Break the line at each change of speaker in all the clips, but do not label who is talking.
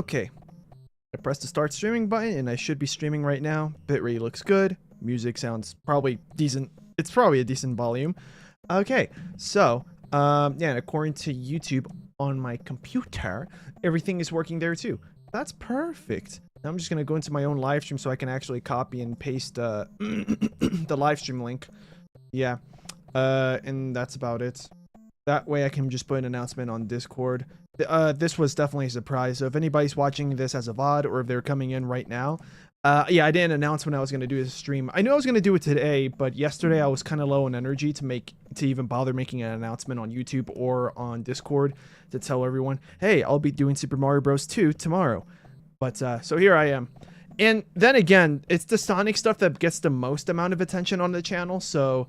Okay, I pressed the start streaming button and I should be streaming right now. Bitrate looks good. Music sounds probably decent. It's probably a decent volume. Okay, so, yeah, and according to YouTube on my computer, everything is working there too. That's perfect. Now I'm just gonna go into my own live stream so I can actually copy and paste the live stream link. Yeah, and that's about it. That way I can just put an announcement on Discord. This was definitely a surprise. So if anybody's watching this as a VOD or if they're coming in right now, yeah, I didn't announce when I was going to do this stream. I knew I was going to do it today, but yesterday I was kind of low on energy to even bother making an announcement on YouTube or on Discord to tell everyone, hey, I'll be doing Super Mario Bros. 2 tomorrow. But, so here I am. And then again, it's the Sonic stuff that gets the most amount of attention on the channel. So,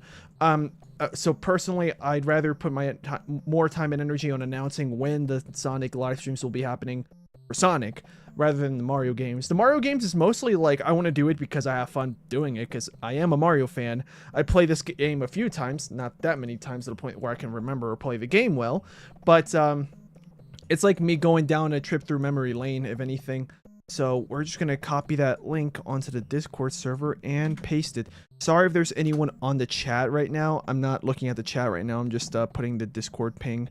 so personally, I'd rather put my more time and energy on announcing when the Sonic live streams will be happening for Sonic rather than the Mario games. The Mario games is mostly like I want to do it because I have fun doing it because I am a Mario fan. I play this game a few times, not that many times to the point where I can remember or play the game well, but it's like me going down a trip through memory lane, if anything. So we're just going to copy that link onto the Discord server and paste it. Sorry if there's anyone on the chat right now. I'm not looking at the chat right now. I'm just putting the Discord ping.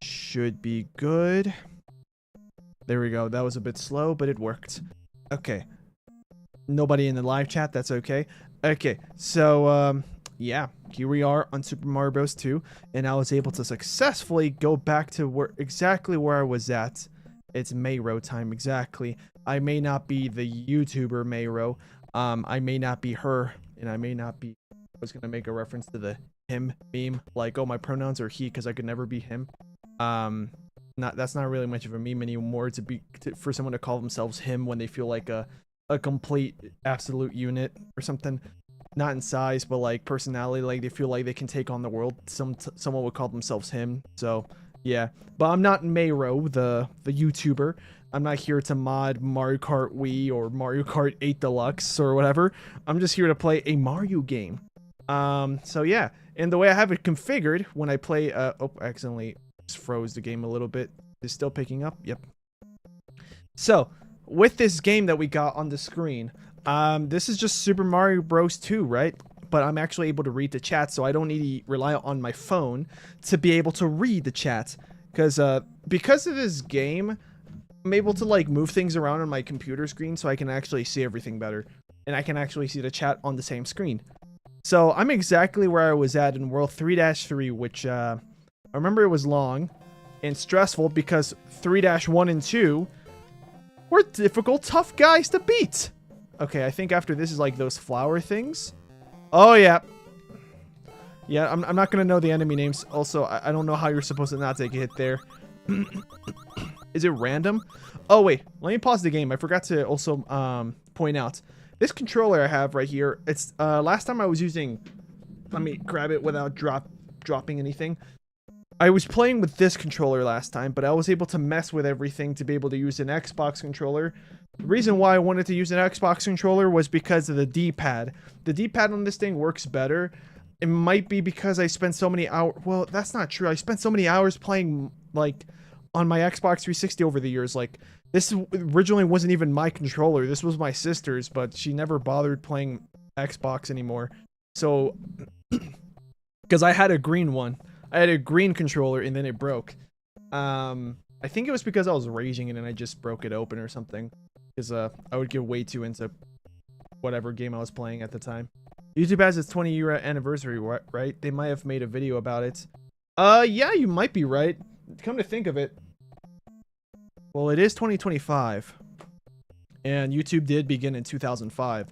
Should be good. There we go. That was a bit slow, but it worked. Okay. Nobody in the live chat. That's okay. Okay. So, yeah. Here we are on Super Mario Bros. 2. And I was able to successfully go back to exactly where I was at. It's Mayro time, exactly. I may not be the YouTuber Mayro. I may not be her, and I may not be... I was gonna make a reference to the him meme, like, oh, my pronouns are he, because I could never be him. That's not really much of a meme anymore for someone to call themselves him when they feel like a complete absolute unit or something. Not in size, but like personality, like they feel like they can take on the world. Someone would call themselves him, so... Yeah, but I'm not Mayro, the YouTuber. I'm not here to mod Mario Kart Wii or Mario Kart 8 Deluxe or whatever. I'm just here to play a Mario game. So yeah, and the way I have it configured when I play, oh, I accidentally just froze the game a little bit. It's still picking up. Yep. So with this game that we got on the screen, this is just Super Mario Bros. 2, right? But I'm actually able to read the chat, so I don't need to rely on my phone to be able to read the chat. Because of this game, I'm able to like move things around on my computer screen so I can actually see everything better. And I can actually see the chat on the same screen. So I'm exactly where I was at in World 3-3, which I remember it was long and stressful because 3-1 and 2 were difficult, tough guys to beat. Okay, I think after this is like those flower things. Oh, yeah. Yeah, I'm not going to know the enemy names. Also, I don't know how you're supposed to not take a hit there. Is it random? Oh, wait. Let me pause the game. I forgot to also point out. This controller I have right here, it's last time I was using... Let me grab it without dropping anything. I was playing with this controller last time, but I was able to mess with everything to be able to use an Xbox controller. The reason why I wanted to use an Xbox controller was because of the D-pad. The D-pad on this thing works better. It might be because I spent so many hours... Well, that's not true. I spent so many hours playing, like, on my Xbox 360 over the years. Like, this originally wasn't even my controller. This was my sister's, but she never bothered playing Xbox anymore. So, because I had a green one. I had a green controller, and then it broke. I think it was because I was raging it, and I just broke it open or something. Because I would get way too into whatever game I was playing at the time. YouTube has its 20-year anniversary, right? They might have made a video about it. Yeah, you might be right. Come to think of it. Well, it is 2025. And YouTube did begin in 2005.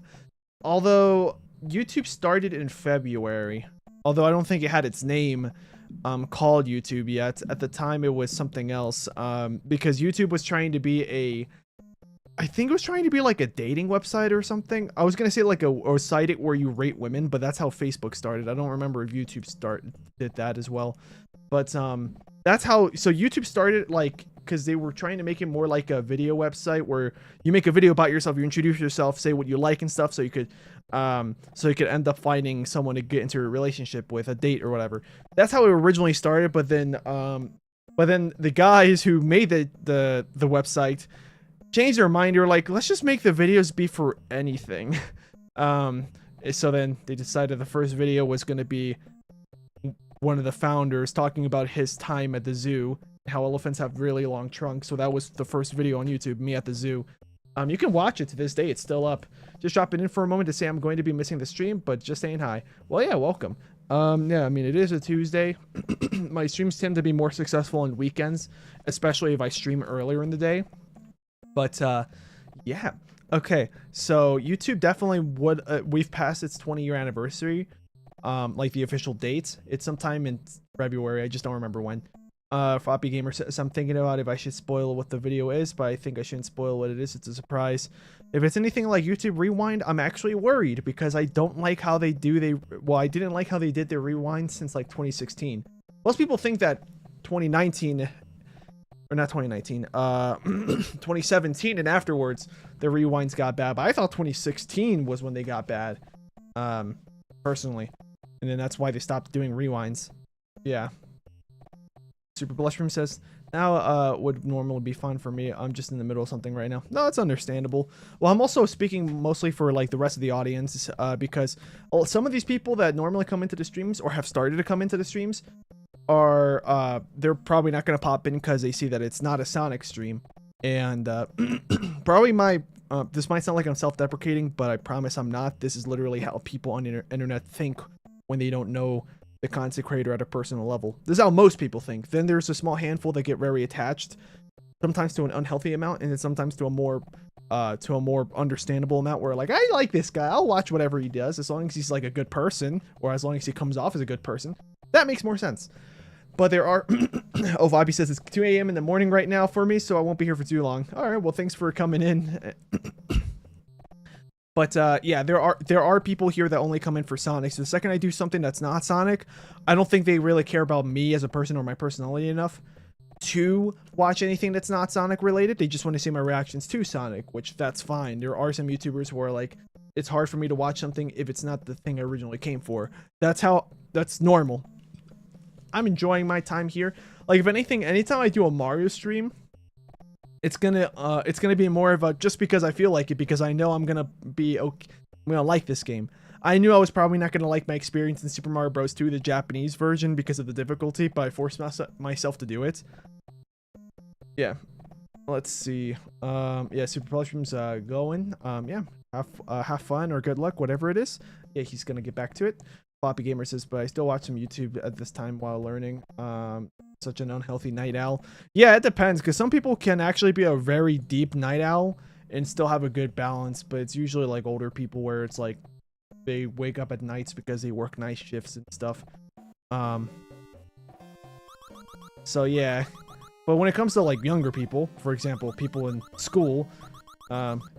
Although, YouTube started in February. Although I don't think it had its name called YouTube yet. At the time, it was something else. Because YouTube was trying to be I think it was trying to be like a dating website or something. I was going to say like a site where you rate women, but that's how Facebook started. I don't remember if YouTube did that as well. But that's how, so YouTube started like, because they were trying to make it more like a video website where you make a video about yourself, you introduce yourself, say what you like and stuff, so you could end up finding someone to get into a relationship with, a date or whatever. That's how it originally started, but then the guys who made the website changed their mind. They were like, let's just make the videos be for anything. So then they decided the first video was going to be one of the founders talking about his time at the zoo, how elephants have really long trunks. So that was the first video on YouTube, me at the zoo. You can watch it to this day. It's still up. Just dropping in for a moment to say I'm going to be missing the stream, but just saying hi. Well, yeah, welcome. Yeah, I mean, it is a Tuesday. My streams tend to be more successful on weekends, especially if I stream earlier in the day. But, yeah. Okay, so YouTube definitely would, we've passed its 20-year anniversary, like the official date. It's sometime in February, I just don't remember when. Floppy Gamer says, I'm thinking about if I should spoil what the video is, but I think I shouldn't spoil what it is. It's a surprise. If it's anything like YouTube Rewind, I'm actually worried because I don't like how they do, well, I didn't like how they did their rewind since like 2016. Most people think that 2019, or not 2019, 2017 and afterwards, the rewinds got bad, but I thought 2016 was when they got bad, personally. And then that's why they stopped doing rewinds. Yeah. Super Blushroom says, now would normally be fun for me. I'm just in the middle of something right now. No, it's understandable. Well, I'm also speaking mostly for like the rest of the audience, because some of these people that normally come into the streams or have started to come into the streams are, they're probably not going to pop in because they see that it's not a Sonic stream. And probably this might sound like I'm self-deprecating, but I promise I'm not. This is literally how people on the internet think when they don't know the content creator at a personal level. This is how most people think. Then there's a small handful that get very attached, sometimes to an unhealthy amount, and then sometimes to a more understandable amount where like, I like this guy, I'll watch whatever he does as long as he's like a good person, or as long as he comes off as a good person. That makes more sense. But there are oh, Bobby says it's 2 a.m. in the morning right now for me, so I won't be here for too long. All right, well, thanks for coming in. But yeah, there are people here that only come in for Sonic. So the second I do something that's not Sonic, I don't think they really care about me as a person or my personality enough to watch anything that's not Sonic related. They just want to see my reactions to Sonic, which that's fine. There are some YouTubers who are like, it's hard for me to watch something if it's not the thing I originally came for. That's normal. I'm enjoying my time here. Like, if anything, anytime I do a Mario stream, it's gonna be more of a just because I feel like it, because I know I'm gonna be okay, I'm gonna like this game. I knew I was probably not gonna like my experience in Super Mario Bros. 2, the Japanese version, because of the difficulty, but I forced myself to do it. Yeah, let's see. Yeah, Super Blushroom's going. Yeah, have fun or good luck, whatever it is. Yeah, he's gonna get back to it. Floppy Gamer says, but I still watch some YouTube at this time while learning. Such an unhealthy night owl. Yeah, it depends, because some people can actually be a very deep night owl and still have a good balance, but it's usually like older people where it's like they wake up at nights because they work night shifts and stuff. So yeah, but when it comes to like younger people, for example, people in school,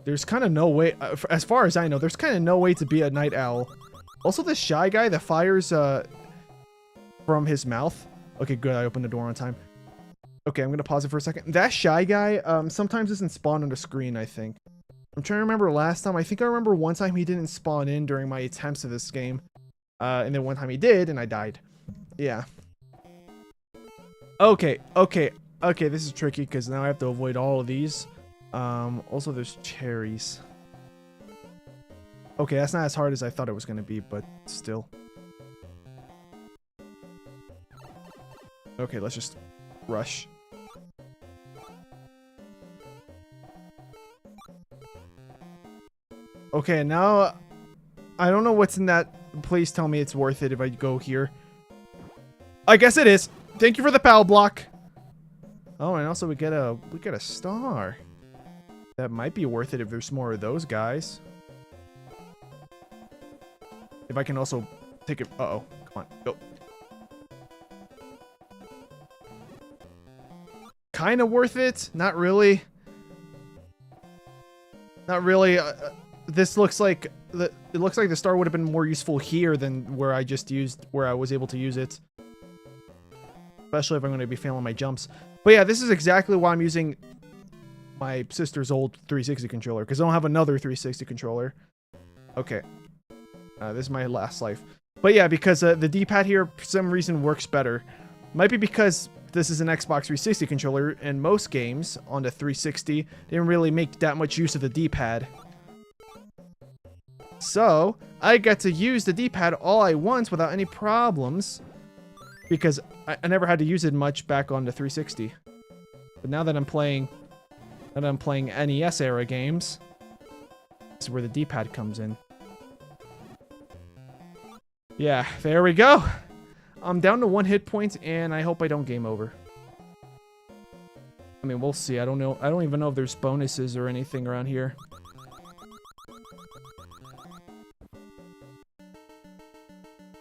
there's kind of no way, as far as I know, there's kind of no way to be a night owl. Also, this shy guy that fires from his mouth. Okay, good. I opened the door on time. Okay, I'm gonna pause it for a second. That shy guy sometimes doesn't spawn on the screen, I think. I'm trying to remember last time. I think I remember one time he didn't spawn in during my attempts of this game. And then one time he did, and I died. Yeah. Okay, this is tricky because now I have to avoid all of these. Also, there's cherries. Okay, that's not as hard as I thought it was gonna be, but still. Okay, let's just rush. Okay, now I don't know what's in that. Please tell me it's worth it if I go here. I guess it is. Thank you for the PAL block. Oh, and also we get a star. That might be worth it if there's more of those guys. If I can also take it. Uh-oh. Come on, go. Kind of worth it. Not really. Not really. This looks like it looks like the star would have been more useful here than where I was able to use it. Especially if I'm going to be failing my jumps. But yeah, this is exactly why I'm using my sister's old 360 controller, because I don't have another 360 controller. Okay. This is my last life. But yeah, because the D-pad here for some reason works better. Might be because this is an Xbox 360 controller, and most games on the 360 didn't really make that much use of the D-pad. So, I get to use the D-pad all I want without any problems, because I never had to use it much back on the 360. But now that I'm playing NES era games, this is where the D-pad comes in. Yeah, there we go. I'm down to 1 hit point, and I hope I don't game over. I mean, we'll see. I don't know. I don't even know if there's bonuses or anything around here.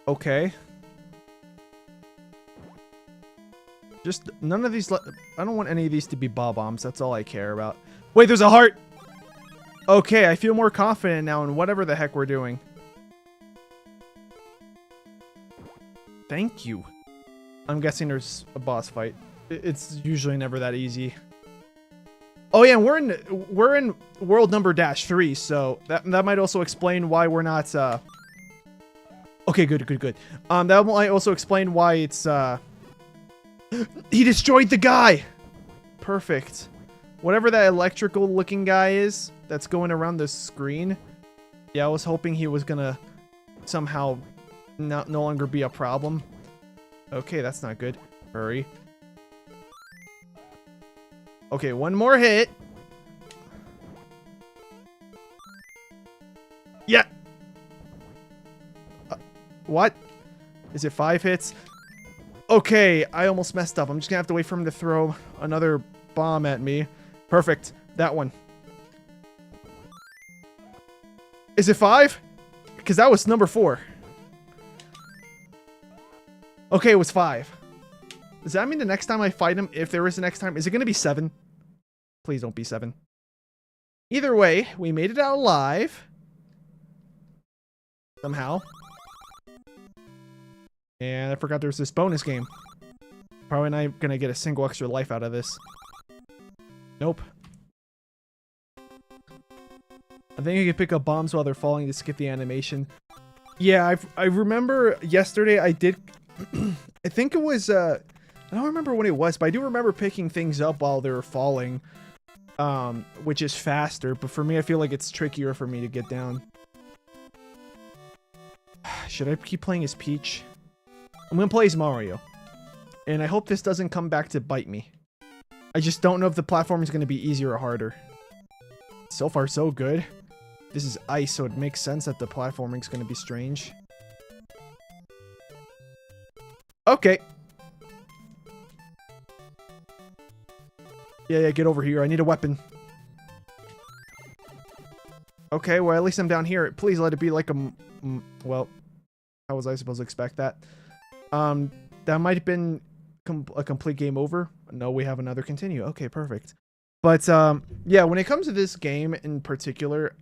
Okay. Just none of these. I don't want any of these to be bob-bombs. That's all I care about. Wait, there's a heart. Okay, I feel more confident now in whatever the heck we're doing. Thank you. I'm guessing there's a boss fight. It's usually never that easy. Oh yeah, we're in world number -3, so that might also explain why we're not. Okay, good. That might also explain why it's. He destroyed the guy. Perfect. Whatever that electrical-looking guy is that's going around the screen. Yeah, I was hoping he was gonna somehow no longer be a problem. Okay, that's not good. Hurry. Okay, one more hit. Yeah. What? Is it 5 hits? Okay, I almost messed up. I'm just gonna have to wait for him to throw another bomb at me. Perfect. That one. Is it 5? Because that was number 4. Okay, it was 5. Does that mean the next time I fight him, if there is a next time, is it going to be 7? Please don't be 7. Either way, we made it out alive. Somehow. And I forgot there's this bonus game. Probably not going to get a single extra life out of this. Nope. I think you can pick up bombs while they're falling to skip the animation. Yeah, I remember yesterday I did... I think it was... I don't remember when it was, but I do remember picking things up while they were falling. Which is faster, but for me I feel like it's trickier for me to get down. Should I keep playing as Peach? I'm gonna play as Mario. And I hope this doesn't come back to bite me. I just don't know if the platform is gonna be easier or harder. So far, so good. This is ice, so it makes sense that the platforming is gonna be strange. Okay. Yeah, get over here. I need a weapon. Okay, well, at least I'm down here. Please let it be like a... well, how was I supposed to expect that? That might have been a complete game over. No, we have another continue. Okay, perfect. But, yeah, when it comes to this game in particular,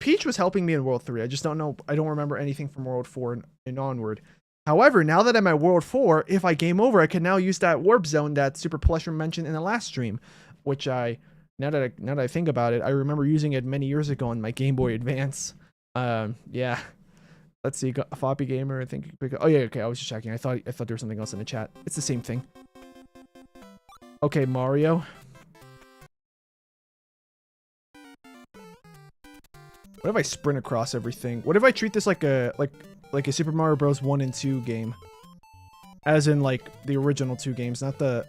Peach was helping me in World 3. I just don't know. I don't remember anything from World 4 and onward. However, now that I'm at World 4, if I game over, I can now use that warp zone that Super Pleasure mentioned in the last stream, which now that I think about it, I remember using it many years ago on my Game Boy Advance. Yeah. Let's see, Floppy Gamer, I think. Oh yeah, okay, I was just checking. I thought there was something else in the chat. It's the same thing. Okay, Mario. What if I sprint across everything? What if I treat this like a Super Mario Bros. 1 and 2 game? As in, like, the original 2 games, not the...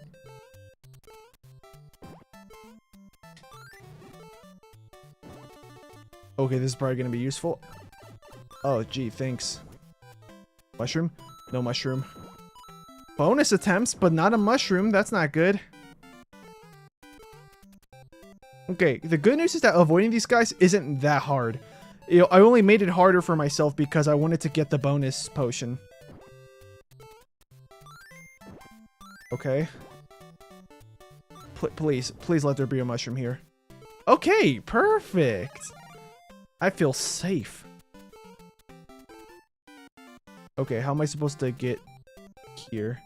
Okay, this is probably going to be useful. Oh, gee, thanks. Mushroom? No mushroom. Bonus attempts, but not a mushroom. That's not good. Okay, the good news is that avoiding these guys isn't that hard. You know, I only made it harder for myself because I wanted to get the bonus potion. Okay. Please let there be a mushroom here. Okay, perfect. I feel safe. Okay, how am I supposed to get here?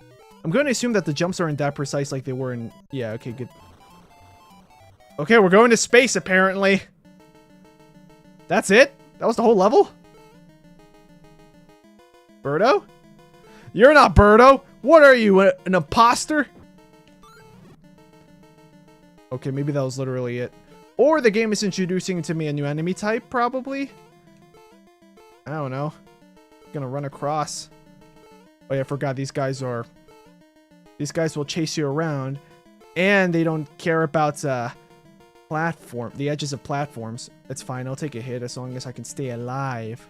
I'm going to assume that the jumps aren't that precise like they were in... Yeah, okay, good. Okay, we're going to space, apparently. That's it? That was the whole level? Birdo? You're not Birdo. What are you, an imposter? Okay, maybe that was literally it. Or the game is introducing to me a new enemy type, probably. I don't know. Gonna run across. Oh yeah, I forgot these guys will chase you around. And they don't care about the edges of platforms. It's fine, I'll take a hit as long as I can stay alive.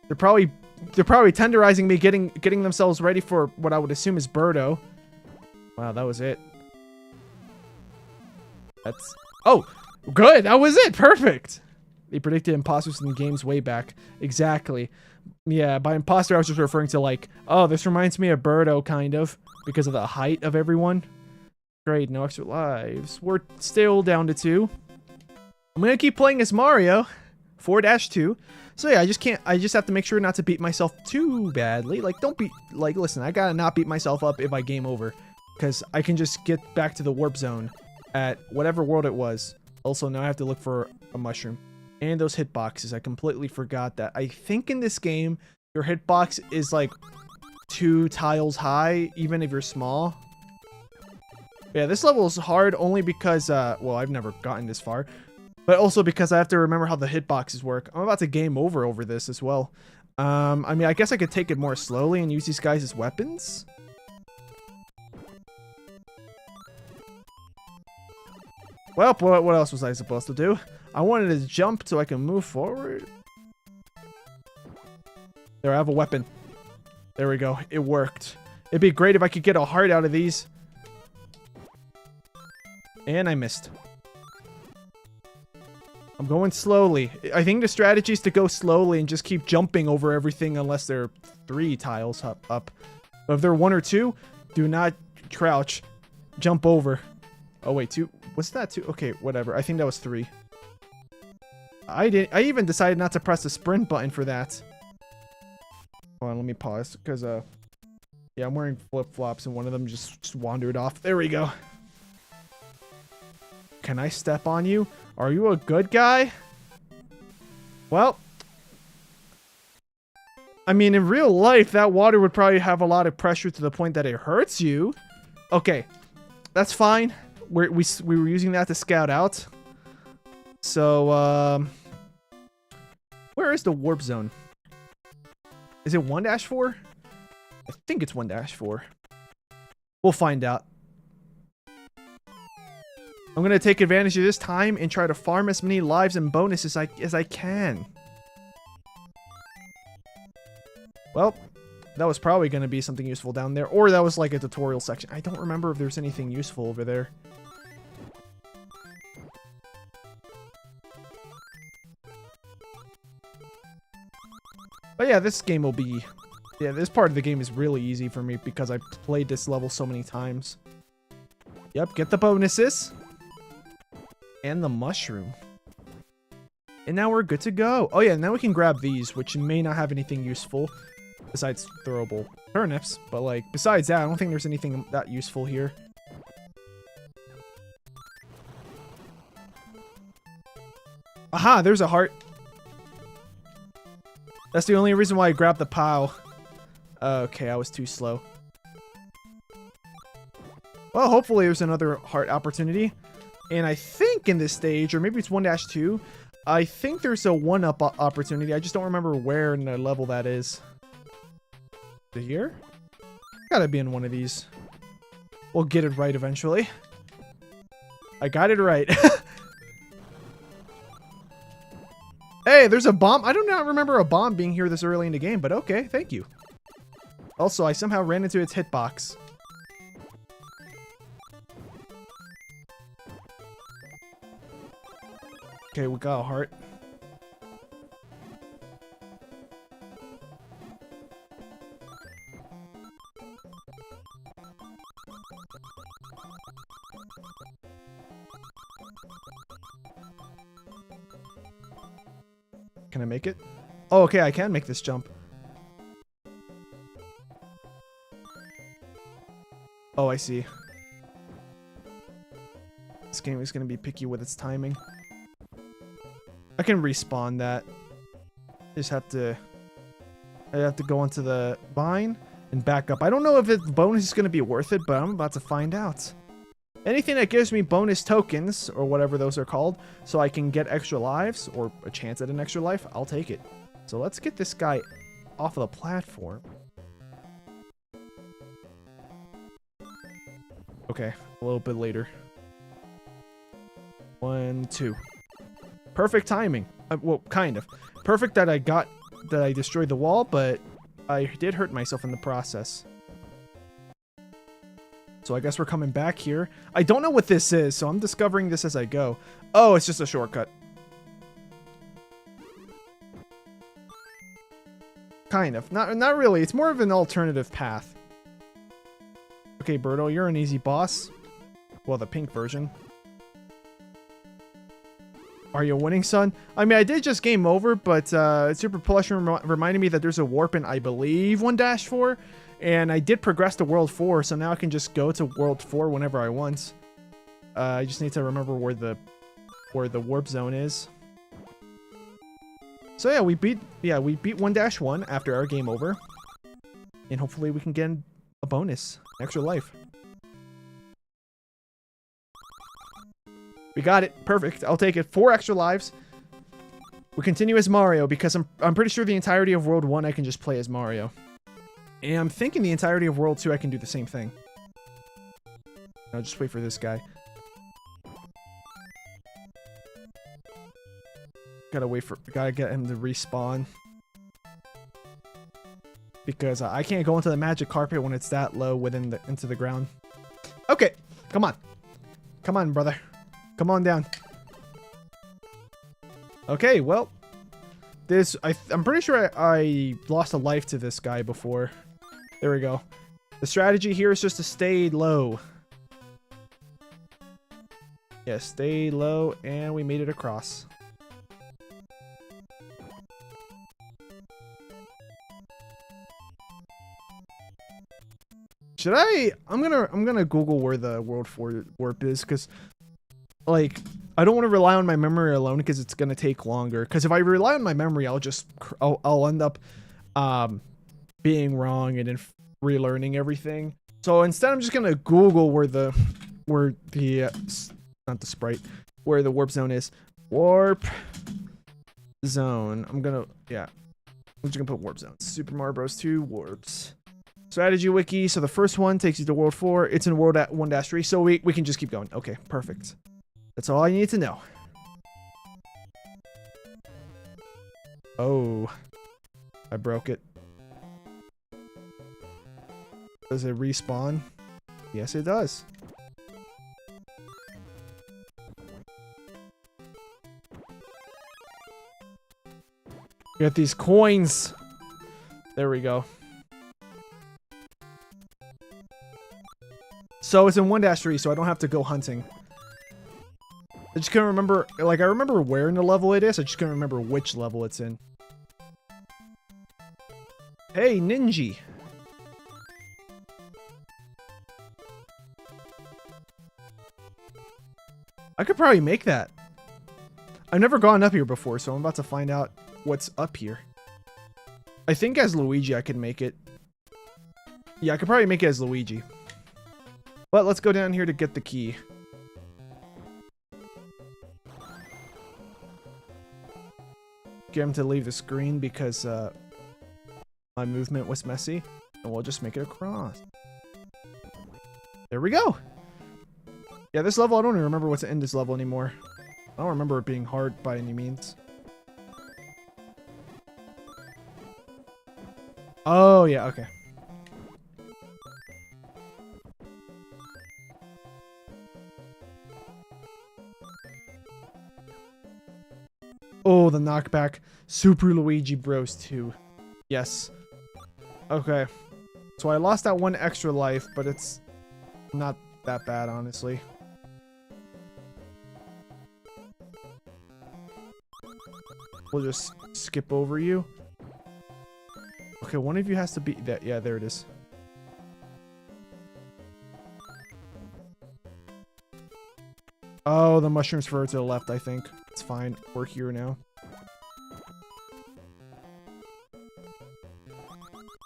They're probably tenderizing me, getting themselves ready for what I would assume is Birdo. Wow, that was it. Oh, good, that was it, perfect. They predicted imposters in the games way back. Exactly. Yeah, by imposter I was just referring to like, oh, this reminds me of Birdo, kind of, because of the height of everyone. Great, no extra lives. We're still down to 2. I'm gonna keep playing as Mario. 4-2. So yeah, I just have to make sure not to beat myself too badly. Like, listen, I gotta not beat myself up if I game over. Because I can just get back to the warp zone at whatever world it was. Also, now I have to look for a mushroom. And those hitboxes, I completely forgot that. I think in this game, your hitbox is like 2 tiles high, even if you're small. Yeah, this level is hard only because, well, I've never gotten this far. But also because I have to remember how the hitboxes work. I'm about to game over this as well. I mean, I guess I could take it more slowly and use these guys as weapons. Well, what else was I supposed to do? I wanted to jump so I can move forward. There, I have a weapon. There we go. It worked. It'd be great if I could get a heart out of these. And I missed. I'm going slowly. I think the strategy is to go slowly and just keep jumping over everything unless they're 3 tiles up. But if they're 1 or 2, do not crouch. Jump over. Oh, wait, 2. What's that, 2? Okay, whatever. I think that was 3. I even decided not to press the sprint button for that. Hold on, let me pause. Because, yeah, I'm wearing flip-flops and one of them just wandered off. There we go. Can I step on you? Are you a good guy? Well, I mean, in real life, that water would probably have a lot of pressure to the point that it hurts you. Okay, that's fine. We were using that to scout out. So, where is the warp zone? Is it 1-4? I think it's 1-4. We'll find out. I'm going to take advantage of this time and try to farm as many lives and bonuses as I can. Well, that was probably going to be something useful down there. Or that was like a tutorial section. I don't remember if there's anything useful over there. But yeah, this game will be... Yeah, this part of the game is really easy for me because I've played this level so many times. Yep, get the bonuses. And the mushroom. And now we're good to go. Oh yeah, now we can grab these, which may not have anything useful besides throwable turnips. But like, besides that, I don't think there's anything that useful here. Aha, there's a heart. That's the only reason why I grabbed the POW. Okay, I was too slow. Well, hopefully there's another heart opportunity. And I think in this stage, or maybe it's 1-2, I think there's a 1-up opportunity. I just don't remember where in the level that is. Is it here? Gotta be in one of these. We'll get it right eventually. I got it right. Hey, there's a bomb. I do not remember a bomb being here this early in the game, but okay, thank you. Also, I somehow ran into its hitbox. Okay, we got a heart. Can I make it? Oh, okay, I can make this jump. Oh, I see. This game is going to be picky with its timing. I can respawn that. I have to go onto the vine and back up. I don't know if the bonus is going to be worth it, but I'm about to find out. Anything that gives me bonus tokens, or whatever those are called, so I can get extra lives, or a chance at an extra life, I'll take it. So let's get this guy off of the platform. Okay, a little bit later. 1, 2. Perfect timing. Well, kind of. Perfect that I destroyed the wall, but I did hurt myself in the process. So I guess we're coming back here. I don't know what this is, so I'm discovering this as I go. Oh, it's just a shortcut. Kind of. Not really. It's more of an alternative path. Okay, Birdo, you're an easy boss. Well, the pink version. Are you winning, son? I mean, I did just game over, but Super Plush reminded me that there's a warp in, I believe, 1-4. And I did progress to World 4, so now I can just go to World 4 whenever I want. I just need to remember where the warp zone is. So yeah, we beat 1-1 after our game over. And hopefully we can get a bonus, extra life. We got it. Perfect. I'll take it. 4 extra lives. We continue as Mario because I'm pretty sure the entirety of World 1 I can just play as Mario. And I'm thinking the entirety of World 2 I can do the same thing. I'll just wait for this guy. Gotta get him to respawn. Because I can't go into the magic carpet when it's that low into the ground. Okay, come on. Come on, brother. Come on down. Okay, well. I'm pretty sure I lost a life to this guy before. There we go. The strategy here is just to stay low. Yeah, stay low, and we made it across. Should I? I'm gonna Google where the World 4 warp is, because, like, I don't want to rely on my memory alone, because it's gonna take longer. Because if I rely on my memory, I'll end up being wrong and then relearning everything. So instead, I'm just gonna Google where the not the sprite, where the warp zone is. Warp zone. I'm just gonna put warp zone. Super Mario Bros. 2 warps. Strategy wiki. So the first one takes you to World 4. It's in World 1-3. So we can just keep going. Okay, perfect. That's all I need to know. Oh, I broke it. Does it respawn? Yes, it does. Get these coins. There we go. So it's in 1-3, so I don't have to go hunting. I just can't remember, like, I remember where in the level it is, I just can't remember which level it's in. Hey, Ninja. I could probably make that. I've never gone up here before, so I'm about to find out what's up here. I think as Luigi I could make it. Yeah, I could probably make it as Luigi. But let's go down here to get the key. Get him to leave the screen because my movement was messy. And we'll just make it across. There we go. Yeah, this level, I don't even remember what's in this level anymore. I don't remember it being hard by any means. Oh, yeah, okay. Oh, the knockback. Super Luigi Bros 2. Yes. Okay. So I lost that 1 extra life, but it's not that bad, honestly. We'll just skip over you. Okay, one of you has to be that. Yeah, there it is. Oh, the mushrooms further to the left, I think. It's fine. We're here now.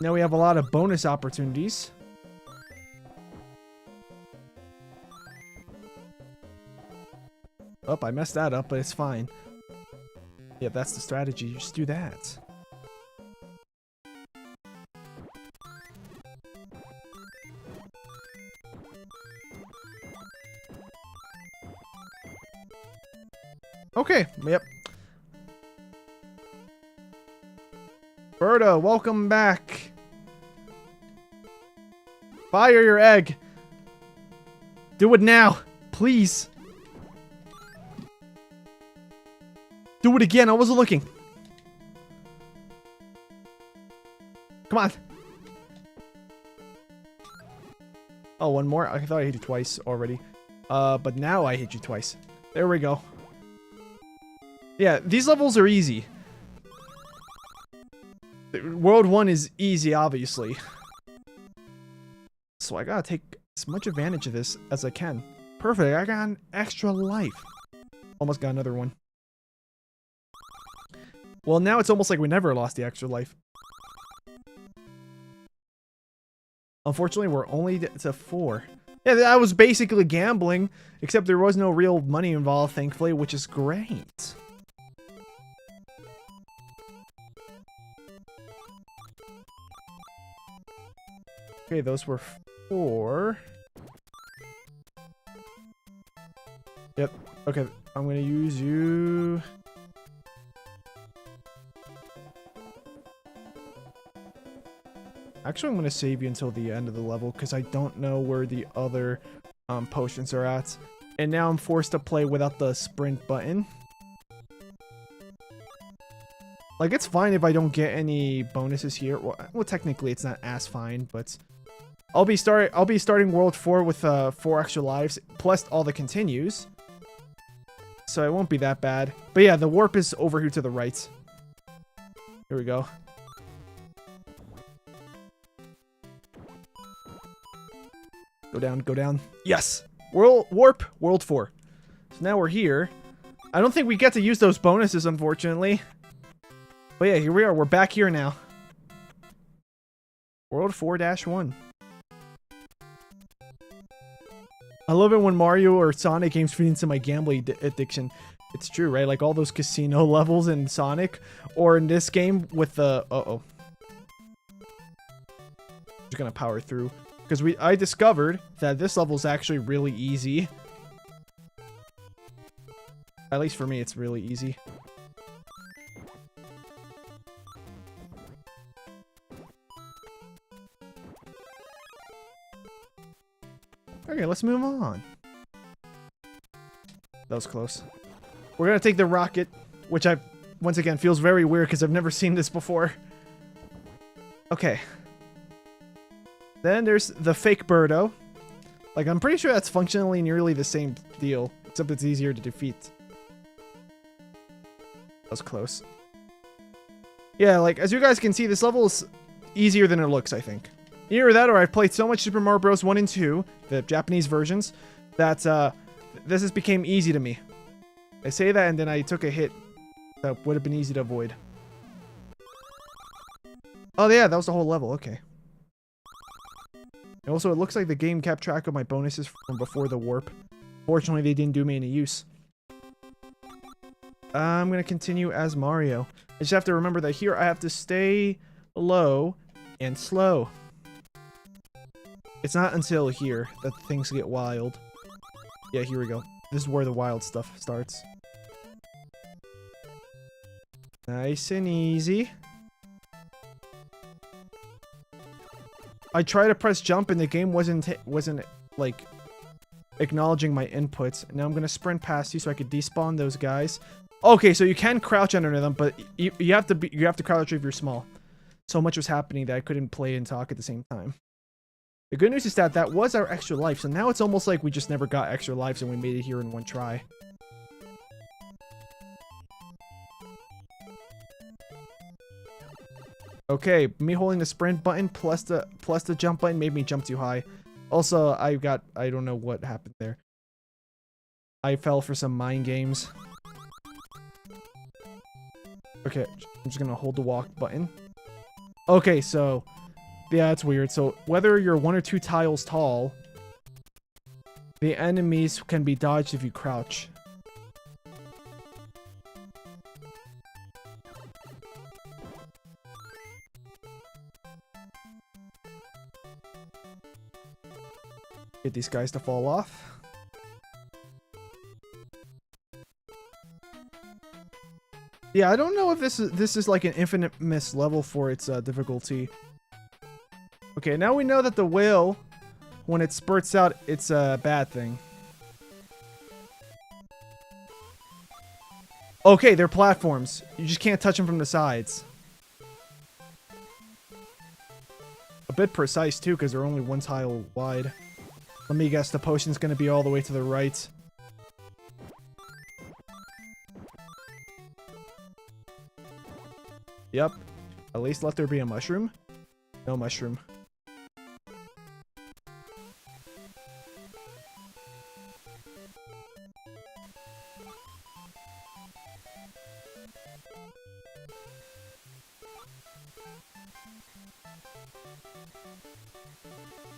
Now we have a lot of bonus opportunities. Oh, I messed that up, but it's fine. Yeah, that's the strategy. Just do that. Okay, yep. Berta, welcome back. Fire your egg. Do it now, please. Do it again, I wasn't looking. Come on. Oh, one more? I thought I hit you twice already. But now I hit you twice. There we go. Yeah, these levels are easy. World 1 is easy, obviously. So I gotta take as much advantage of this as I can. Perfect, I got an extra life. Almost got another one. Well, now it's almost like we never lost the extra life. Unfortunately, we're only to 4. Yeah, I was basically gambling, except there was no real money involved, thankfully, which is great. Okay, those were 4. Yep. Okay, I'm gonna use you. Actually, I'm gonna save you until the end of the level because I don't know where the other potions are at. And now I'm forced to play without the sprint button. Like, it's fine if I don't get any bonuses here. Well, technically it's not as fine, but I'll be starting World 4 with 4 extra lives plus all the continues. So it won't be that bad. But yeah, the warp is over here to the right. Here we go. Go down, go down. Yes! Warp, World 4. So now we're here. I don't think we get to use those bonuses, unfortunately. But yeah, here we are. We're back here now. World 4-1. I love it when Mario or Sonic games feed into my gambling addiction. It's true, right? Like all those casino levels in Sonic. Or in this game with the... Uh-oh. Just gonna power through. Because I discovered that this level is actually really easy. At least for me, it's really easy. Okay, let's move on. That was close. We're gonna take the rocket, which once again, feels very weird because I've never seen this before. Okay. Then there's the fake Birdo. Like, I'm pretty sure that's functionally nearly the same deal, except it's easier to defeat. That was close. Yeah, like, as you guys can see, this level is easier than it looks, I think. Either that, or I've played so much Super Mario Bros. 1 and 2, the Japanese versions, that this has became easy to me. I say that, and then I took a hit that would have been easy to avoid. Oh, yeah, that was the whole level. Okay. And also, it looks like the game kept track of my bonuses from before the warp. Fortunately, they didn't do me any use. I'm going to continue as Mario. I just have to remember that here I have to stay low and slow. It's not until here that things get wild. Yeah, here we go. This is where the wild stuff starts. Nice and easy. I tried to press jump and the game wasn't like acknowledging my inputs. Now I'm gonna sprint past you so I could despawn those guys. Okay, so you can crouch under them, but you have to crouch if you're small. So much was happening that I couldn't play and talk at the same time. The good news is that that was our extra life, so now it's almost like we just never got extra lives and we made it here in one try. Okay, me holding the sprint button plus the jump button made me jump too high. Also, I don't know what happened there. I fell for some mind games. Okay, I'm just gonna hold the walk button. Okay, so yeah, it's weird. So whether you're 1 or 2 tiles tall, the enemies can be dodged if you crouch. Get these guys to fall off. Yeah, I don't know if this is like an infamous level for its difficulty. Okay, now we know that the whale, when it spurts out, it's a bad thing. Okay, they're platforms. You just can't touch them from the sides. A bit precise too, because they're only one tile wide. Let me guess, the potion's gonna be all the way to the right. Yep. At least let there be a mushroom. No mushroom.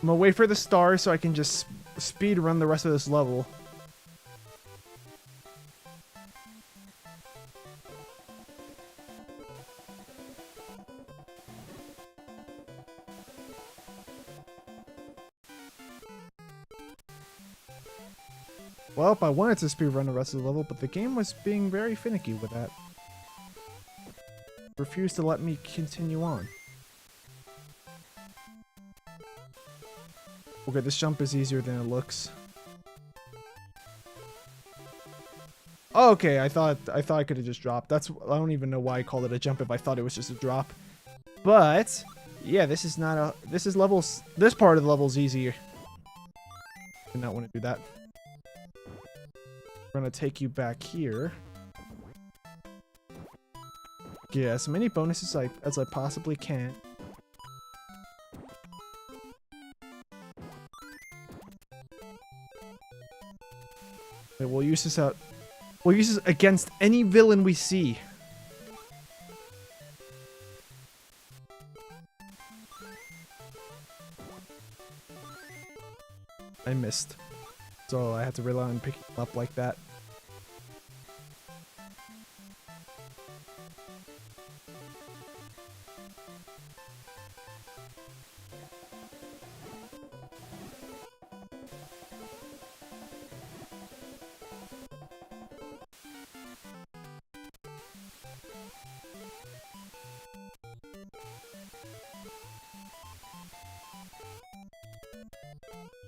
I'm gonna wait for the star so I can just speed run the rest of this level. Well, I wanted to speed run the rest of the level, but the game was being very finicky with that. Refused to let me continue on. Okay, this jump is easier than it looks. Oh, okay, I thought I could have just dropped. I don't even know why I called it a jump if I thought it was just a drop. But yeah, this part of the level's easier. Did not want to do that. We're gonna take you back here. Get as many bonuses as I possibly can. Okay, we'll use this out. We'll use this against any villain we see. I missed. So I had to rely on picking him up like that.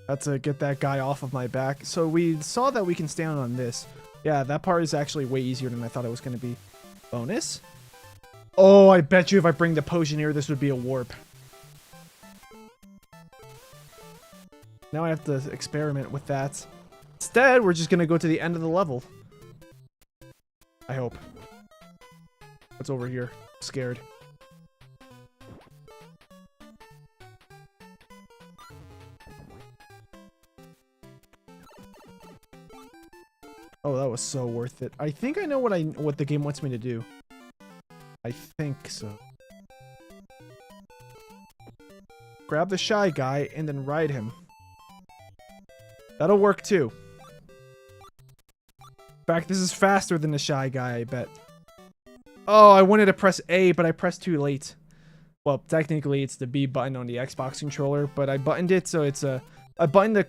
That's to get that guy off of my back. So we saw that we can stand on this. Yeah, that part is actually way easier than I thought it was going to be. Bonus? Oh, I bet you if I bring the potion here, this would be a warp. Now I have to experiment with that. Instead, we're just going to go to the end of the level. I hope. What's over here? I'm scared. Oh, that was so worth it. I think I know what the game wants me to do. I think so. Grab the shy guy and then ride him. That'll work too. In fact, this is faster than the shy guy, I bet. Oh, I wanted to press A, but I pressed too late. Well, technically it's the B button on the Xbox controller, but I buttoned it so it's a... I buttoned the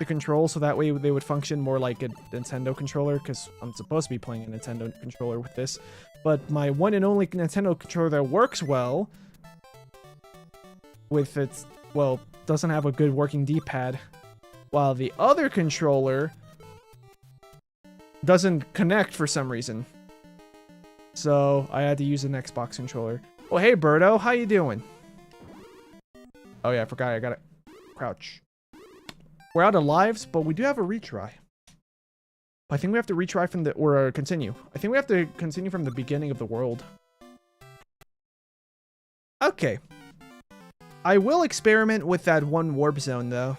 control so that way they would function more like a Nintendo controller, because I'm supposed to be playing a Nintendo controller with this. But my one and only Nintendo controller that works well with its, well, doesn't have a good working D-pad, while the other controller doesn't connect for some reason. So I had to use an Xbox controller. Oh, hey Birdo, how you doing? Oh yeah, I forgot I gotta crouch. We're out of lives, but we do have a retry. I think we have to retry from the, or continue. I think we have to continue from the beginning of the world. Okay. I will experiment with that one warp zone, though.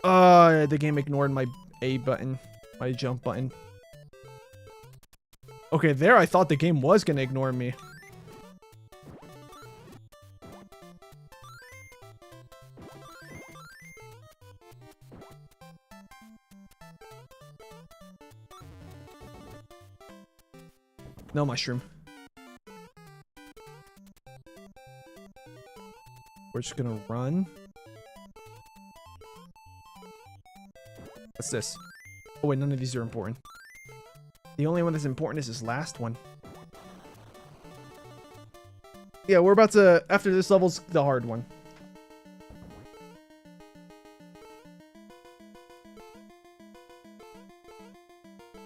The game ignored my A button, my jump button. Okay, there I thought the game was gonna ignore me. No mushroom. We're just gonna run. What's this? Oh wait, none of these are important. The only one that's important is this last one. Yeah, we're about to, after this level's the hard one.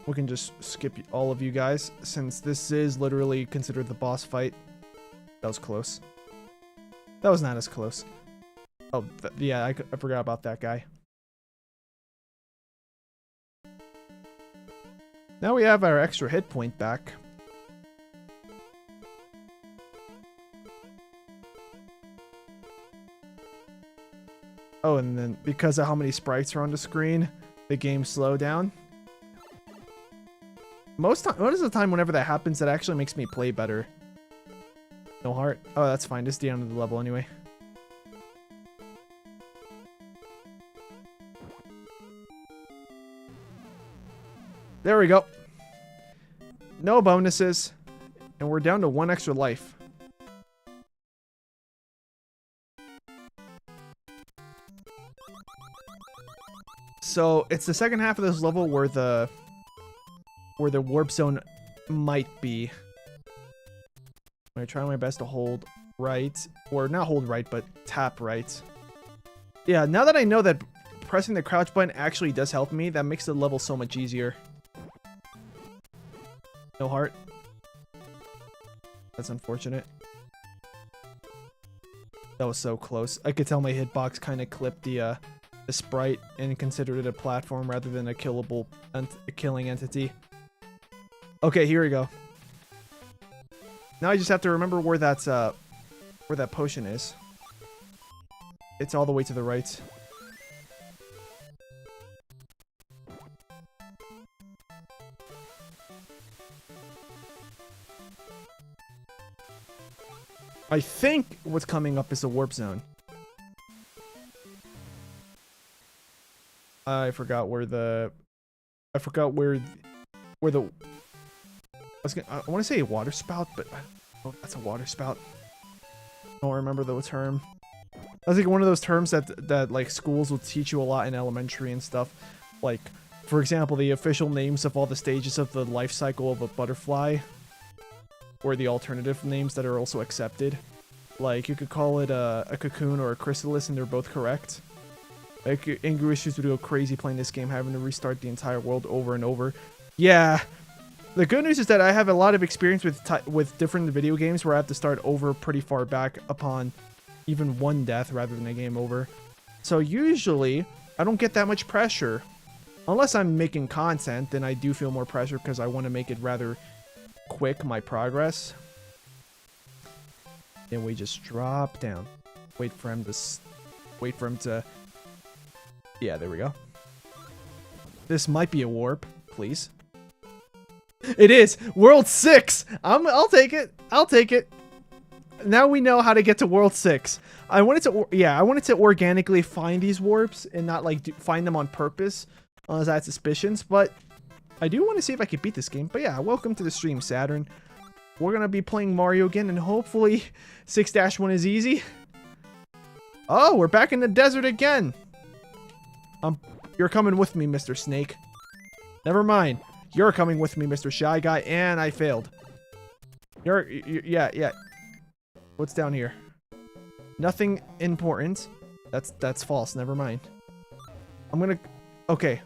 We can just skip all of you guys, since this is literally considered the boss fight. That was close. That was not as close. Oh, yeah, I forgot about that guy. Now we have our extra hit point back. Oh, and then because of how many sprites are on the screen, the game slowed down. Most of the time, whenever that happens, that actually makes me play better. No heart. Oh, that's fine. Just the end of the level anyway. There we go. No bonuses. And we're down to 1 extra life. So it's the second half of this level where the warp zone might be. I'm gonna try my best to hold right, or not hold right, but tap right. Yeah, now that I know that pressing the crouch button actually does help me, that makes the level so much easier. No heart. That's unfortunate. That was so close. I could tell my hitbox kind of clipped the sprite and considered it a platform rather than a killing entity. Okay, here we go. Now I just have to remember where that potion is. It's all the way to the right. I think what's coming up is a warp zone. I forgot where the I want to say a water spout, but oh, that's a water spout. I don't remember the term. That's like one of those terms that like schools will teach you a lot in elementary and stuff. Like, for example, the official names of all the stages of the life cycle of a butterfly, or the alternative names that are also accepted. Like, you could call it a cocoon or a chrysalis, and they're both correct. Like, English used to go crazy playing this game, having to restart the entire world over and over. Yeah. The good news is that I have a lot of experience with different video games where I have to start over pretty far back upon even one death rather than a game over. So usually, I don't get that much pressure. Unless I'm making content, then I do feel more pressure because I want to make it rather quick, my progress. Then we just drop down. Wait for him to... Yeah, there we go. This might be a warp, please. It is! World 6! I'll take it. I'll take it. Now we know how to get to World 6. I wanted to organically find these warps and not like find them on purpose, as I had suspicions, but I do want to see if I can beat this game. But yeah, welcome to the stream, Saturn. We're gonna be playing Mario again, and hopefully 6-1 is easy. Oh, we're back in the desert again. You're coming with me, Mr. Snake. Never mind. You're coming with me, Mr. Shy Guy, and I failed. Yeah. What's down here? Nothing important. That's false. Never mind. I'm gonna... Okay.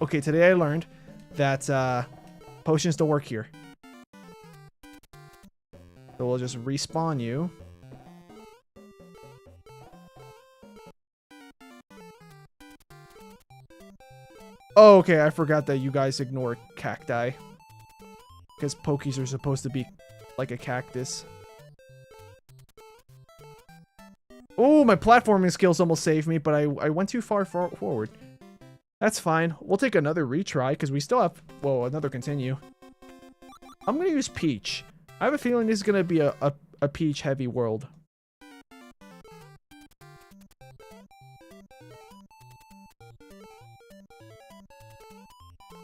Okay, today I learned that potions don't work here. So we'll just respawn you. Oh, okay, I forgot that you guys ignore cacti. Because pokies are supposed to be like a cactus. Oh, my platforming skills almost saved me, but I went too far forward. That's fine. We'll take another retry, because we still have... Well, another continue. I'm going to use Peach. I have a feeling this is going to be a Peach-heavy world.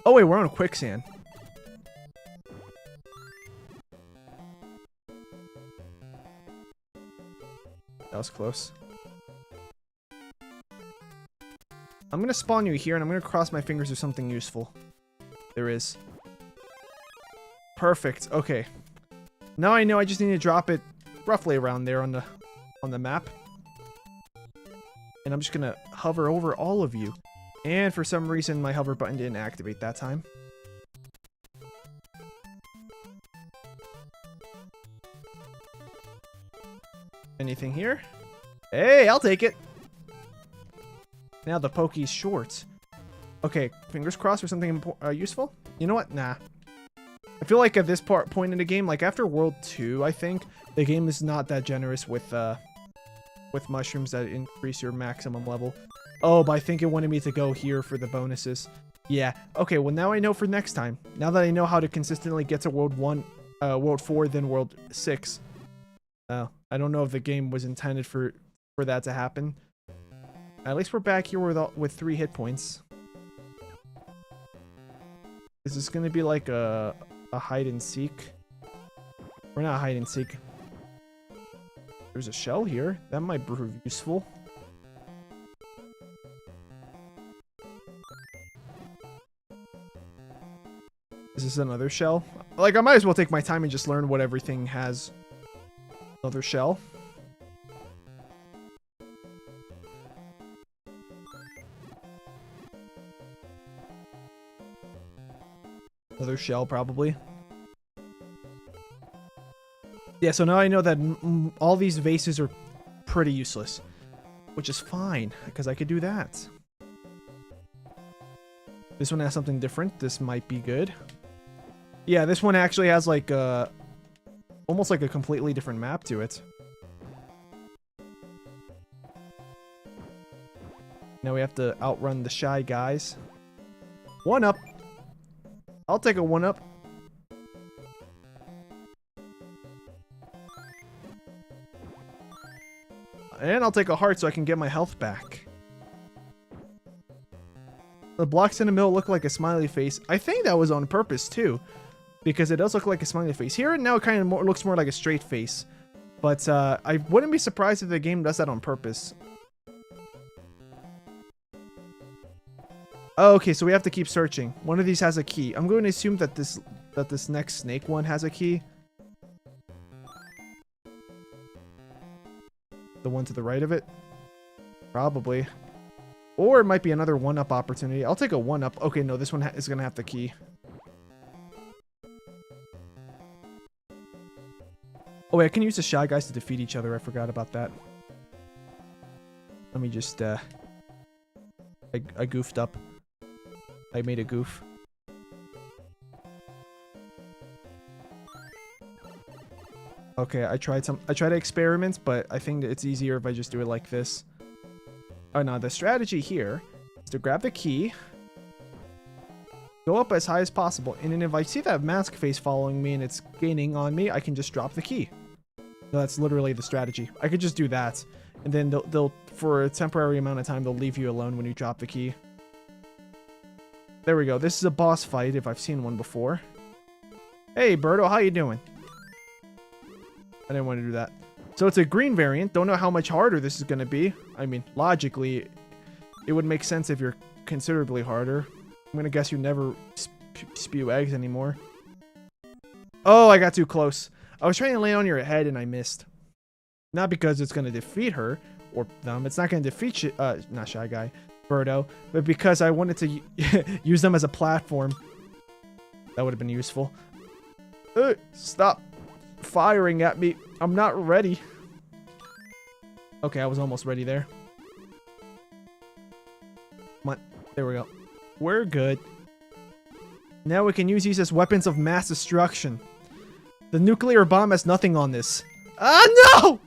Oh wait, we're on a quicksand. That was close. I'm going to spawn you here, and I'm going to cross my fingers there's something useful. There is. Perfect. Okay. Now I know I just need to drop it roughly around there on the map. And I'm just going to hover over all of you. And for some reason, my hover button didn't activate that time. Anything here? Hey, I'll take it. Now the Poke's short. Okay, fingers crossed for something useful. You know what? Nah. I feel like at this point in the game, like after World 2, I think, the game is not that generous with mushrooms that increase your maximum level. Oh, but I think it wanted me to go here for the bonuses. Yeah. Okay, well now I know for next time. Now that I know how to consistently get to World 4, then World 6. I don't know if the game was intended for that to happen. At least we're back here with 3 hit points. Is this gonna be like a hide and seek? Or not hide and seek. There's a shell here. That might prove useful. Is this another shell? Like, I might as well take my time and just learn what everything has. Another shell. Another shell, probably. Yeah, so now I know that all these vases are pretty useless. Which is fine, because I could do that. This one has something different. This might be good. Yeah, this one actually has like almost like a completely different map to it. Now we have to outrun the shy guys. 1-up. I'll take a 1-up. And I'll take a heart so I can get my health back. The blocks in the middle look like a smiley face. I think that was on purpose too, because it does look like a smiley face. Here now it kind of looks more like a straight face. But I wouldn't be surprised if the game does that on purpose. Oh, okay, so we have to keep searching. One of these has a key. I'm going to assume that this next snake one has a key. The one to the right of it? Probably. Or it might be another 1-up opportunity. I'll take a 1-up. Okay, no, this one is going to have the key. Oh, wait, I can use the Shy Guys to defeat each other. I forgot about that. Let me just, I goofed up. I made a goof. Okay, I tried experiments, but I think that it's easier if I just do it like this. Oh no, the strategy here is to grab the key, go up as high as possible, and then if I see that mask face following me and it's gaining on me, I can just drop the key. No, that's literally the strategy. I could just do that, and then they'll for a temporary amount of time, they'll leave you alone when you drop the key. There we go. This is a boss fight if I've seen one before. Hey, Birdo, how you doing? I didn't want to do that. So it's a green variant. Don't know how much harder this is going to be. I mean, logically, it would make sense if you're considerably harder. I'm going to guess you never spew eggs anymore. Oh, I got too close. I was trying to land on your head and I missed. Not because it's going to defeat her or them. It's not going to defeat not Shy Guy, Birdo, but because I wanted to use them as a platform. That would have been useful. Stop firing at me. I'm not ready. Okay, I was almost ready there. Come on. There we go. We're good. Now we can use these as weapons of mass destruction. The nuclear bomb has nothing on this. Ah, no!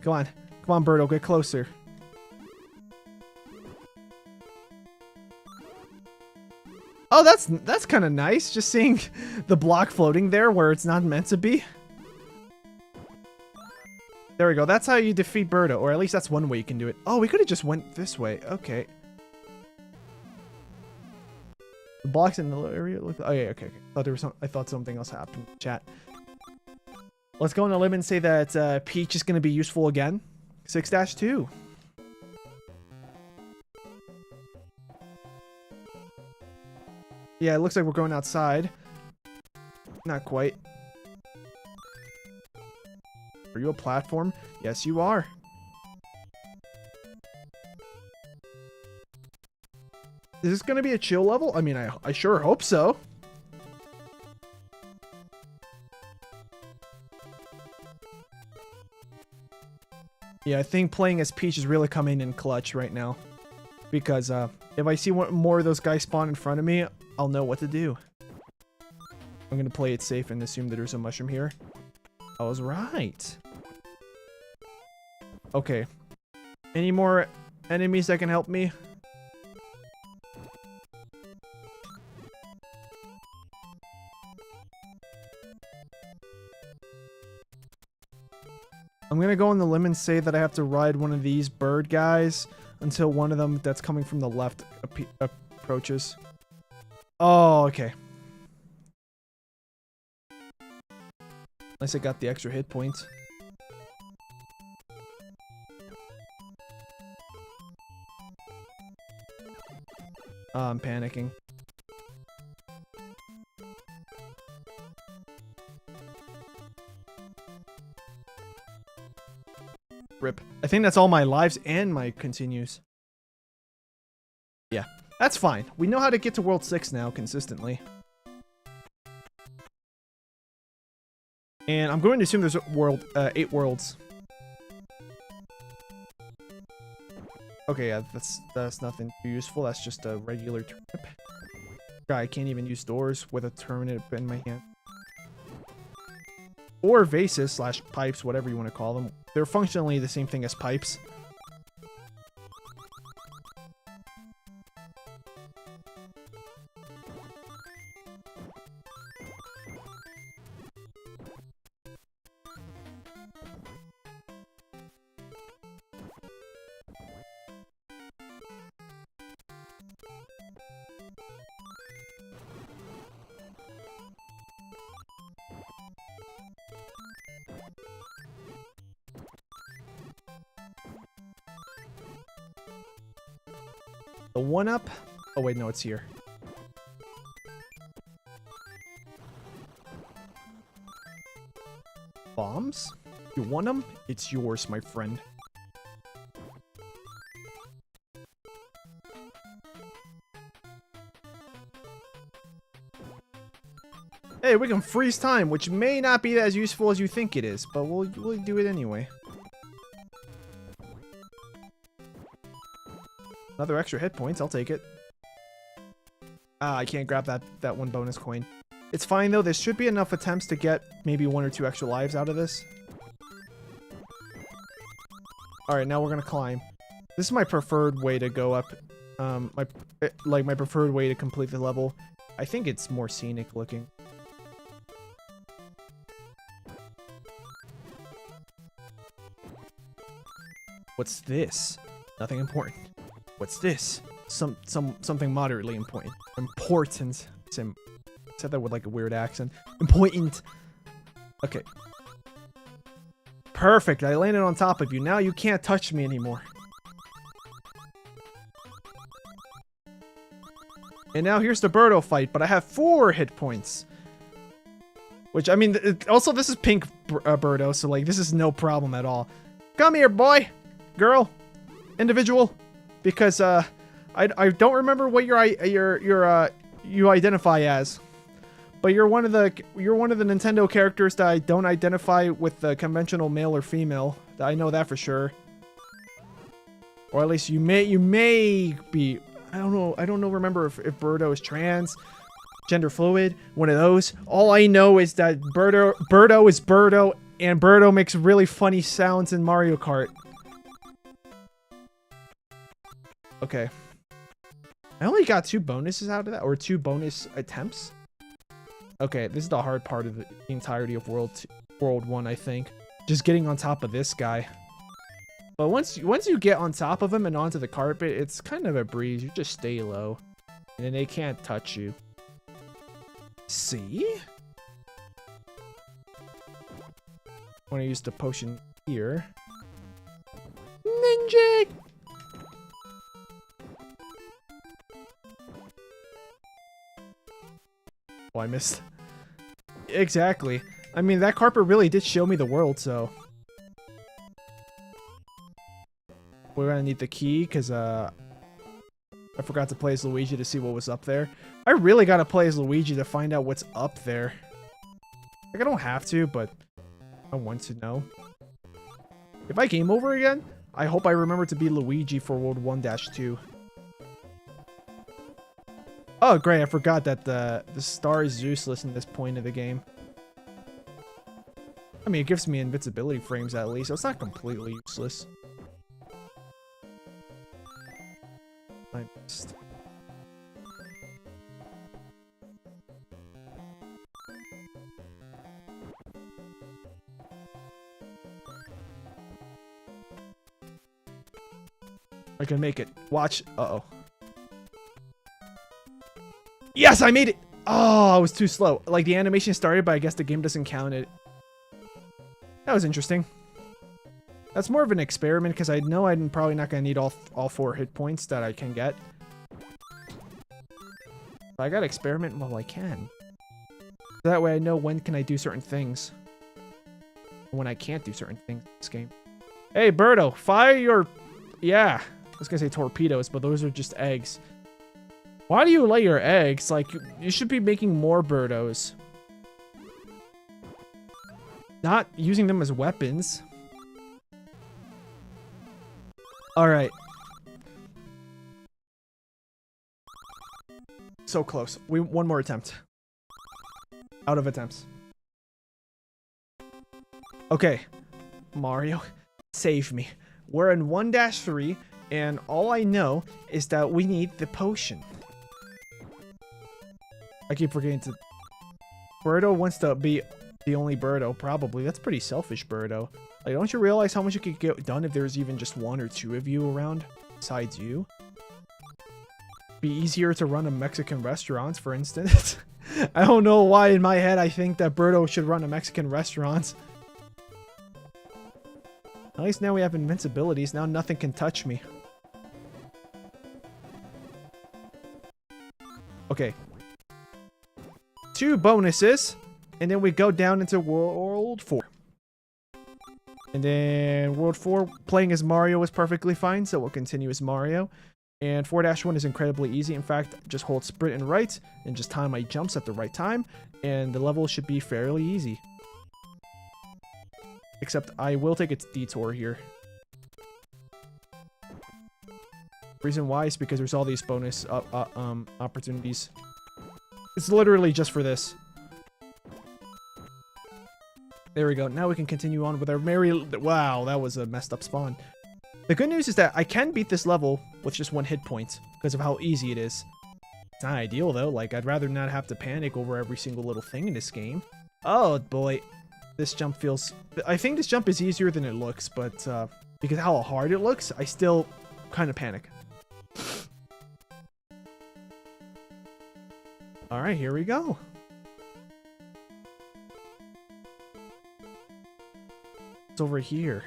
Come on. Come on, Birdo. Get closer. Oh, that's kind of nice. Just seeing the block floating there where it's not meant to be. There we go. That's how you defeat Birdo, or at least that's one way you can do it. Oh, we could have just went this way. Okay. The blocks in the area look. Oh yeah, okay. I thought something else happened. Chat. Let's go on a limb and say that Peach is going to be useful again. 6-2. Yeah, it looks like we're going outside. Not quite. Are you a platform? Yes, you are. Is this gonna be a chill level? I mean, I sure hope so. Yeah, I think playing as Peach is really coming in clutch right now. Because if I see more of those guys spawn in front of me, I'll know what to do. I'm gonna play it safe and assume that there's a mushroom here. I was right. Okay. Any more enemies that can help me? I'm gonna go on the limb and say that I have to ride one of these bird guys until one of them that's coming from the left approaches. Oh, okay. At least I got the extra hit points. I'm panicking. Rip. I think that's all my lives and my continues. Yeah, that's fine. We know how to get to World 6 now consistently. And I'm going to assume there's 8 worlds. Okay, yeah, that's nothing too useful. That's just a regular turnip. I can't even use doors with a turnip in my hand. Or vases slash pipes, whatever you want to call them. They're functionally the same thing as pipes. The 1-up? Oh wait, no, it's here. Bombs? You want them? It's yours, my friend. Hey, we can freeze time, which may not be as useful as you think it is, but we'll do it anyway. Another extra hit points, I'll take it. Ah, I can't grab that one bonus coin. It's fine though, there should be enough attempts to get maybe 1 or 2 extra lives out of this. Alright, now we're gonna climb. This is my preferred way to go up. My preferred way to complete the level. I think it's more scenic looking. What's this? Nothing important. What's this? Something moderately important. Important. Said that with like a weird accent. Important. Okay. Perfect. I landed on top of you. Now you can't touch me anymore. And now here's the Birdo fight, but I have 4 hit points. Which, I mean, also this is pink Birdo, so like this is no problem at all. Come here, boy, girl, individual, because I don't remember what you identify as, but you're one of the Nintendo characters that I don't identify with the conventional male or female. I know that for sure. Or at least you may be. I don't know. Remember if Birdo is trans, gender fluid, one of those. All I know is that Birdo is Birdo, and Birdo makes really funny sounds in Mario Kart. Okay. I only got 2 bonuses out of that, or 2 bonus attempts. Okay, this is the hard part of the entirety of World 1, I think. Just getting on top of this guy. But once you get on top of him and onto the carpet, it's kind of a breeze. You just stay low, and then they can't touch you. See? I'm gonna use the potion here. Ninja! Oh, I missed. Exactly. I mean, that carpet really did show me the world, so. We're gonna need the key, because, I forgot to play as Luigi to see what was up there. I really gotta play as Luigi to find out what's up there. Like, I don't have to, but I want to know. If I game over again, I hope I remember to be Luigi for World 1-2. Oh, great, I forgot that the star is useless in this point of the game. I mean, it gives me invincibility frames at least, so it's not completely useless. I missed. I can make it. Watch. Uh-oh. Yes, I made it! Oh, I was too slow. Like, the animation started, but I guess the game doesn't count it. That was interesting. That's more of an experiment, because I know I'm probably not going to need all 4 hit points that I can get. But I gotta experiment while I can. That way I know when can I do certain things. And when I can't do certain things in this game. Hey, Birdo, fire your... Yeah. I was gonna say torpedoes, but those are just eggs. Why do you lay your eggs? Like, you should be making more Birdos. Not using them as weapons. Alright. So close. One more attempt. Out of attempts. Okay. Mario, save me. We're in 1-3, and all I know is that we need the potion. I keep forgetting to... Birdo wants to be the only Birdo, probably. That's pretty selfish, Birdo. Like, don't you realize how much you could get done if there's even just 1 or 2 of you around besides you? Be easier to run a Mexican restaurant, for instance. I don't know why in my head I think that Birdo should run a Mexican restaurant. At least now we have invincibilities. Now nothing can touch me. Okay. 2 bonuses. And then we go down into World 4. And then World 4, playing as Mario is perfectly fine, so we'll continue as Mario. And 4-1 is incredibly easy. In fact, just hold sprint and right, and just time my jumps at the right time, and the level should be fairly easy. Except I will take its detour here. Reason why is because there's all these bonus opportunities. It's literally just for this. There we go. Now we can continue on with our merry... Wow, that was a messed up spawn. The good news is that I can beat this level with just 1 hit point because of how easy it is. It's not ideal though. Like, I'd rather not have to panic over every single little thing in this game. Oh boy. This jump feels... I think this jump is easier than it looks, but because of how hard it looks, I still kind of panic. Alright, here we go. It's over here.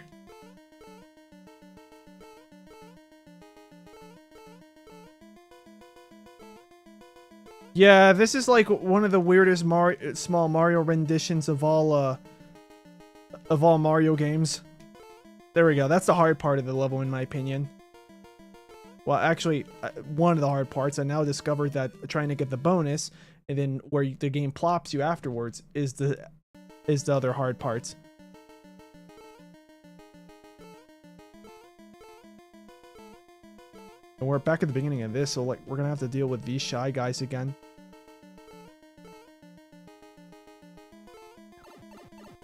Yeah, this is like one of the weirdest small Mario renditions of all Mario games. There we go. That's the hard part of the level, in my opinion. Well, actually, one of the hard parts. I now discovered that trying to get the bonus, and then where the game plops you afterwards, is the other hard part. And we're back at the beginning of this, so like we're gonna have to deal with these shy guys again.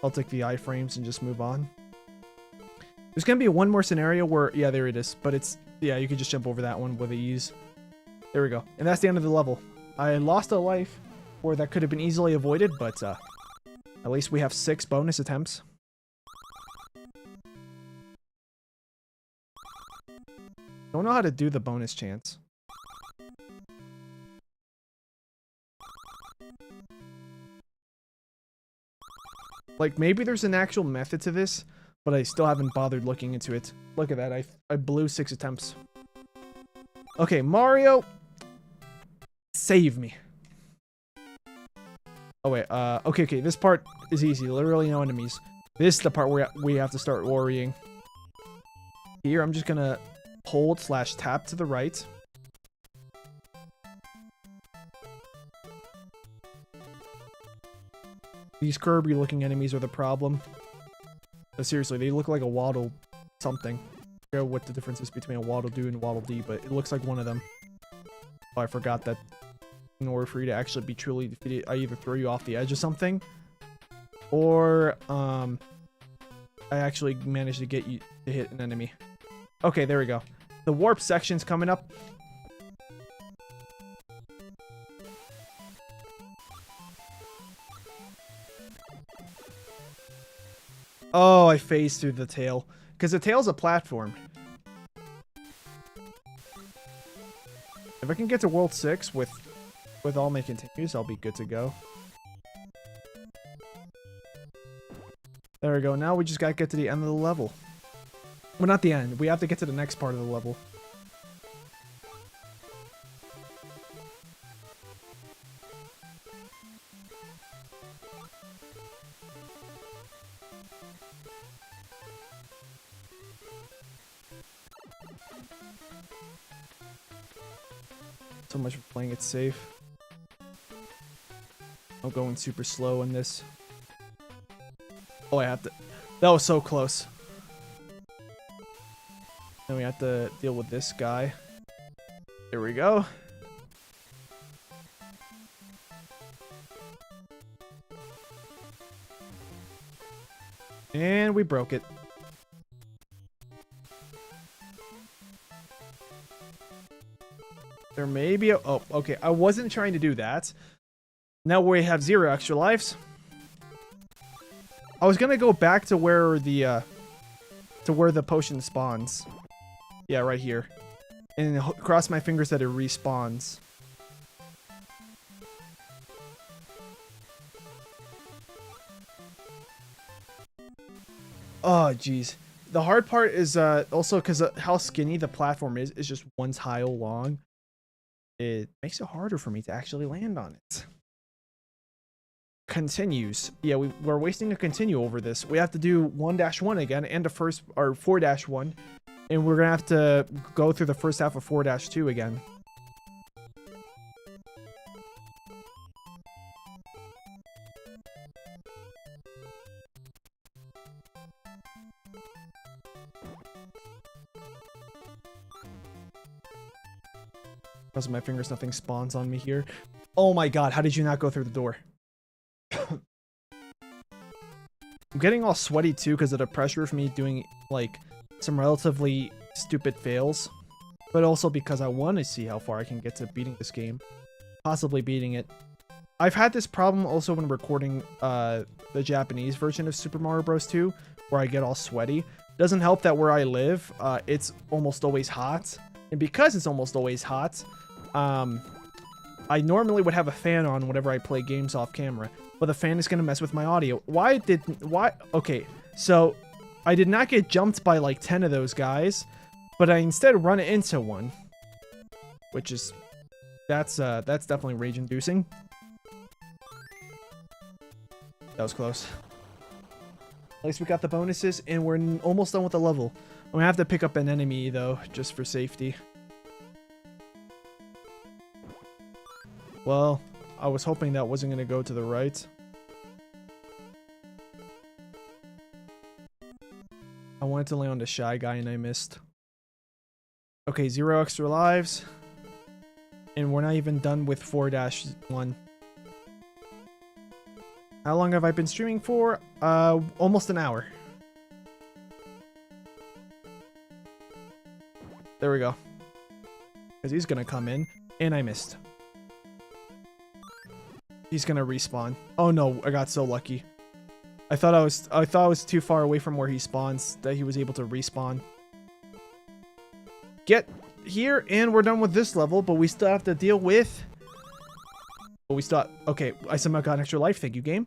I'll take the iframes and just move on. There's gonna be one more scenario where, yeah, there it is. But it's, yeah, you can just jump over that one with ease. There we go. And that's the end of the level. I lost a life where that could have been easily avoided, but at least we have 6 bonus attempts. Don't know how to do the bonus chance. Like, maybe there's an actual method to this, but I still haven't bothered looking into it. Look at that, I blew 6 attempts. Okay, Mario, save me. Oh wait, okay, this part is easy. Literally no enemies. This is the part where we have to start worrying. Here, I'm just gonna hold / tap to the right. These Kirby looking enemies are the problem. But seriously, they look like a Waddle something. I forget what the difference is between a Waddle Doo and Waddle Dee, but it looks like one of them. Oh, I forgot that in order for you to actually be truly defeated, I either throw you off the edge of something, or I actually managed to get you to hit an enemy. Okay, there we go. The warp section's coming up. Oh, I phased through the tail. Because the tail's a platform. If I can get to World 6 with all my continues, I'll be good to go. There we go. Now we just gotta get to the end of the level. Well, not the end. We have to get to the next part of the level. So much for playing it safe. I'm going super slow in this. Oh, I have to... That was so close. Then we have to deal with this guy. There we go. And we broke it. There may be a... Oh, okay. I wasn't trying to do that. Now we have 0 extra lives. I was gonna go back to where the potion spawns. Yeah, right here. And cross my fingers that it respawns. Oh, jeez. The hard part is also because how skinny the platform is. It's just one tile long. It makes it harder for me to actually land on it. Continues. Yeah, we're wasting a continue over this. We have to do 1-1 again and the first, or 4-1. And we're gonna have to go through the first half of 4-2 again. Because of my fingers, nothing spawns on me here. Oh my god, how did you not go through the door? I'm getting all sweaty too because of the pressure of me doing like some relatively stupid fails. But also because I want to see how far I can get to beating this game. Possibly beating it. I've had this problem also when recording the Japanese version of Super Mario Bros. 2, where I get all sweaty. Doesn't help that where I live, it's almost always hot. And because it's almost always hot, I normally would have a fan on whenever I play games off camera, but the fan is going to mess with my audio. Okay, so I did not get jumped by like 10 of those guys, but I instead run into one, which is, that's definitely rage-inducing. That was close. At least we got the bonuses, and we're almost done with the level. I'm gonna have to pick up an enemy, though, just for safety. Well, I was hoping that wasn't gonna go to the right. I wanted to land on the Shy Guy, and I missed. Okay, 0 extra lives. And we're not even done with 4-1. How long have I been streaming for? Almost an hour. There we go. Because he's gonna come in, and I missed. He's gonna respawn. Oh no, I got so lucky. I thought I was too far away from where he spawns that he was able to respawn. Get here, and we're done with this level, but we still have to deal with... Okay, I somehow got an extra life. Thank you, game.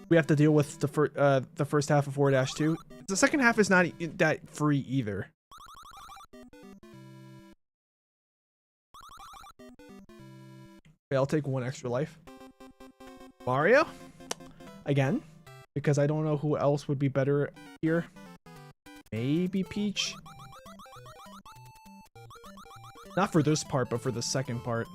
We have to deal with the first half of 4-2. The second half is not that free either. Okay, I'll take 1 extra life. Mario? Again? Because I don't know who else would be better here. Maybe Peach? Not for this part, but for the second part.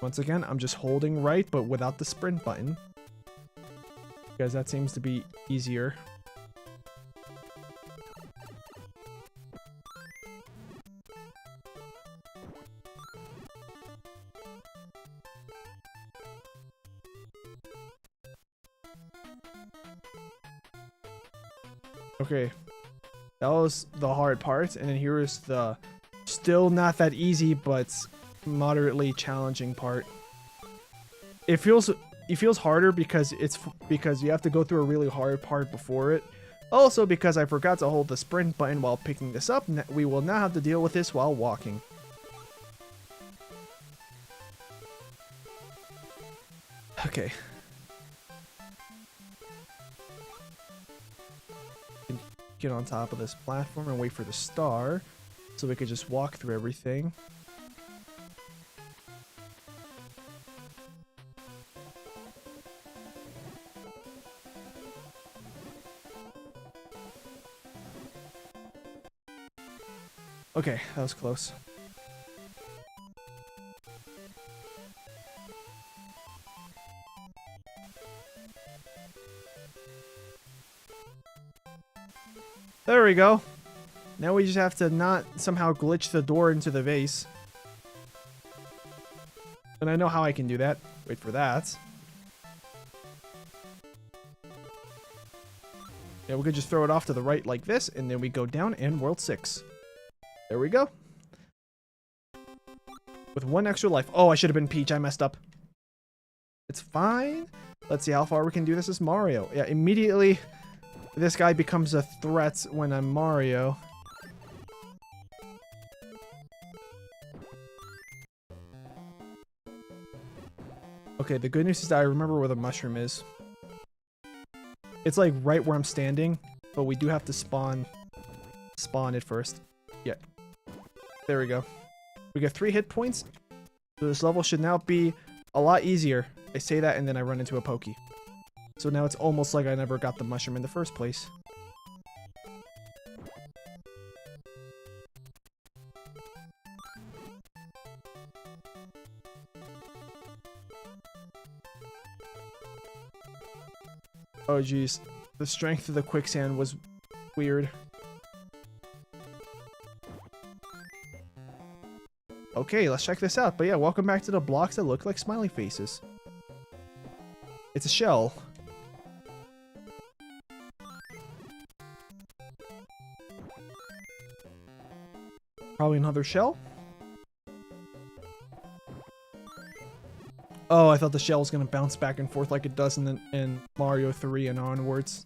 Once again, I'm just holding right, but without the sprint button. Because that seems to be easier. Okay, that was the hard part, and then here is the still not that easy, but moderately challenging part. It feels harder because you have to go through a really hard part before it. Also because I forgot to hold the sprint button while picking this up, we will now have to deal with this while walking. Okay. Get on top of this platform and wait for the star so we could just walk through everything. Okay, that was close. There we go. Now we just have to not somehow glitch the door into the vase. And I know how I can do that. Wait for that. Yeah, we could just throw it off to the right like this, and then we go down in World 6. There we go. With one extra life. Oh, I should have been Peach. I messed up. It's fine. Let's see how far we can do this as Mario. Yeah, immediately this guy becomes a threat when I'm Mario. Okay, the good news is that I remember where the mushroom is. It's like right where I'm standing, but we do have to spawn it first. Yeah. There we go. We get 3 hit points. So this level should now be a lot easier. I say that and then I run into a Pokey. So now it's almost like I never got the mushroom in the first place. Oh geez, the strength of the quicksand was weird. Okay, let's check this out. But yeah, welcome back to the blocks that look like smiley faces. It's a shell. Probably another shell? Oh, I thought the shell was gonna bounce back and forth like it does in Mario 3 and onwards.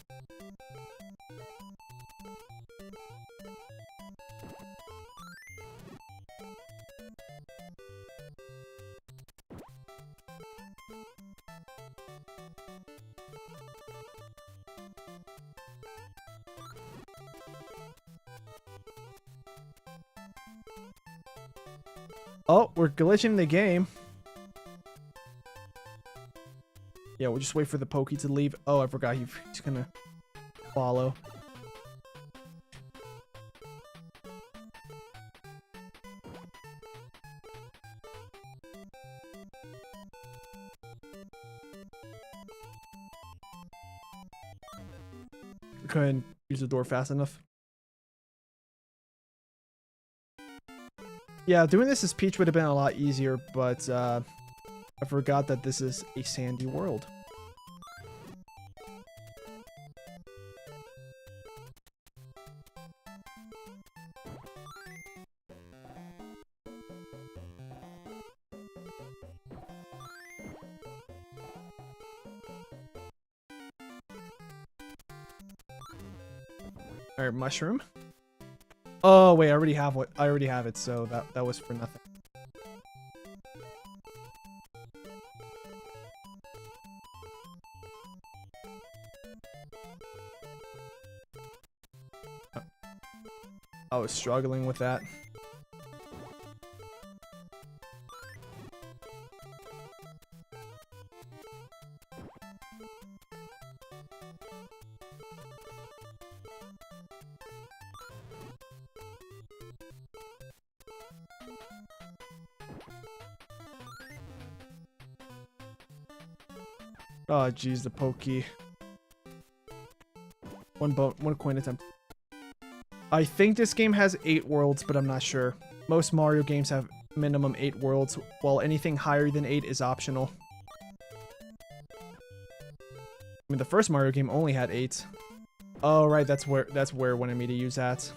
Oh, we're glitching the game. Yeah, we'll just wait for the Pokey to leave. Oh, I forgot he's gonna follow. Couldn't use the door fast enough. Yeah, doing this as Peach would have been a lot easier, but I forgot that this is a sandy world. Alright, mushroom. Oh wait, I already have it, so that was for nothing. I was struggling with that. Oh, geez, the pokey. One coin attempt. I think this game has 8 worlds, but I'm not sure. Most Mario games have minimum 8 worlds, while anything higher than 8 is optional. I mean, the first Mario game only had 8. Oh, right, that's where it wanted me to use that.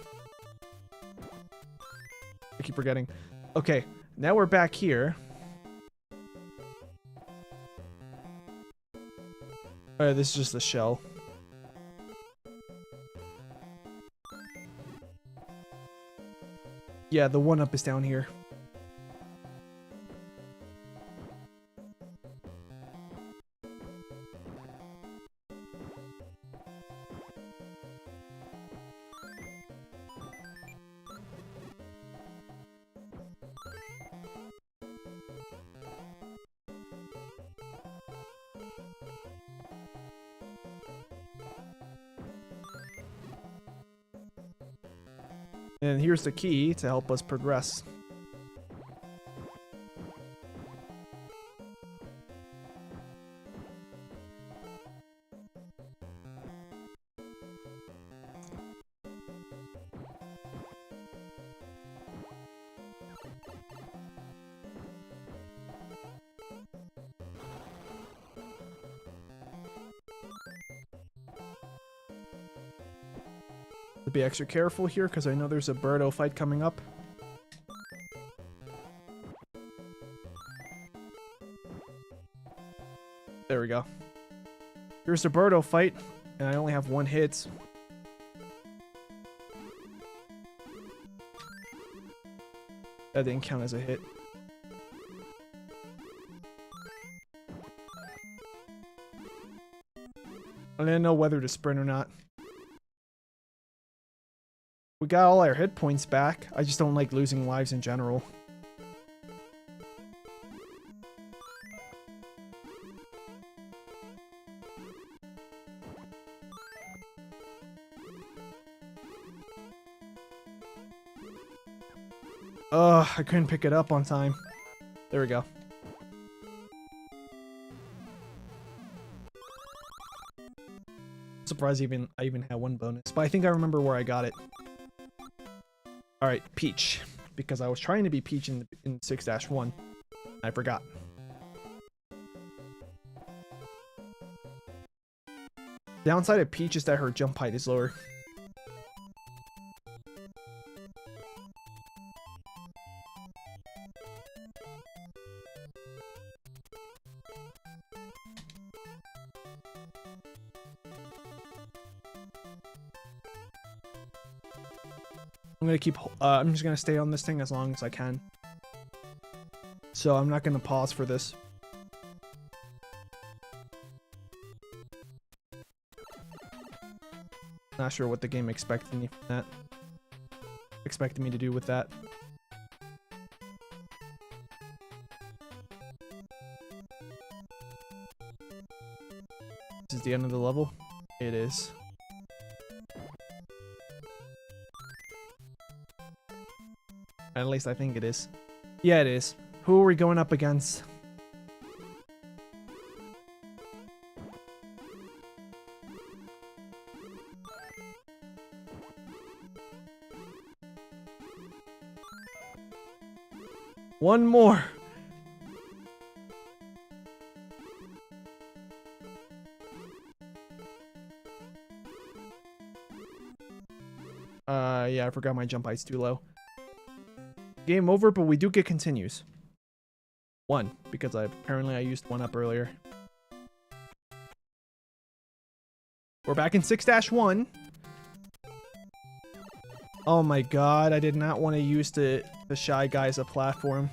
I keep forgetting. Okay, now we're back here. This is just the shell. Yeah, the 1-up is down here. And here's the key to help us progress. To be extra careful here because I know there's a Birdo fight coming up. There we go. Here's the Birdo fight, and I only have 1 hit. That didn't count as a hit. I didn't know whether to sprint or not. We got all our hit points back. I just don't like losing lives in general. Ugh, I couldn't pick it up on time. There we go. Surprised I even had 1 bonus, but I think I remember where I got it. Alright, Peach. Because I was trying to be Peach in 6-1. I forgot. Downside of Peach is that her jump height is lower. I'm just gonna stay on this thing as long as I can. So I'm not gonna pause for this. Not sure what the game expected me from that. Expected me to do with that. This is the end of the level. It is. At least I think it is. Yeah, it is. Who are we going up against? One more. Yeah, I forgot my jump height's too low. Game over, but we do get continues. 1, because apparently I used 1-up earlier. We're back in 6-1. Oh my god, I did not want to use the Shy Guy as a platform.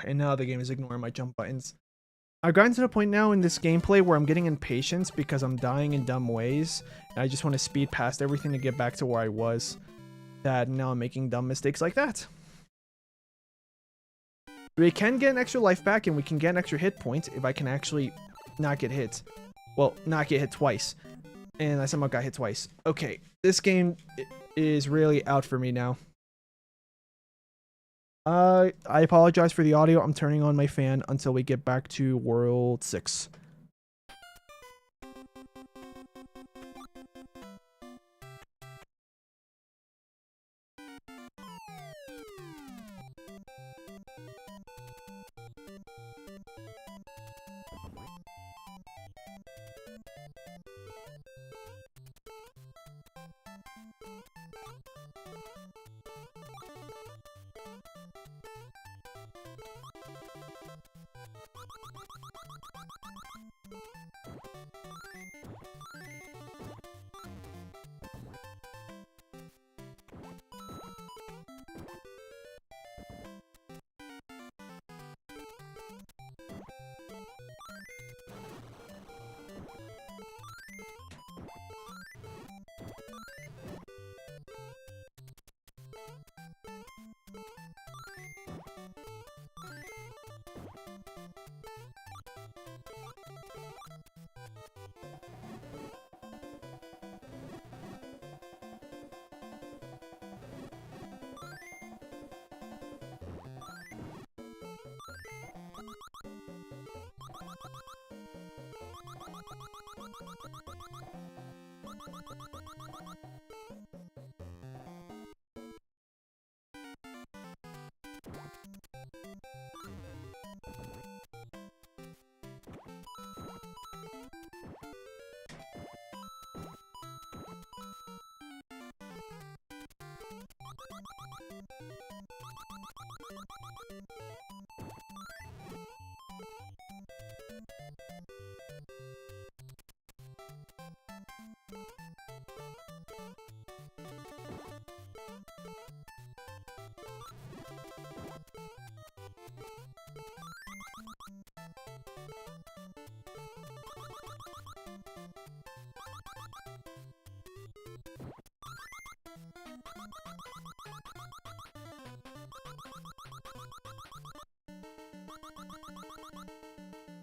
And now the game is ignoring my jump buttons. I've gotten to the point now in this gameplay where I'm getting impatient because I'm dying in dumb ways. And I just want to speed past everything to get back to where I was. That now I'm making dumb mistakes like that. We can get an extra life back and we can get an extra hit point if I can actually not get hit. Well, not get hit twice. And I somehow got hit twice. Okay, this game is really out for me now. I apologize for the audio. I'm turning on my fan until we get back to World 6.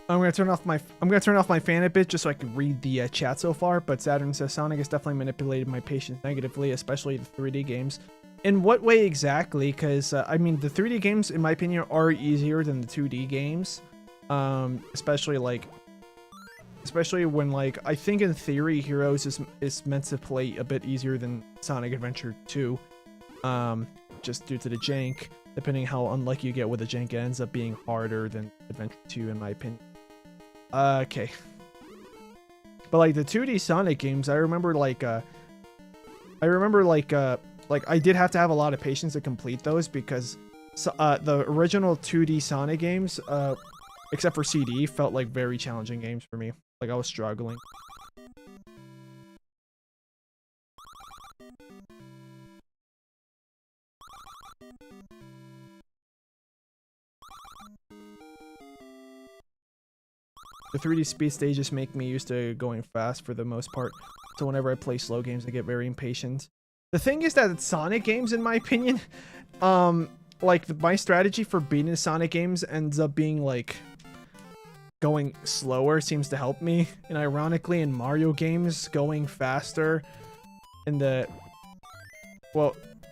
I'm gonna turn off my fan a bit just so I can read the chat so far. But Saturn says Sonic has definitely manipulated my patience negatively, especially the 3D games. In what way exactly? Because I mean, the 3D games, in my opinion, are easier than the 2D games. Especially when like I think in theory Heroes is meant to play a bit easier than Sonic Adventure 2. Just due to the jank. Depending how unlucky you get with the jank, it ends up being harder than Adventure 2 in my opinion. Okay. But like the 2D Sonic games, I remember like I did have to have a lot of patience to complete those because the original 2D Sonic games, except for CD, felt like very challenging games for me. Like I was struggling. The 3D speed stages make me used to going fast for the most part, so whenever I play slow games, I get very impatient. The thing is that Sonic games, in my opinion, like my strategy for beating Sonic games ends up being like going slower seems to help me, and ironically in Mario games, going faster in the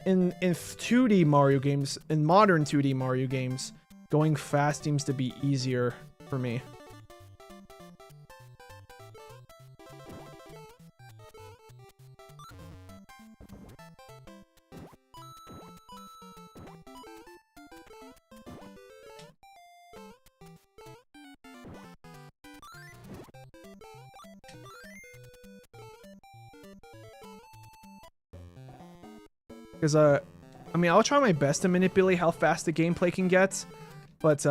in 2D Mario games, in modern 2D Mario games, going fast seems to be easier for me. Because, I mean, I'll try my best to manipulate how fast the gameplay can get, but,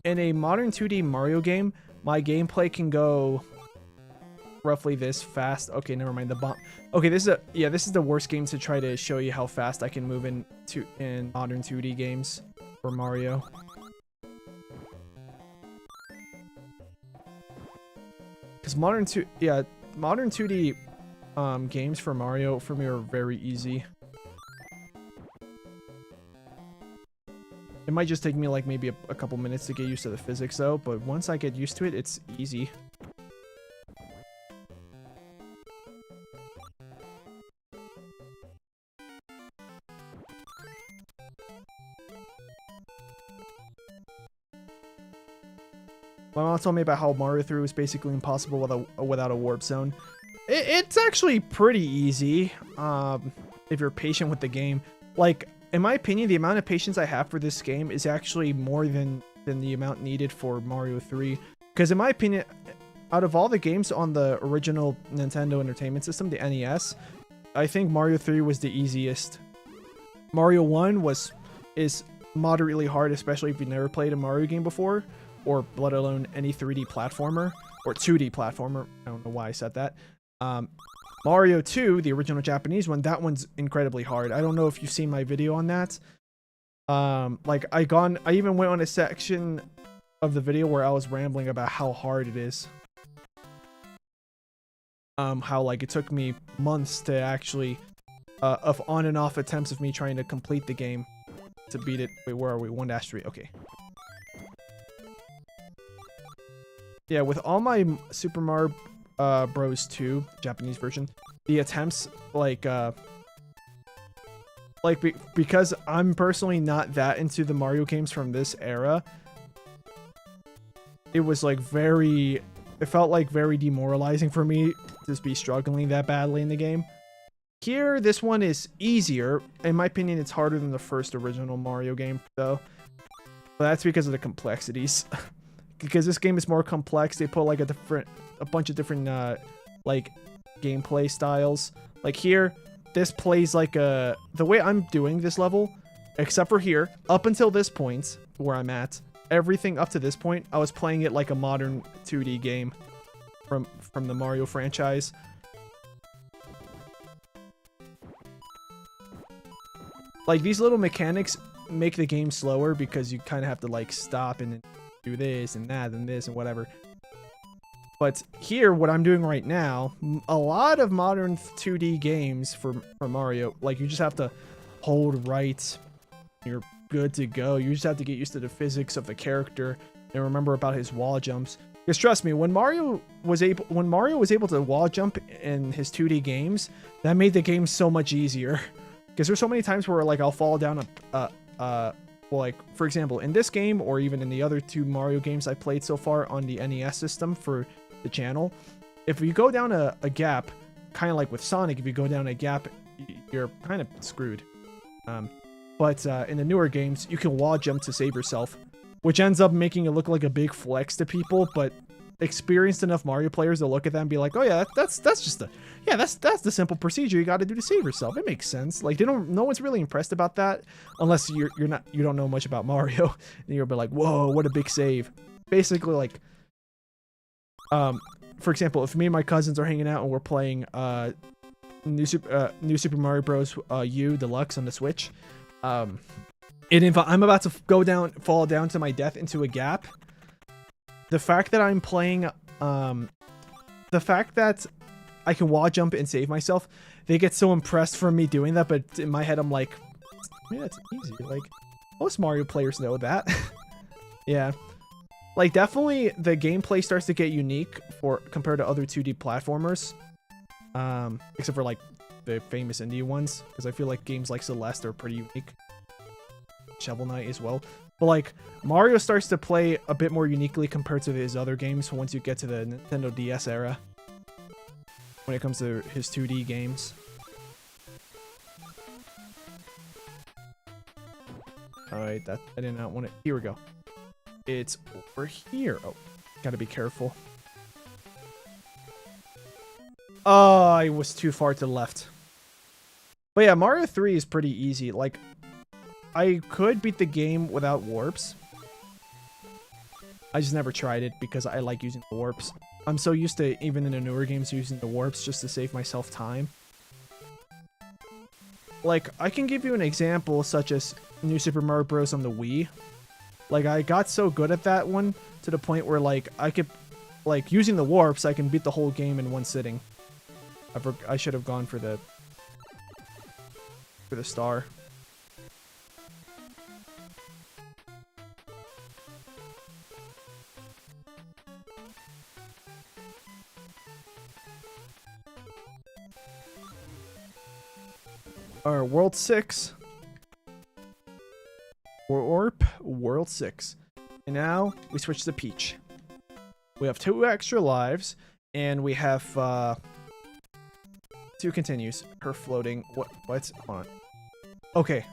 in a modern 2D Mario game, my gameplay can go roughly this fast. Okay, never mind, the bomb. Okay, this is the worst game to try to show you how fast I can move in modern 2D games for Mario. Because modern 2D, games for Mario, for me, are very easy. It might just take me like maybe a couple minutes to get used to the physics though, but once I get used to it, it's easy. My mom told me about how Mario 3 was basically impossible without a warp zone. It's actually pretty easy if you're patient with the game. Like, in my opinion, the amount of patience I have for this game is actually more than the amount needed for Mario 3. Because in my opinion, out of all the games on the original Nintendo Entertainment System, the NES, I think Mario 3 was the easiest. Mario 1 is moderately hard, especially if you've never played a Mario game before, or let alone any 3D platformer, or 2D platformer. I don't know why I said that. Mario 2, the original Japanese one, that one's incredibly hard. I don't know if you've seen my video on that. Like, I even went on a section of the video where I was rambling about how hard it is. How, like, it took me months to actually, of on and off attempts of me trying to complete the game to beat it. Wait, where are we? 1-3, okay. Yeah, with all my Super Mario Bros. 2 Japanese version, the attempts, because I'm personally not that into the Mario games from this era, it was like it felt like very demoralizing for me to just be struggling that badly in the game. Here, this one is easier. In my opinion, it's harder than the first original Mario game, though. But that's because of the complexities. Because this game is more complex, they put like a bunch of different like gameplay styles. Like here, this plays like the way I'm doing this level, except for here, up until this point where I'm at, everything up to this point, I was playing it like a modern 2D game from the Mario franchise. Like, these little mechanics make the game slower because you kind of have to like stop and do this and that and this and whatever. But here, what I'm doing right now, a lot of modern 2D games for Mario, like, you just have to hold right, you're good to go. You just have to get used to the physics of the character and remember about his wall jumps. Because trust me, when Mario was able to wall jump in his 2D games, that made the game so much easier. Because there's so many times where, like, I'll fall down well, like, for example, in this game, or even in the other 2 Mario games I played so far on the NES system for the channel, if you go down a gap, kind of like with Sonic, if you go down a gap, you're kind of screwed. But in the newer games, you can wall jump to save yourself, which ends up making it look like a big flex to people, but experienced enough Mario players to look at that and be like, oh yeah, that's the simple procedure you got to do to save yourself. It makes sense. Like, no one's really impressed about that unless you don't know much about Mario, and you'll be like, whoa, what a big save. Basically, like, for example, if me and my cousins are hanging out and we're playing New Super Mario Bros. U Deluxe on the Switch, and if I'm about to fall down to my death into a gap, the fact that I'm playing, the fact that I can wall jump and save myself, they get so impressed from me doing that, but in my head I'm like, yeah, it's easy. Like, most Mario players know that. Yeah. Like, definitely the gameplay starts to get unique compared to other 2D platformers. Except for, like, the famous indie ones, because I feel like games like Celeste are pretty unique. Shovel Knight as well. But, like, Mario starts to play a bit more uniquely compared to his other games once you get to the Nintendo DS era. When it comes to his 2D games. Alright, I did not want it. Here we go. It's over here. Oh, gotta be careful. Oh, I was too far to the left. But yeah, Mario 3 is pretty easy. Like, I could beat the game without warps. I just never tried it because I like using the warps. I'm so used to, even in the newer games, using the warps just to save myself time. Like, I can give you an example such as New Super Mario Bros. On the Wii. Like, I got so good at that one to the point where, like, I could, like, using the warps, I can beat the whole game in one sitting. I should have gone for the star. Alright, World 6. World 6. And now we switch to Peach. We have 2 extra lives, and we have 2 continues. Her floating. What's on? Okay.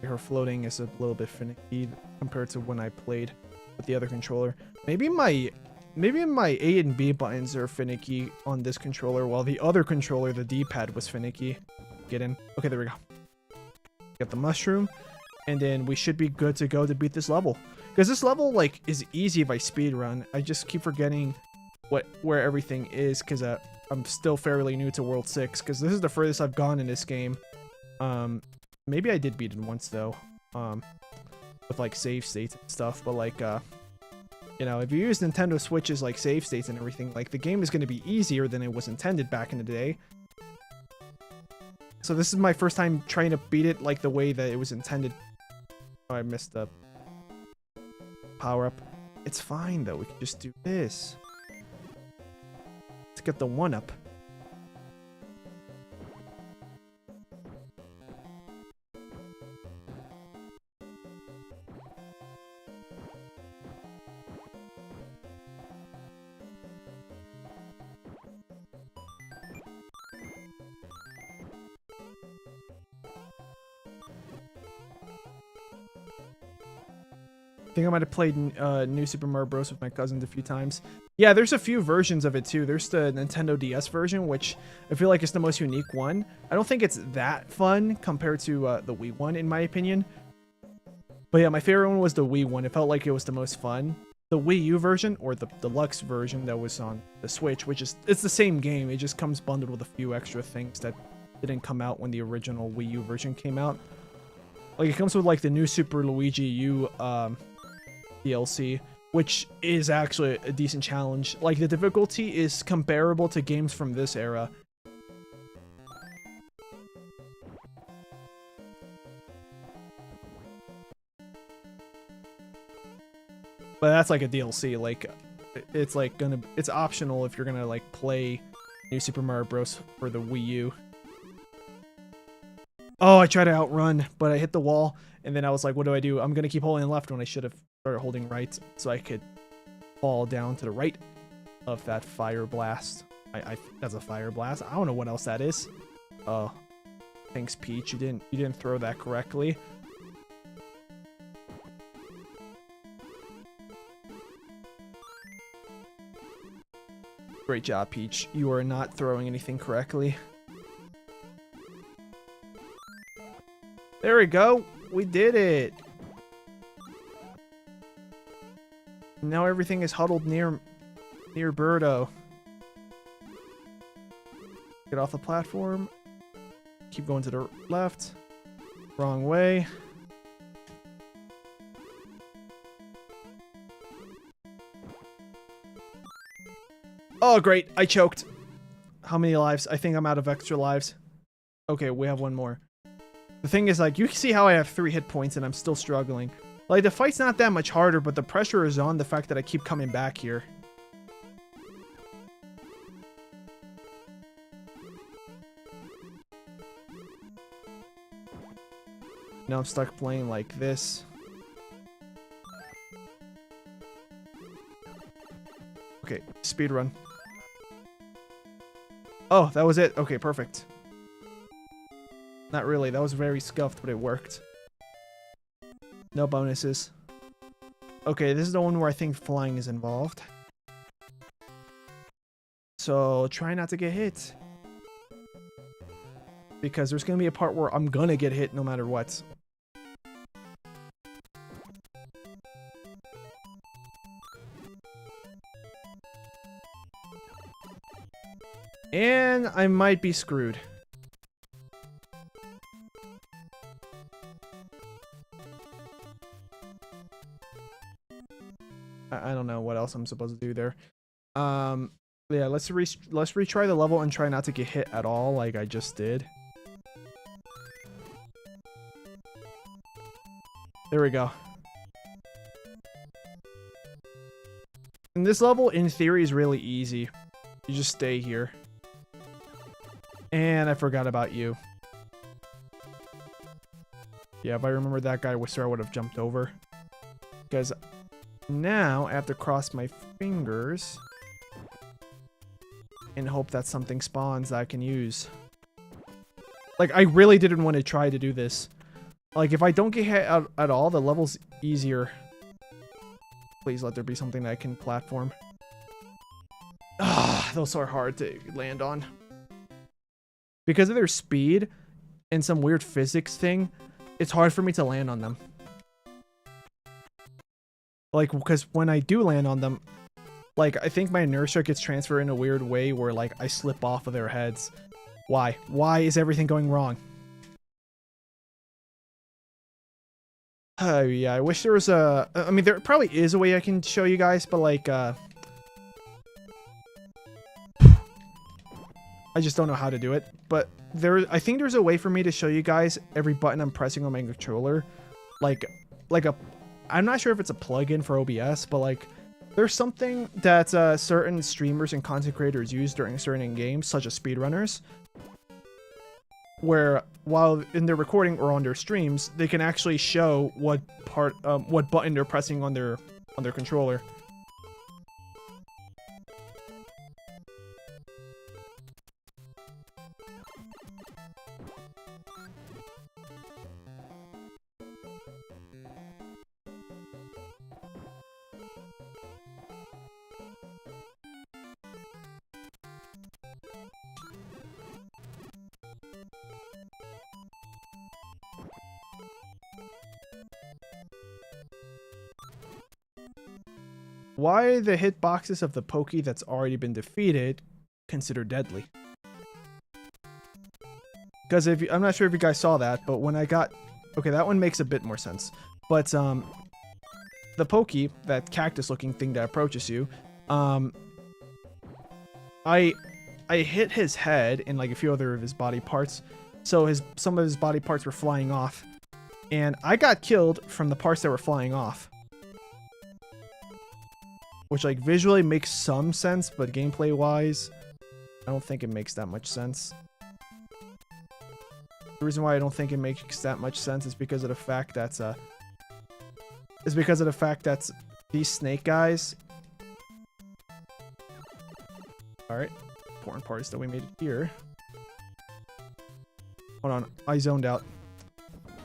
Her floating is a little bit finicky compared to when I played with the other controller. Maybe my A and B buttons are finicky on this controller, while the other controller, the D-pad, was finicky. Get in. Okay, there we go. Get the mushroom, and then we should be good to go to beat this level. Because this level, like, is easy if I speedrun. I just keep forgetting where everything is, because I'm still fairly new to World 6, because this is the furthest I've gone in this game. Maybe I did beat it once, though, with, like, save states and stuff, but, like, you know, if you use Nintendo Switch's, like, save states and everything, like, the game is going to be easier than it was intended back in the day. So this is my first time trying to beat it, like, the way that it was intended. Oh, I missed the power-up. It's fine, though. We can just do this. Let's get the 1-up. I think I might have played New Super Mario Bros. With my cousins a few times. Yeah, there's a few versions of it too. There's the Nintendo DS version, which I feel like is the most unique one. I don't think it's that fun compared to the Wii one, in my opinion. But yeah, my favorite one was the Wii one. It felt like it was the most fun. The Wii U version, or the deluxe version that was on the Switch, which is, it's the same game. It just comes bundled with a few extra things that didn't come out when the original Wii U version came out. Like, it comes with, like, the new Super Luigi U DLC, which is actually a decent challenge. Like, the difficulty is comparable to games from this era. But that's like a DLC. Like, it's like it's optional if you're gonna like play New Super Mario Bros. For the Wii U. Oh, I tried to outrun, but I hit the wall, and then I was like, what do? I'm gonna keep holding left when I should have started holding right, so I could fall down to the right of that fire blast. I think that's a fire blast. I don't know what else that is. Oh, thanks, Peach. You didn't throw that correctly. Great job, Peach. You are not throwing anything correctly. There we go. We did it. Now everything is huddled near Birdo. Get off the platform. Keep going to the left. Wrong way. Oh, great. I choked. How many lives? I think I'm out of extra lives. Okay, we have one more. The thing is, like, you can see how I have 3 hit points and I'm still struggling. Like, the fight's not that much harder, but the pressure is on the fact that I keep coming back here. Now I'm stuck playing like this. Okay, speedrun. Oh, that was it. Okay, perfect. Not really. That was very scuffed, but it worked. No bonuses. Okay, this is the one where I think flying is involved. So, try not to get hit. Because there's going to be a part where I'm going to get hit no matter what. And I might be screwed. I don't know what else I'm supposed to do there. Yeah, let's retry the level and try not to get hit at all like I just did. There we go. And this level, in theory, is really easy. You just stay here. And I forgot about you. Yeah, if I remember that guy was where I would have jumped over. Because now I have to cross my fingers and hope that something spawns that I can use. Like, I really didn't want to try to do this. Like, if I don't get hit at all, the level's easier. Please let there be something that I can platform. Ah, those are hard to land on. Because of their speed and some weird physics thing, it's hard for me to land on them. Like, because when I do land on them, like, I think my inertia gets transferred in a weird way where, like, I slip off of their heads. Why? Why is everything going wrong? Oh, yeah, I wish there was a... I mean, there probably is a way I can show you guys, but, like, I just don't know how to do it. But I think there's a way for me to show you guys every button I'm pressing on my controller. Like I'm not sure if it's a plugin for OBS, but, like, there's something that certain streamers and content creators use during certain games, such as speedrunners, where while in their recording or on their streams, they can actually show what button they're pressing on their controller. Why are the hitboxes of the Pokey that's already been defeated considered deadly? Because I'm not sure if you guys saw that, but when I got... Okay, that one makes a bit more sense. But, the Pokey, that cactus-looking thing that approaches you, I hit his head and, like, a few other of his body parts. So some of his body parts were flying off. And I got killed from the parts that were flying off. Which, like, visually makes some sense, but gameplay-wise, I don't think it makes that much sense. The reason why I don't think it makes that much sense is because of the fact that's these snake guys. Alright. Important part is that we made it here. Hold on, I zoned out.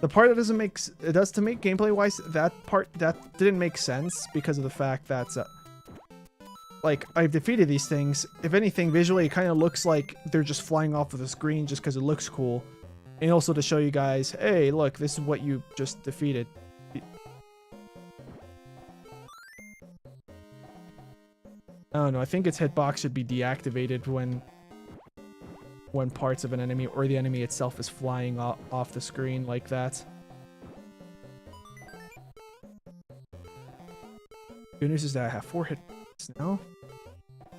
The part that doesn't make... It does to make gameplay-wise, that part, that didn't make sense because of the fact that... like, I've defeated these things. If anything, visually, it kind of looks like they're just flying off of the screen just because it looks cool. And also to show you guys, hey, look, this is what you just defeated. I don't know, I think its hitbox should be deactivated when parts of an enemy or the enemy itself is flying off the screen like that. Good news is that I have 4 hits now.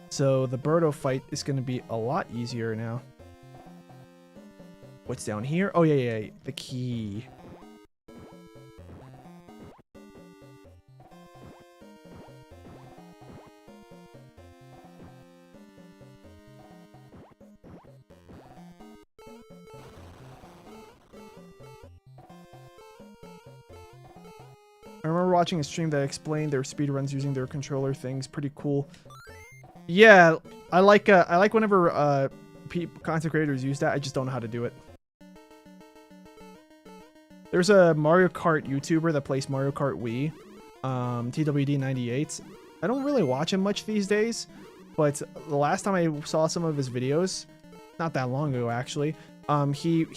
So the Birdo fight is going to be a lot easier now. What's down here? Oh, yeah, the key. I remember watching a stream that explained their speedruns using their controller things. Pretty cool. Yeah, I like whenever content creators use that. I just don't know how to do it. There's a Mario Kart YouTuber that plays Mario Kart Wii, TWD98. I don't really watch him much these days, but the last time I saw some of his videos, not that long ago actually, he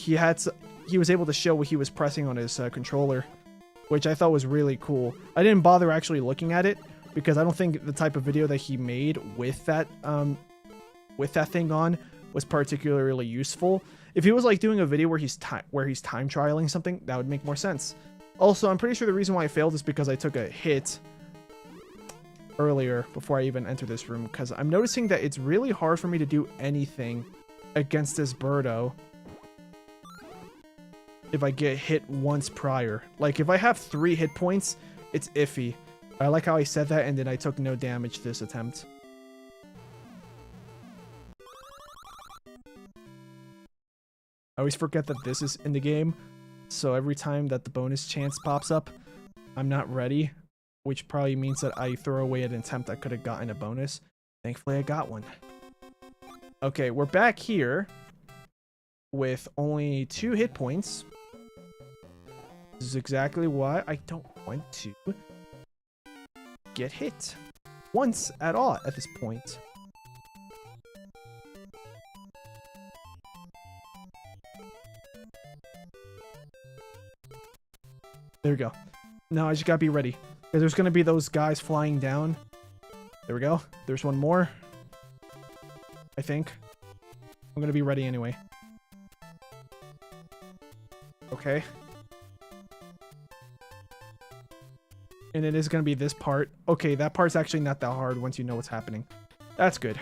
was able to show what he was pressing on his controller, which I thought was really cool. I didn't bother actually looking at it because I don't think the type of video that he made with that thing on was particularly useful. If he was like doing a video where he's time trialing something, that would make more sense. Also, I'm pretty sure the reason why I failed is because I took a hit earlier before I even entered this room, because I'm noticing that it's really hard for me to do anything against this Birdo if I get hit once prior. Like, if I have 3 hit points, it's iffy. I like how I said that, and then I took no damage this attempt. I always forget that this is in the game. So every time that the bonus chance pops up, I'm not ready, which probably means that I throw away an attempt I could have gotten a bonus. Thankfully, I got one. Okay, we're back here with only 2 hit points. This is exactly why I don't want to get hit once at all at this point. There we go. No, I just gotta be ready. Because there's gonna be those guys flying down. There we go. There's one more. I think. I'm gonna be ready anyway. Okay. And it is gonna be this part. Okay, that part's actually not that hard once you know what's happening. That's good.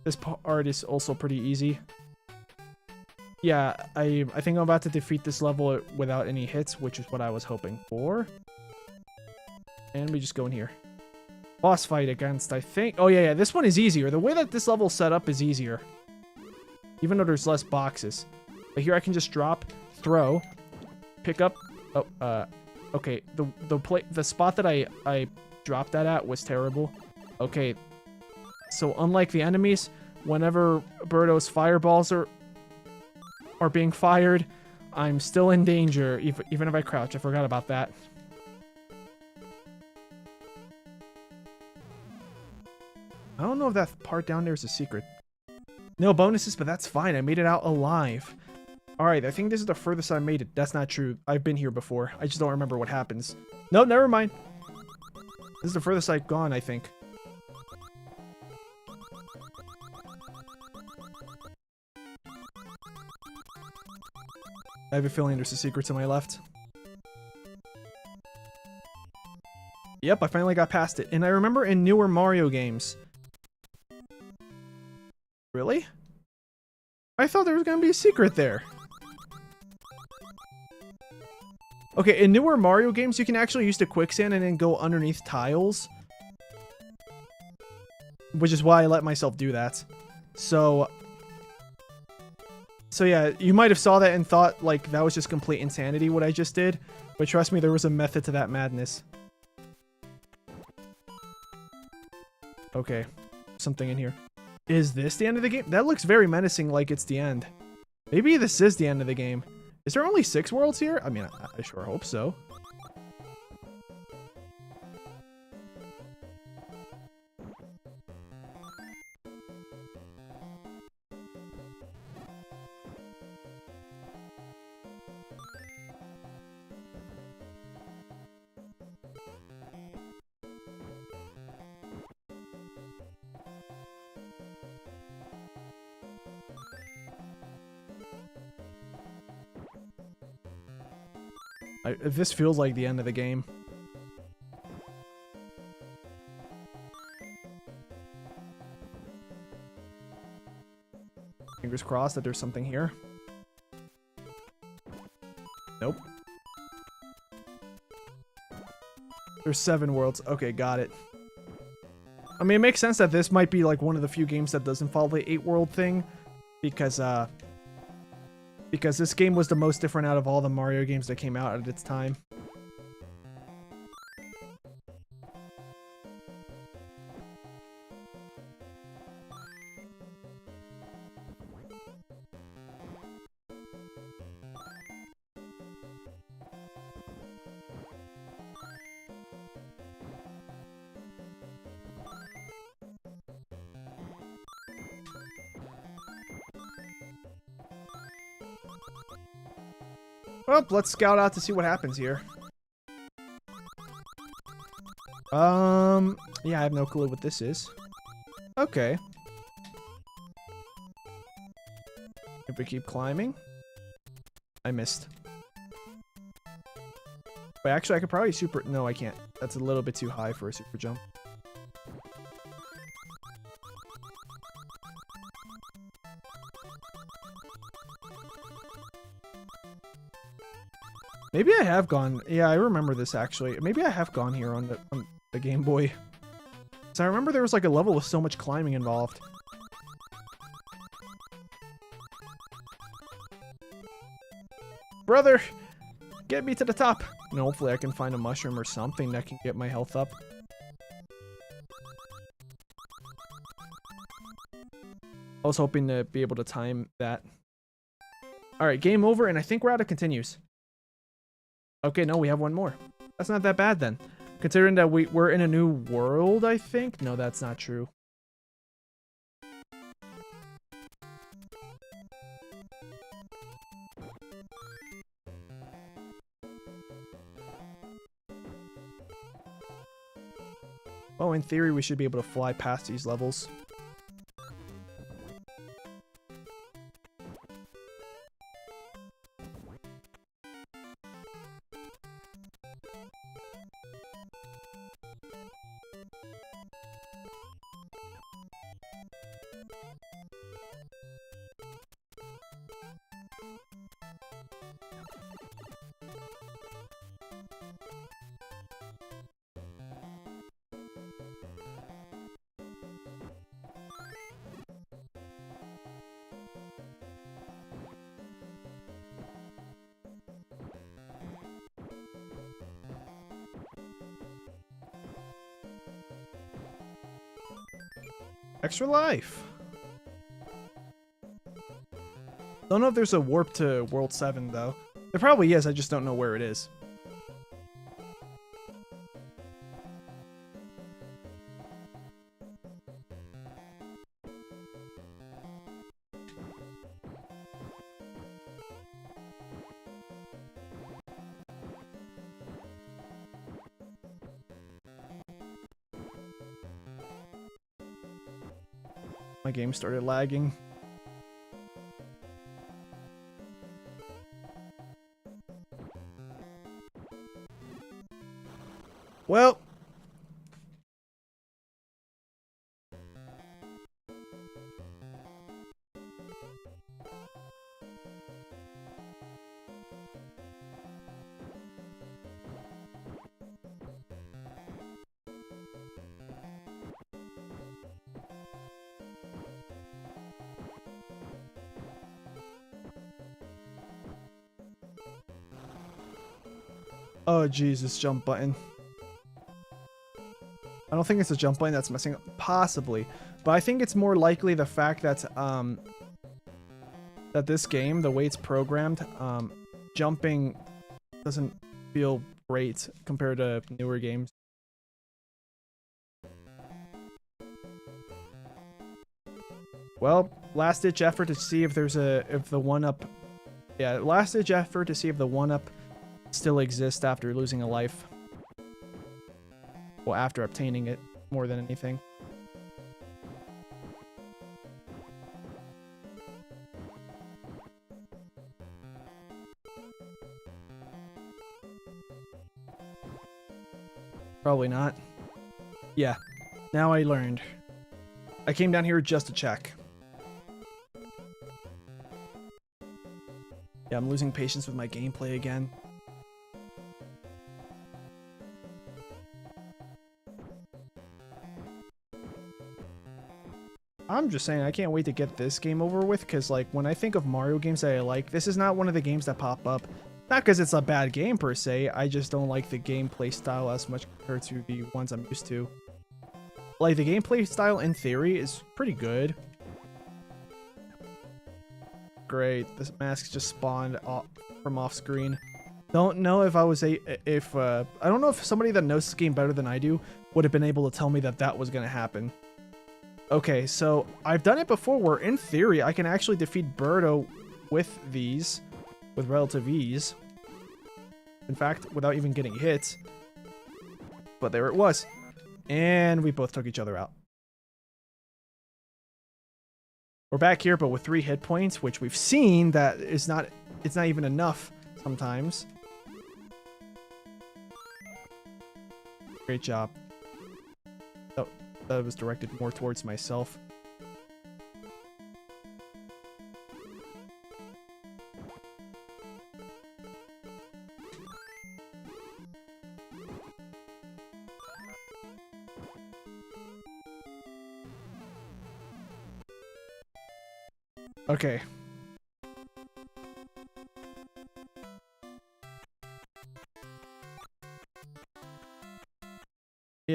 This part is also pretty easy. Yeah, I think I'm about to defeat this level without any hits, which is what I was hoping for. And we just go in here. Boss fight against, I think... Oh, yeah, this one is easier. The way that this level's set up is easier. Even though there's less boxes. But here I can just drop, throw, pick up... Oh, okay. The spot that I dropped that at was terrible. Okay. So, unlike the enemies, whenever Birdo's fireballs are being fired, I'm still in danger, even if I crouch. I forgot about that. I don't know if that part down there is a secret. No bonuses, but that's fine. I made it out alive. Alright, I think this is the furthest I made it. That's not true. I've been here before. I just don't remember what happens. No, never mind. This is the furthest I've gone, I think. I have a feeling there's a secret to my left. Yep, I finally got past it. And I remember in newer Mario games... Really? I thought there was going to be a secret there. Okay, in newer Mario games, you can actually use the quicksand and then go underneath tiles. Which is why I let myself do that. So yeah, you might have saw that and thought, like, that was just complete insanity, what I just did. But trust me, there was a method to that madness. Okay, something in here. Is this the end of the game? That looks very menacing, like it's the end. Maybe this is the end of the game. Is there only 6 worlds here? I mean, I sure hope so. This feels like the end of the game. Fingers crossed that there's something here. Nope. There's 7 worlds. Okay, got it. I mean, it makes sense that this might be like one of the few games that doesn't follow the 8-world thing. Because this game was the most different out of all the Mario games that came out at its time. Well, let's scout out to see what happens here. Yeah, I have no clue what this is. Okay. If we keep climbing. I missed. Wait, actually, I could probably super... No, I can't. That's a little bit too high for a super jump. Maybe I have gone... Yeah, I remember this, actually. Maybe I have gone here on the Game Boy. So I remember there was, like, a level with so much climbing involved. brother, get me to the top. And hopefully I can find a mushroom or something that can get my health up. I was hoping to be able to time that. All right, game over, and I think we're out of continues. Okay, no, we have one more. That's not that bad then. Considering that we're in a new world, I think. No, that's not true. Oh, in theory, we should be able to fly past these levels. Extra life. Don't know if there's a warp to World 7, though. There probably is, I just don't know where it is. My game started lagging. Well. Oh, Jesus, jump button. I don't think it's a jump button that's messing up. Possibly. But I think it's more likely the fact that, that this game, the way it's programmed, jumping doesn't feel great compared to newer games. Well, last-ditch effort to see if there's if the one-up... Yeah, last-ditch effort to see if the one-up still exists after losing a life. Well, after obtaining it, more than anything. Probably not. Yeah, now I learned. I came down here just to check. Yeah, I'm losing patience with my gameplay again. I'm just saying, I can't wait to get this game over with, because, like, when I think of Mario games that I like, this is not one of the games that pop up. Not because it's a bad game, per se, I just don't like the gameplay style as much compared to the ones I'm used to. Like, the gameplay style, in theory, is pretty good. Great, this mask just spawned from off-screen. Don't know if I was I don't know if somebody that knows this game better than I do would have been able to tell me that that was going to happen. Okay, so I've done it before where, in theory, I can actually defeat Birdo with these, with relative ease. In fact, without even getting hit. But there it was. And we both took each other out. We're back here, but with 3 hit points, which we've seen that it's not even enough sometimes. Great job. Oh, that was directed more towards myself. Okay.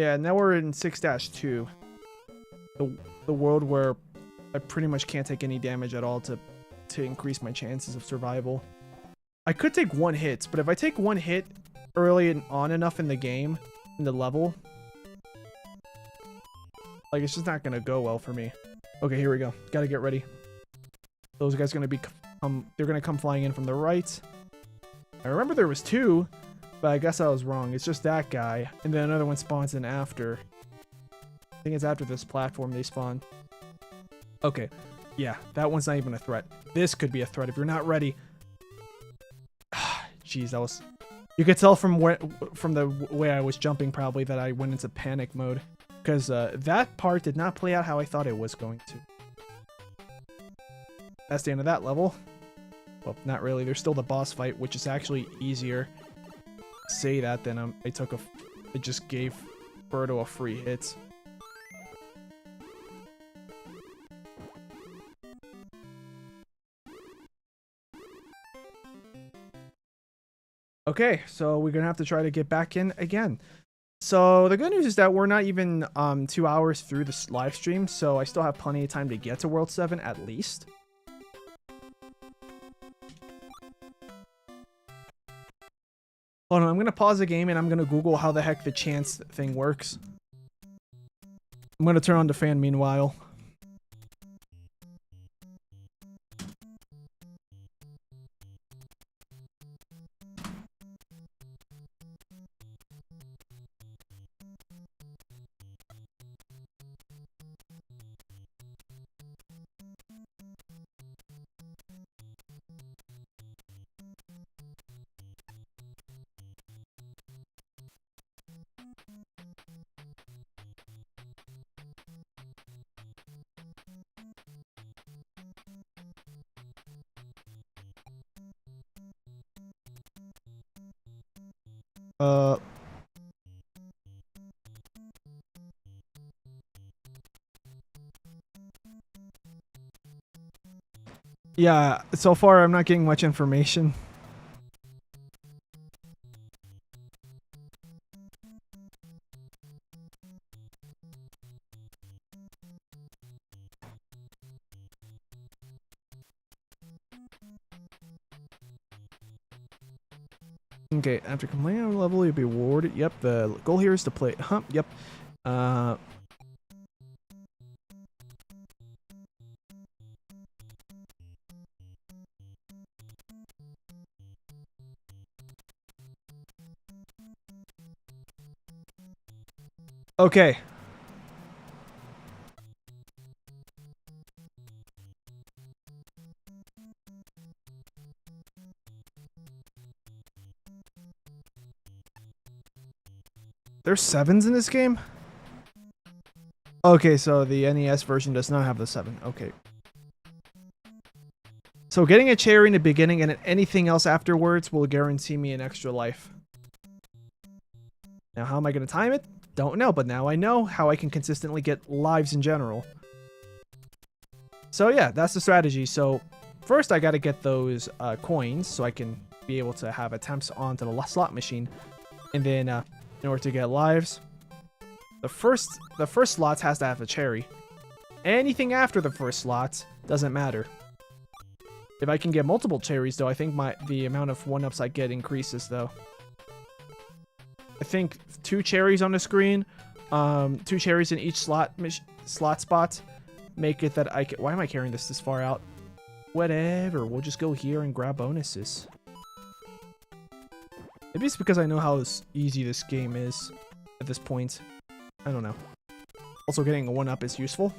Yeah, now we're in 6-2. The world where I pretty much can't take any damage at all to increase my chances of survival. I could take one hit, but if I take one hit early on enough in the game, in the level, like, it's just not gonna go well for me. Okay, here we go. Gotta get ready. Those guys are gonna be, they're gonna come flying in from the right. I remember there was two, but I guess I was wrong. It's just that guy, and then another one spawns in after. I think it's after this platform they spawn. Okay, yeah, that one's not even a threat. This could be a threat if you're not ready. Jeez, that was... You could tell from the way I was jumping probably that I went into panic mode. Because that part did not play out how I thought it was going to. That's the end of that level. Well, not really. There's still the boss fight, which is actually easier. Say that, then I just gave Birdo a free hit. Okay, so we're gonna have to try to get back in again. So the good news is that we're not even 2 hours through this live stream, so I still have plenty of time to get to World 7 at least. Hold on, I'm gonna pause the game and I'm gonna Google how the heck the chance thing works. I'm gonna turn on the fan meanwhile. Yeah, so far I'm not getting much information. Okay, after completing a level, you'll be rewarded. Yep, the goal here is to play. Yep. Okay. There's 7s in this game? Okay, so the NES version does not have the 7. Okay. So getting a cherry in the beginning and anything else afterwards will guarantee me an extra life. Now, how am I going to time it? Don't know, but now I know how I can consistently get lives in general. So yeah, that's the strategy. So first I got to get those coins so I can be able to have attempts onto the slot machine. And then in order to get lives, the first slot has to have a cherry. Anything after the first slot doesn't matter. If I can get multiple cherries though, I think the amount of 1-ups I get increases though. I think 2 cherries on the screen, 2 cherries in each slot spot, make it that I can... Why am I carrying this far out? Whatever, we'll just go here and grab bonuses. Maybe it's because I know how easy this game is at this point. I don't know. Also, getting a 1-up is useful.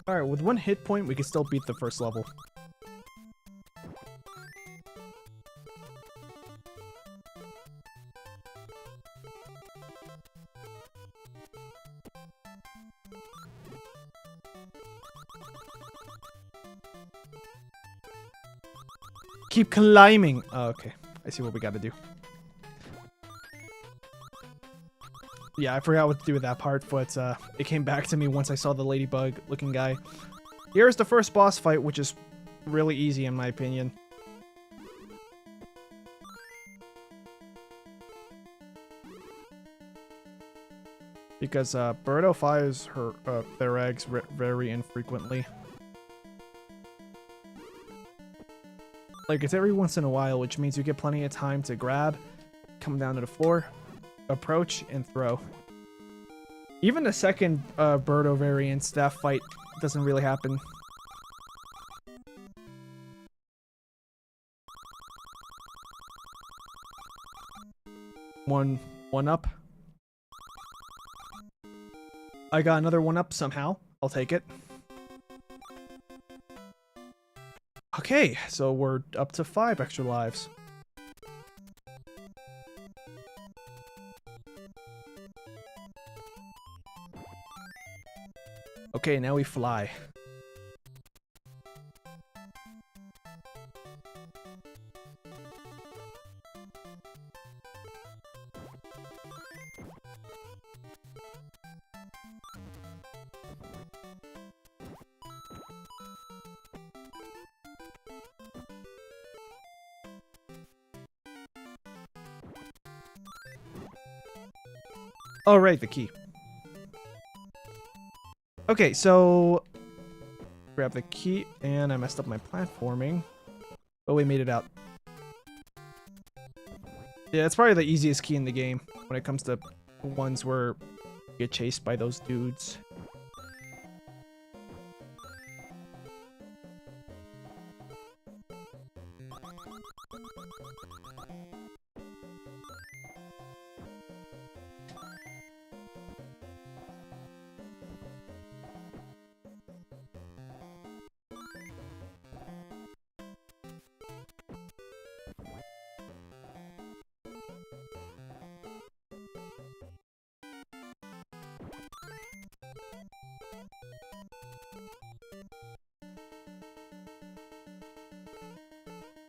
Alright, with 1 hit point, we can still beat the first level. keep climbing. Oh, okay. I see what we gotta do. Yeah, I forgot what to do with that part, but it came back to me once I saw the ladybug-looking guy. Here's the first boss fight, which is really easy in my opinion. Because Birdo fires their eggs very infrequently. Like, it's every once in a while, which means you get plenty of time to grab, come down to the floor, approach, and throw. Even the second Birdo variant, that fight doesn't really happen. One up. I got another one up somehow. I'll take it. Okay, so we're up to 5 extra lives. Okay, now we fly. Oh, right, the key. Okay, so grab the key, and I messed up my platforming. But we made it out. Yeah, it's probably the easiest key in the game when it comes to ones where you get chased by those dudes.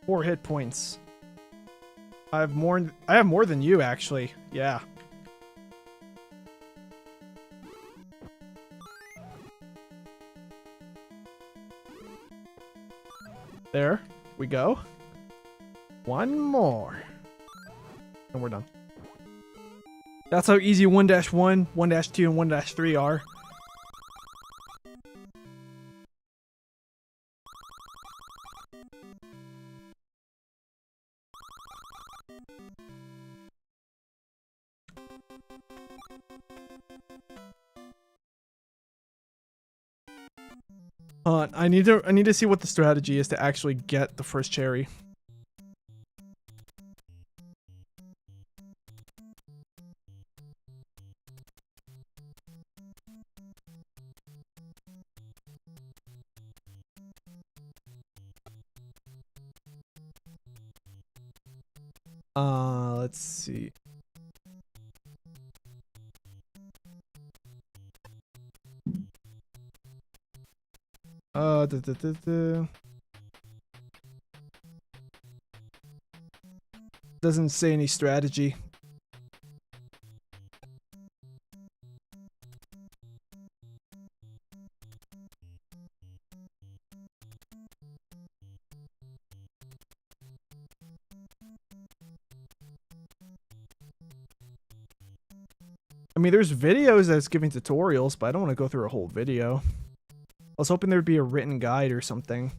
Four hit points. I have more than you, actually. Yeah. There we go. One more. And we're done. That's how easy 1-1, 1-2, and 1-3 are. I need to see what the strategy is to actually get the first cherry. Let's see. Doesn't say any strategy. I mean, there's videos that's giving tutorials, but I don't want to go through a whole video. I was hoping there'd be a written guide or something.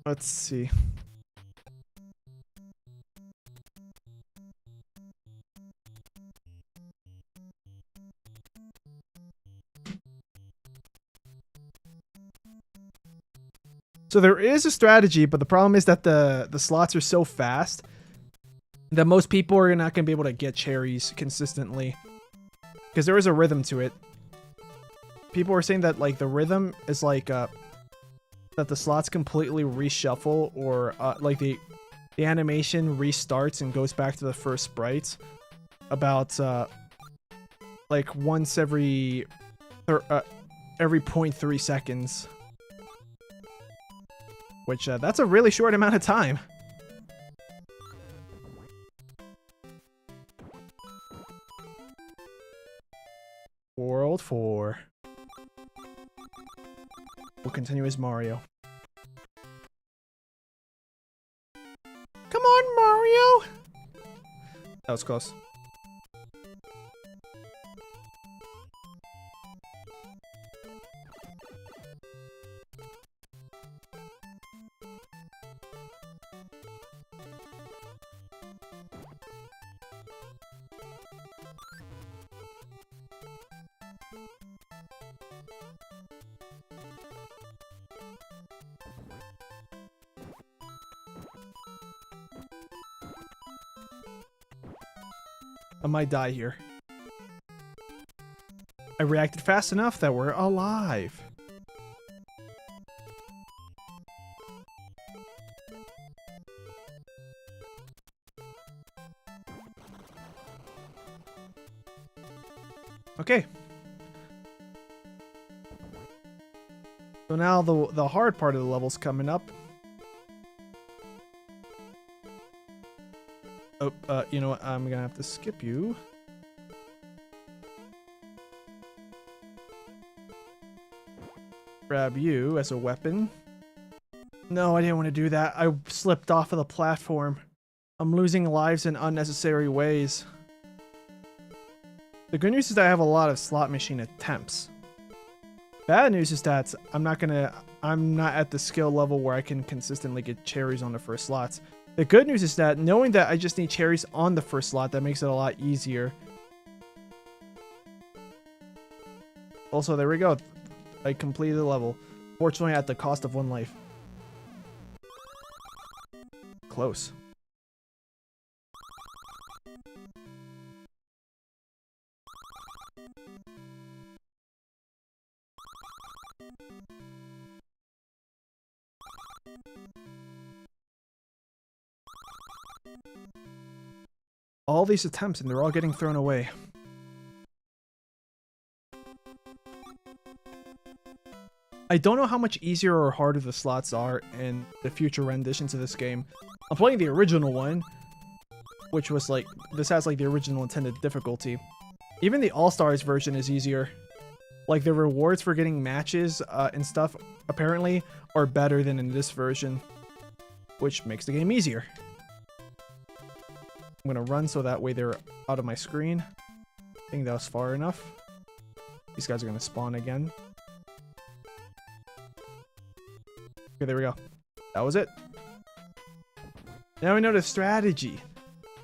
Let's see. So there is a strategy, but the problem is that the slots are so fast that most people are not going to be able to get cherries consistently. Because there is a rhythm to it. People are saying that like the rhythm is like that the slots completely reshuffle, or like they the animation restarts and goes back to the first sprites about like once every 0.3 seconds, which that's a really short amount of time. World 4. We'll continue as Mario. Come on, Mario! That was close. I might die here. I reacted fast enough that we're alive. Okay. So now the hard part of the level's coming up. Oh, you know what? I'm gonna have to skip you. Grab you as a weapon. No, I didn't want to do that. I slipped off of the platform. I'm losing lives in unnecessary ways. The good news is that I have a lot of slot machine attempts. Bad news is that I'm not at the skill level where I can consistently get cherries on the first slots. The good news is that knowing that I just need cherries on the first slot, that makes it a lot easier. Also, there we go. I completed the level. Fortunately, at the cost of 1 life. Close. All these attempts, and they're all getting thrown away. I don't know how much easier or harder the slots are in the future renditions of this game. I'm playing the original one, which was like, this has like the original intended difficulty. Even the All-Stars version is easier. Like the rewards for getting matches and stuff apparently are better than in this version, which makes the game easier. I'm gonna run so that way they're out of my screen. I think that was far enough. These guys are gonna spawn again. Okay, there we go. That was it. Now we know the strategy.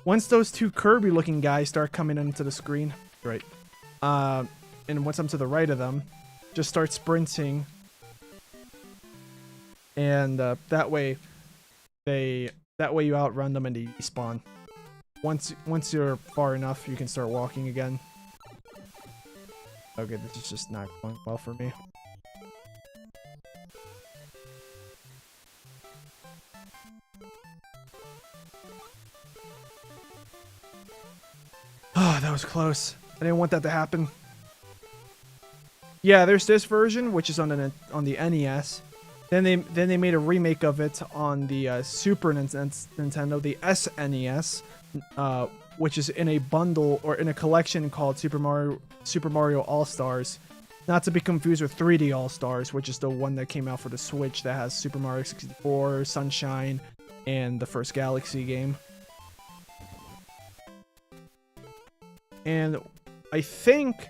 Once those two Kirby-looking guys start coming into the screen, right? And once I'm to the right of them, just start sprinting, and that way you outrun them and they spawn. Once you're far enough, you can start walking again. Okay, this is just not going well for me. Oh, that was close. I didn't want that to happen. Yeah, there's this version, which is on the NES. Then they made a remake of it on the Super Nintendo, the SNES, which is in a bundle or in a collection called Super Mario All-Stars. Not to be confused with 3D All-Stars, which is the one that came out for the Switch that has Super Mario 64, Sunshine, and the first Galaxy game. And I think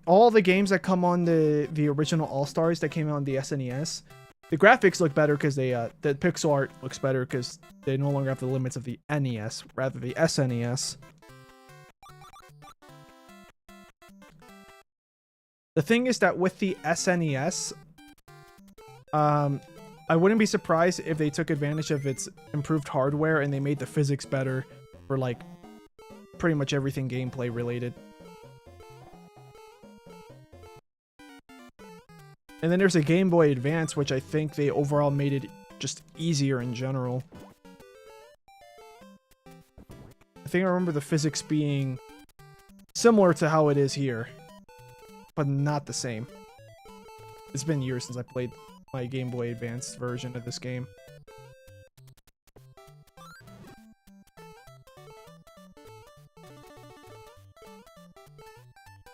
all the games that come on the original All-Stars that came out on the SNES, the graphics look better because the pixel art looks better because they no longer have the limits of the NES, rather the SNES. The thing is that with the SNES, I wouldn't be surprised if they took advantage of its improved hardware and they made the physics better for like pretty much everything gameplay related. And then there's a Game Boy Advance, which I think they overall made it just easier in general. I think I remember the physics being similar to how it is here, but not the same. It's been years since I played my Game Boy Advance version of this game.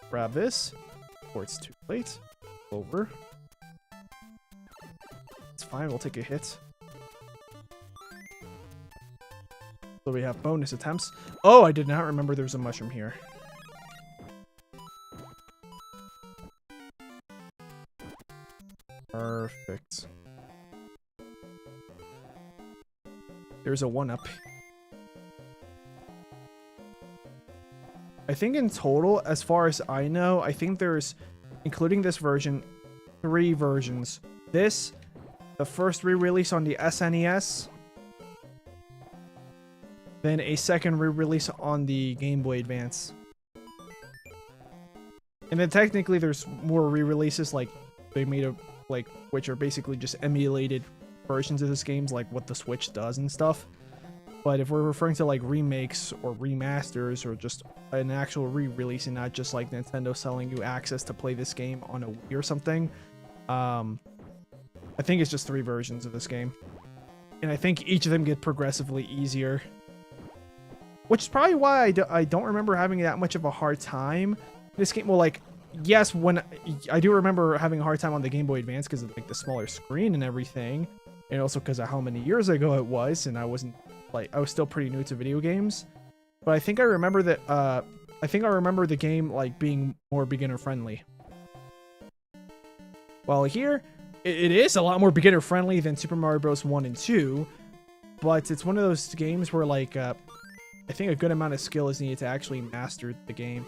Grab this, or it's too late. Over. It's fine, we'll take a hit. So we have bonus attempts. Oh, I did not remember there was a mushroom here. Perfect. There's a 1-up. I think in total, as far as I know, I think there's, including this version, 3 versions. This, the first re-release on the SNES, then a second re-release on the Game Boy Advance. And then technically there's more re-releases, like they made a, like, which are basically just emulated versions of this games, like what the Switch does and stuff. But if we're referring to like remakes or remasters or just an actual re-release and not just like Nintendo selling you access to play this game on a Wii or something, I think it's just 3 versions of this game. And I think each of them get progressively easier. Which is probably why I don't remember having that much of a hard time. This game, well, like, yes, when I do remember having a hard time on the Game Boy Advance because of like the smaller screen and everything. And also because of how many years ago it was, and I wasn't, like, I was still pretty new to video games. But I think I remember that, I think I remember the game, like, being more beginner friendly. While here, it is a lot more beginner friendly than Super Mario Bros. 1 and 2. But it's one of those games where, like, I think a good amount of skill is needed to actually master the game.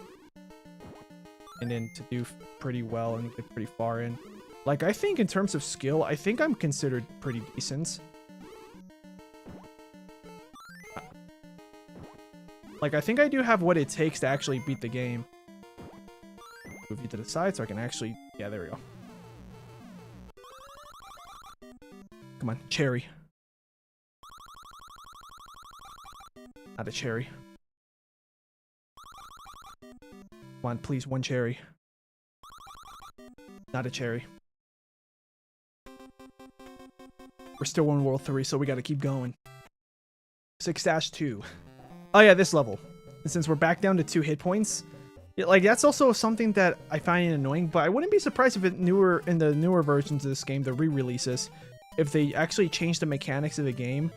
And then to do pretty well and get pretty far in. Like, I think in terms of skill, I think I'm considered pretty decent. Like, I think I do have what it takes to actually beat the game. Move you to the side so I can actually... Yeah, there we go. Come on, cherry. Not a cherry. Come on, please, 1 cherry. Not a cherry. We're still on World 3, so we gotta keep going. 6-2. Oh yeah, this level. And since we're back down to 2 hit points, like, that's also something that I find annoying, but I wouldn't be surprised if in the newer versions of this game, the re-releases, if they actually changed the mechanics of the game,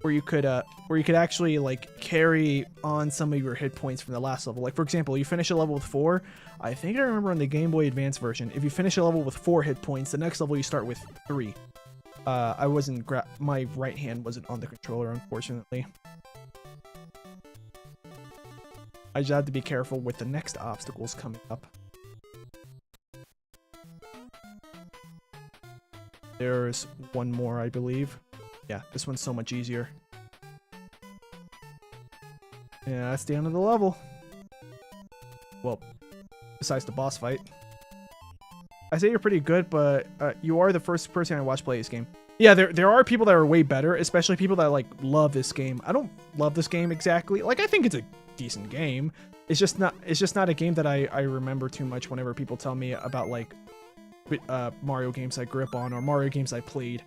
where you could actually, like, carry on some of your hit points from the last level. Like, for example, you finish a level with 4. I think I remember on the Game Boy Advance version, if you finish a level with 4 hit points, the next level you start with 3. I wasn't my right hand wasn't on the controller, unfortunately. I just had to be careful with the next obstacles coming up. There's one more, I believe. Yeah, this one's so much easier. Yeah, that's the end of the level. Well, besides the boss fight. I say you're pretty good, but you are the first person I watch play this game. Yeah, there are people that are way better, especially people that, like, love this game. I don't love this game exactly. Like, I think it's a decent game. It's just not a game that I remember too much whenever people tell me about, like, Mario games I grew up on or Mario games I played.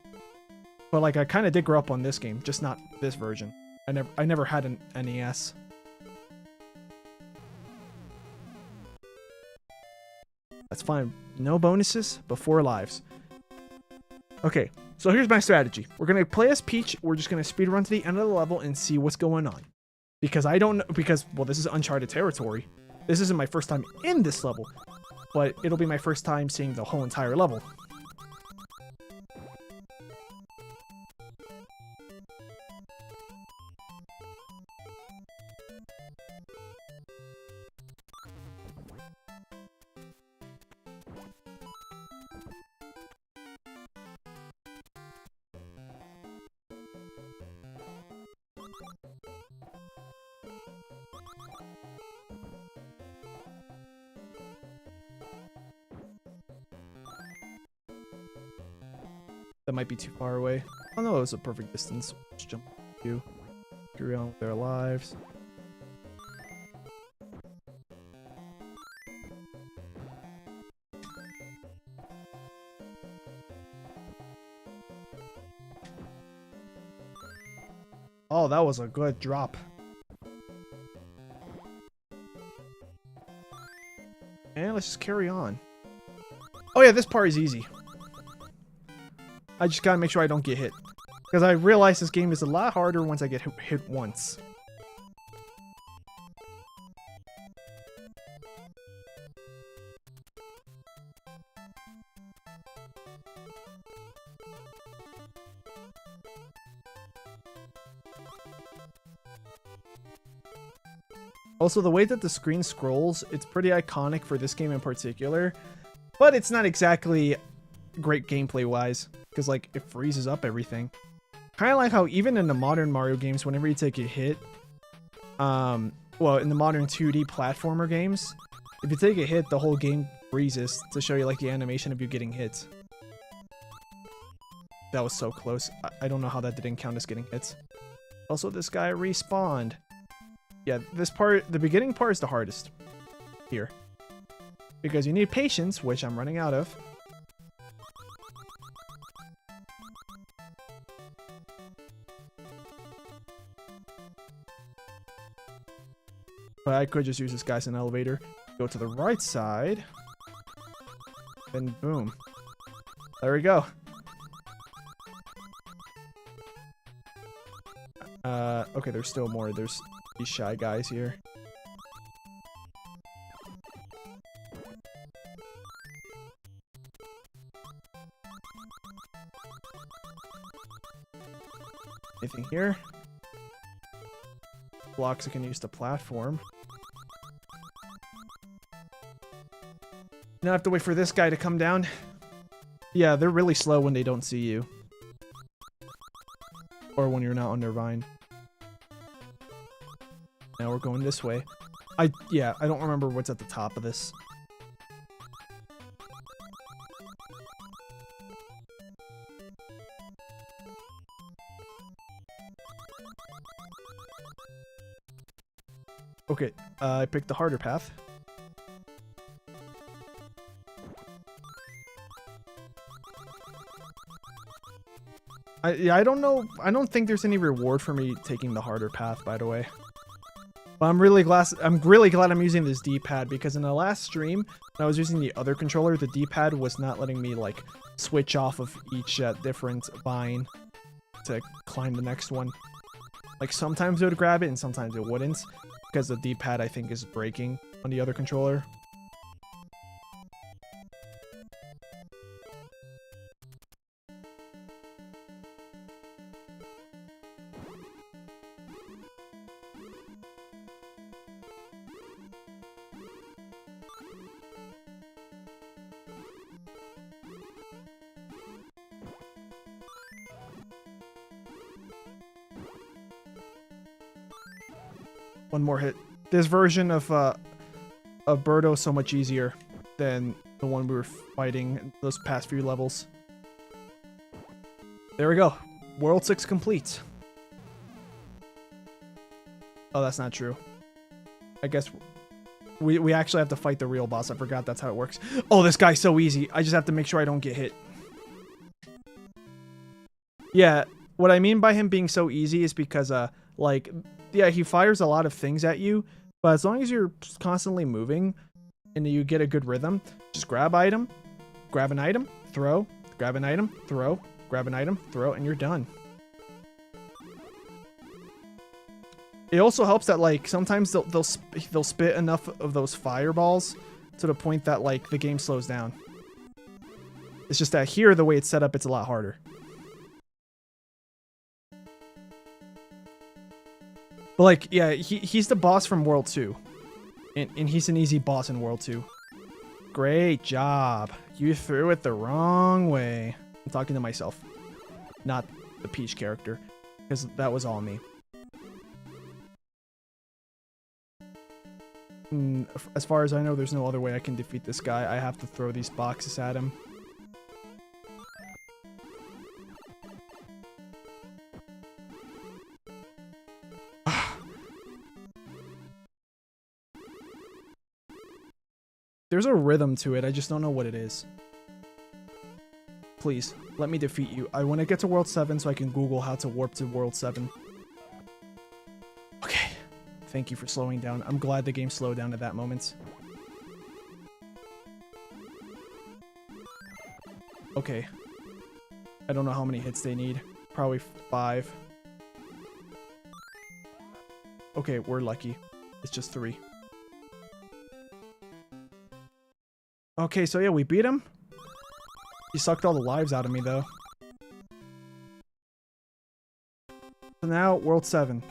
But, like, I kind of did grow up on this game, just not this version. I never had an NES. That's fine. No bonuses, but 4 lives. Okay, so here's my strategy. We're going to play as Peach. We're just going to speed run to the end of the level and see what's going on. Because I don't know, because, well, this is uncharted territory. This isn't my first time in this level, but it'll be my first time seeing the whole entire level. That might be too far away. Oh no, it was a perfect distance. Let's jump you. Carry on with their lives. Oh, that was a good drop. And let's just carry on. Oh yeah, this part is easy. I just gotta make sure I don't get hit. Because I realize this game is a lot harder once I get hit once. Also, the way that the screen scrolls, it's pretty iconic for this game in particular. But it's not exactly great gameplay-wise. Because, like, it freezes up everything. Kind of like how even in the modern Mario games, whenever you take a hit... well, in the modern 2D platformer games, if you take a hit, the whole game freezes to show you, like, the animation of you getting hit. That was so close. I don't know how that didn't count as getting hits. Also, this guy respawned. Yeah, this part, the beginning part is the hardest here. Because you need patience, which I'm running out of. But I could just use this guy as an elevator. Go to the right side. And boom. There we go. Okay, there's still more. There's these shy guys here. Anything here? Blocks I can use to platform. Now I have to wait for this guy to come down. Yeah, they're really slow when they don't see you. Or when you're not on their vine. Now we're going this way. I don't remember what's at the top of this. Okay, I picked the harder path. I don't know. I don't think there's any reward for me taking the harder path, by the way. But I'm really glad I'm using this D-pad, because in the last stream, when I was using the other controller, the D-pad was not letting me, like, switch off of each different vine to climb the next one. Like, sometimes it would grab it and sometimes it wouldn't, because the D-pad, I think, is breaking on the other controller. One more hit. This version of Birdo is so much easier than the one we were fighting in those past few levels. There we go. World 6 complete. Oh, that's not true. I guess we actually have to fight the real boss. I forgot that's how it works. Oh, this guy's so easy. I just have to make sure I don't get hit. Yeah, what I mean by him being so easy is because, like... Yeah, he fires a lot of things at you, but as long as you're constantly moving and you get a good rhythm, just grab an item, throw, grab an item, throw, grab an item, throw, and you're done. It also helps that, like, sometimes they'll spit enough of those fireballs to the point that, like, the game slows down. It's just that here, the way it's set up, it's a lot harder. But, like, yeah, he's the boss from World 2. And he's an easy boss in World 2. Great job. You threw it the wrong way. I'm talking to myself. Not the Peach character. Because that was all me. As far as I know, there's no other way I can defeat this guy. I have to throw these boxes at him. there's a rhythm to it. I just don't know what it is. Please, let me defeat you. I want to get to World 7 so I can Google how to warp to World 7. Okay. Thank you for slowing down. I'm glad the game slowed down at that moment. Okay. I don't know how many hits they need. Probably 5. Okay, we're lucky. It's just 3. Okay, so yeah, we beat him. He sucked all the lives out of me, though. So now, World 7.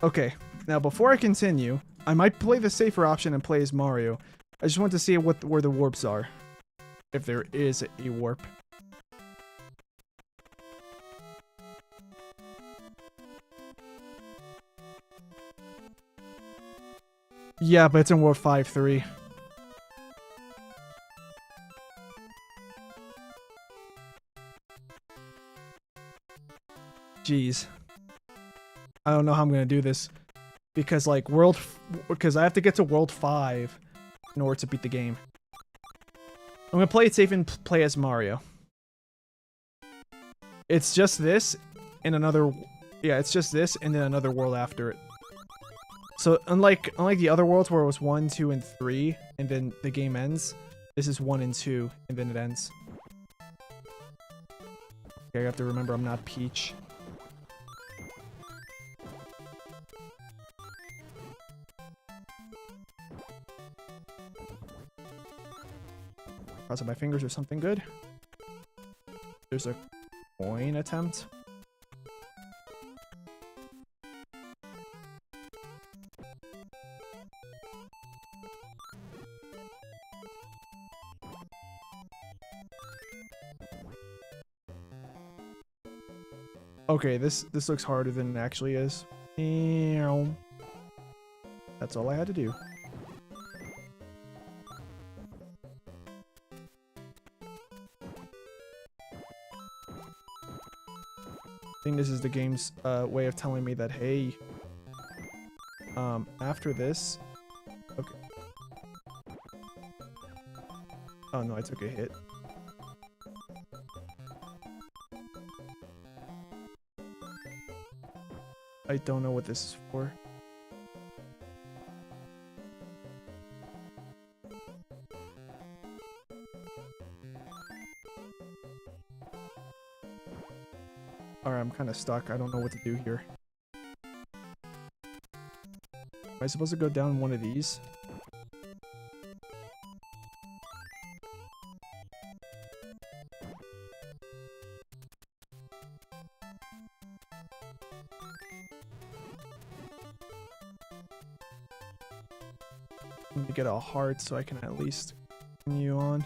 Okay, now before I continue, I might play the safer option and play as Mario. I just want to see where the warps are. If there is a warp. Yeah, but it's in World 5-3. Jeez. I don't know how I'm gonna do this. Because, like, because I have to get to World 5 in order to beat the game. I'm gonna play it safe and play as Mario. It's just this and another... Yeah, it's just this and then another world after it. So, unlike the other worlds where it was 1, 2, and 3, and then the game ends, this is 1 and 2, and then it ends. Okay, I have to remember I'm not Peach. Crossing my fingers or something good. There's a coin attempt. Okay, this looks harder than it actually is. That's all I had to do. I think this is the game's way of telling me that, hey, after this... Okay. Oh no, I took a hit. I don't know what this is for. Alright, I'm kind of stuck. I don't know what to do here. Am I supposed to go down one of these? Let me get a heart so I can at least continue on.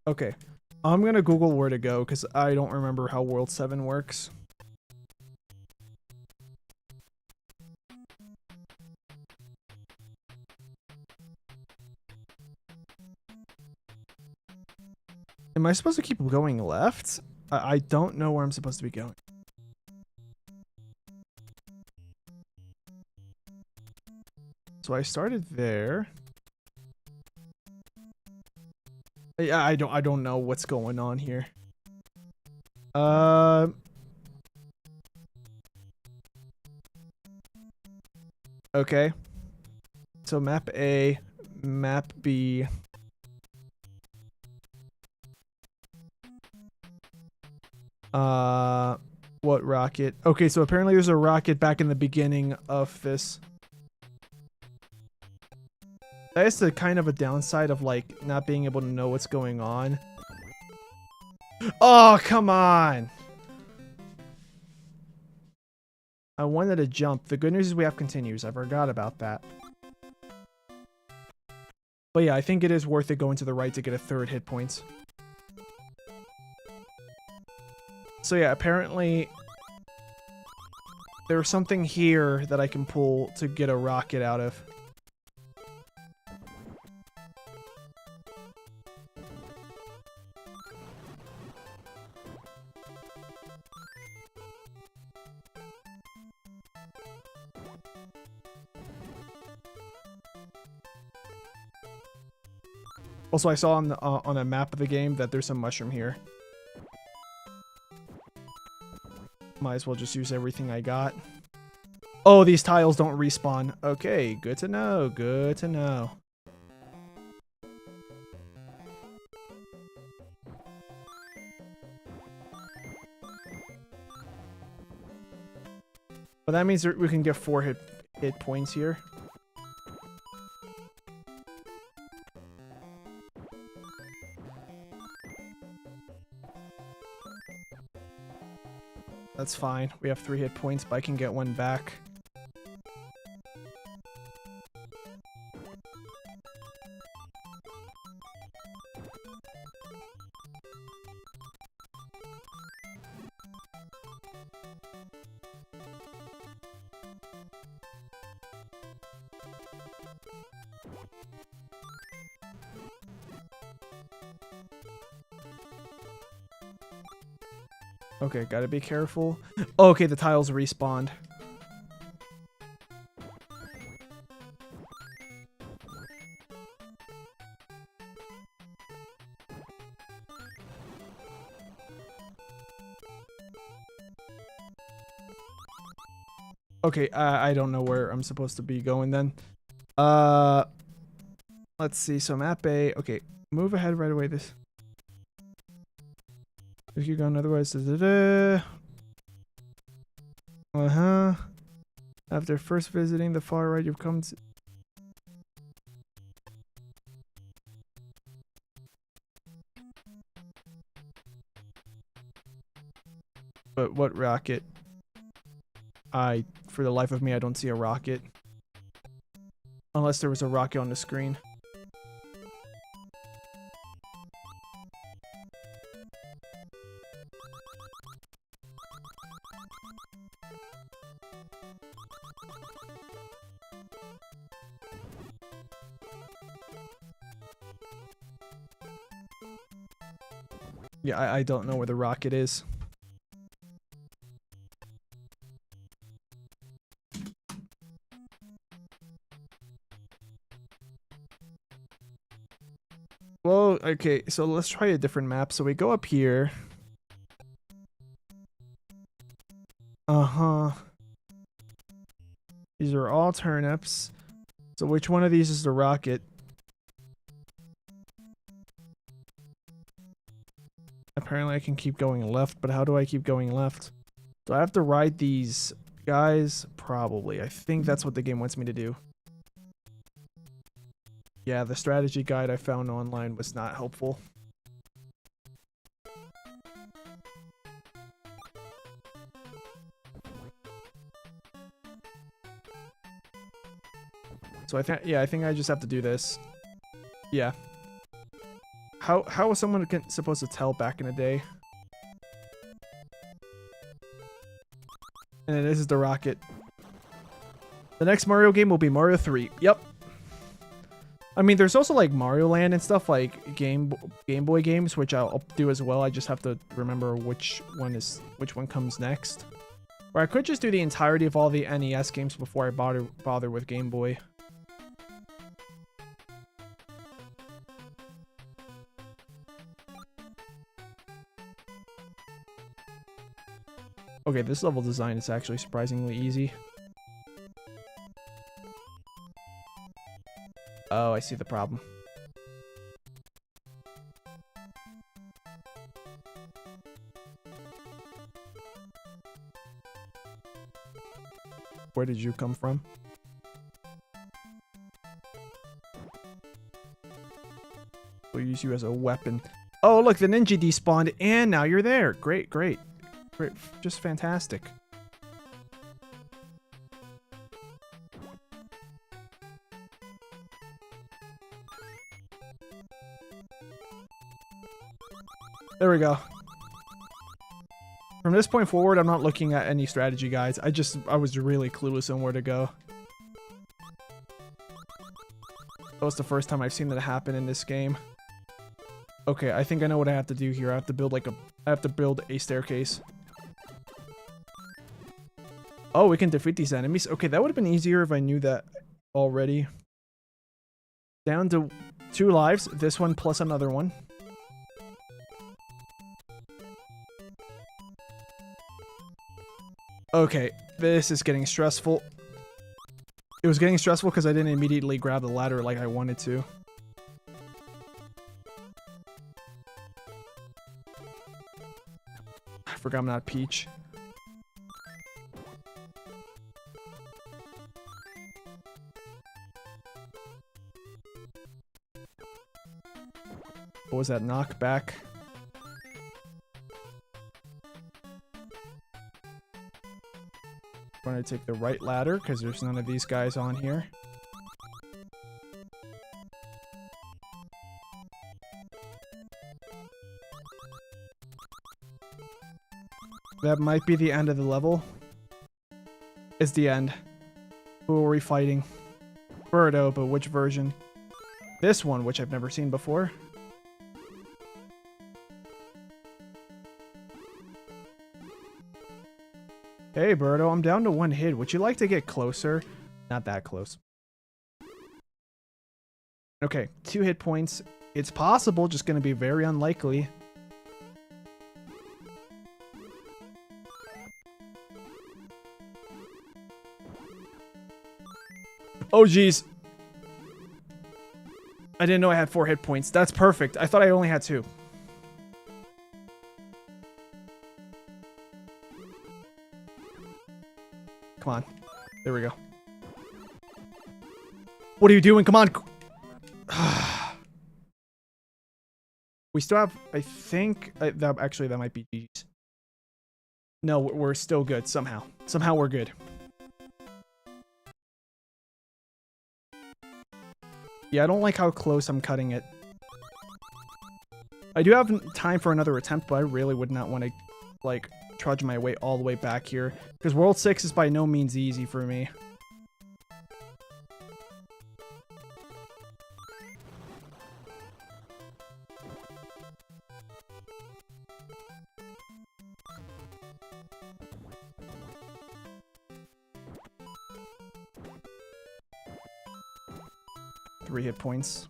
Okay. I'm gonna Google where to go because I don't remember how World 7 works. Am I supposed to keep going left? I don't know where I'm supposed to be going. So I started there. Yeah, I don't know what's going on here. Okay. So map A, map B. What rocket? Okay, so apparently there's a rocket back in the beginning of this. That is the kind of a downside of, like, not being able to know what's going on. Oh, come on! I wanted to jump. The good news is we have continues. I forgot about that. But yeah, I think it is worth it going to the right to get a 3rd hit points. So yeah, apparently there's something here that I can pull to get a rocket out of. Also, I saw on a map of the game that there's some mushroom here. Might as well just use everything I got. Oh, these tiles don't respawn. Okay, good to know. Good to know. Well, that means we can get 4 hit points here. That's fine. We have 3 hit points, but I can get 1 back. Okay, gotta be careful. Oh, okay, the tiles respawned. Okay, I don't know where I'm supposed to be going then. Let's see. So map A. Okay, move ahead right away. This. If you go another way, after first visiting the far right, you've come to. But what rocket? For the life of me, I don't see a rocket. Unless there was a rocket on the screen. Yeah, I don't know where the rocket is. Well, okay, so let's try a different map. So we go up here. These are all turnips. So which one of these is the rocket? Apparently I can keep going left, but how do I keep going left? Do I have to ride these guys? Probably. I think that's what the game wants me to do. Yeah, the strategy guide I found online was not helpful. So I think I just have to do this. Yeah. How was someone supposed to tell back in the day? And then this is the rocket. The next Mario game will be Mario 3. Yep. I mean, there's also like Mario Land and stuff like Game Boy games, which I'll do as well. I just have to remember which one comes next. Or I could just do the entirety of all the NES games before I bother with Game Boy. Okay, this level design is actually surprisingly easy. Oh, I see the problem. Where did you come from? We'll use you as a weapon. Oh, look, the ninja despawned, and now you're there. Great, great. Great, just fantastic. There we go. From this point forward, I'm not looking at any strategy guides. I was really clueless on where to go. That was the first time I've seen that happen in this game. Okay, I think I know what I have to do here. I have to build a staircase. Oh, we can defeat these enemies. Okay, that would have been easier if I knew that already. Down to 2 lives. This one plus another one. Okay, this is getting stressful. It was getting stressful because I didn't immediately grab the ladder like I wanted to. I forgot I'm not Peach. What was that knockback? I'm going to take the right ladder because there's none of these guys on here. That might be the end of the level. It's the end. Who are we fighting? Birdo, but which version? This one, which I've never seen before. Hey, Birdo, I'm down to 1 hit. Would you like to get closer? Not that close. Okay, 2 hit points. It's possible, just going to be very unlikely. Oh, jeez. I didn't know I had 4 hit points. That's perfect. I thought I only had 2. Come on. There we go. What are you doing? Come on. We still have, I think, actually that might be GG's. No, we're still good somehow. Somehow we're good. Yeah, I don't like how close I'm cutting it. I do have time for another attempt, but I really would not want to, like, trudge my way all the way back here. Because World 6 is by no means easy for me. Three hit points.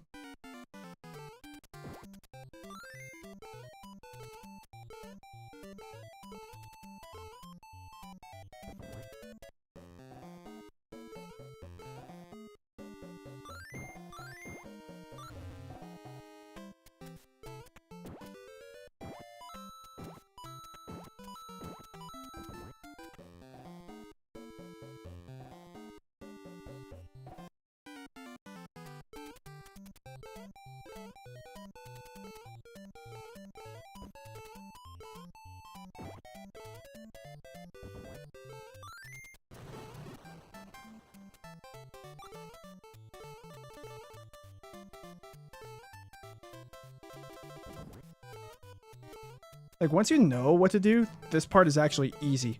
Like, once you know what to do, this part is actually easy.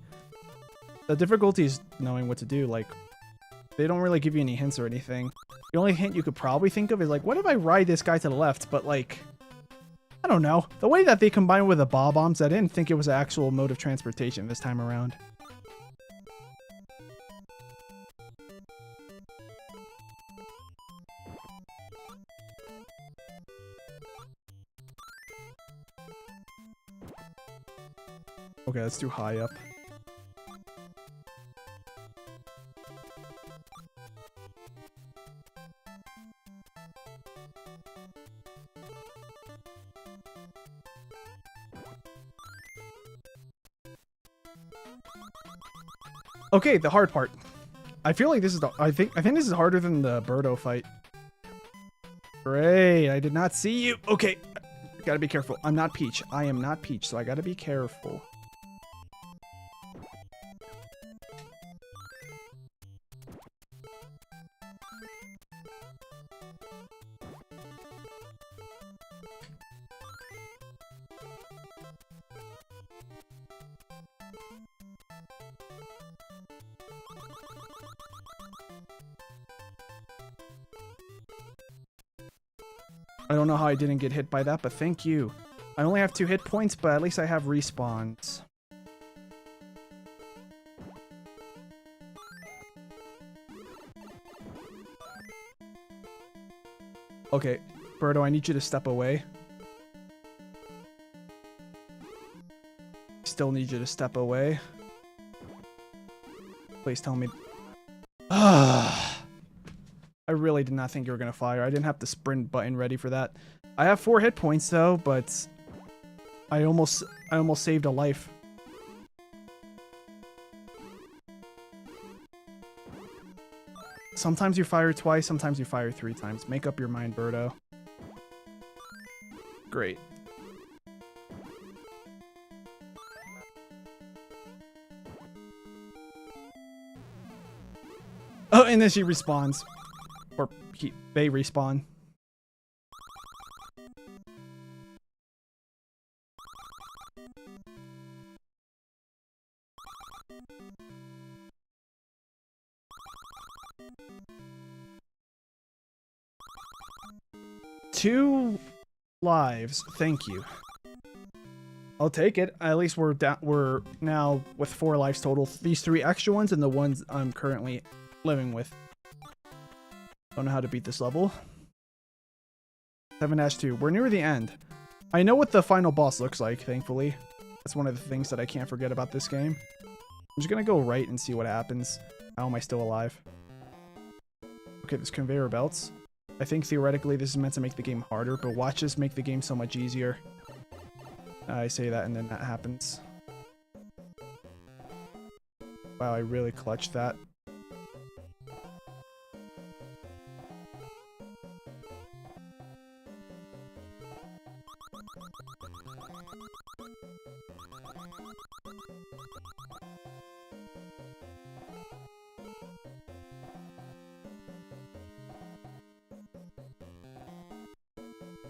The difficulty is knowing what to do. Like, they don't really give you any hints or anything. The only hint you could probably think of is, like, what if I ride this guy to the left? But, like, I don't know. The way that they combine with the bob-ombs, I didn't think it was an actual mode of transportation this time around. Okay, that's too high up. Okay, the hard part. I feel like this is the I think this is harder than the Birdo fight. Great, I did not see you. Okay, gotta be careful. I'm not Peach. I am not Peach, so I gotta be careful. I don't know how I didn't get hit by that, but thank you. I only have 2 hit points, but at least I have respawns. Okay,
Birdo, I need you to step away. Still need you to step away. Please tell me. Ah, I really did not think you were gonna fire. I didn't have the sprint button ready for that. I have 4 hit points though, but I almost saved a life. Sometimes you fire twice, sometimes you fire 3 times. Make up your mind, Birdo. Great. Oh, and then she respawns. Or they respawn. Two lives, thank you. I'll take it. At least we're now with 4 lives total. These 3 extra ones and the ones I'm currently living with. Don't know how to beat this level. 7-2. We're near the end. I know what the final boss looks like, thankfully. That's one of the things that I can't forget about this game. I'm just gonna go right and see what happens. How am I still alive? Okay, there's conveyor belts. I think theoretically this is meant to make the game harder, but watch this make the game so much easier. I say that and then that happens. Wow, I really clutched that.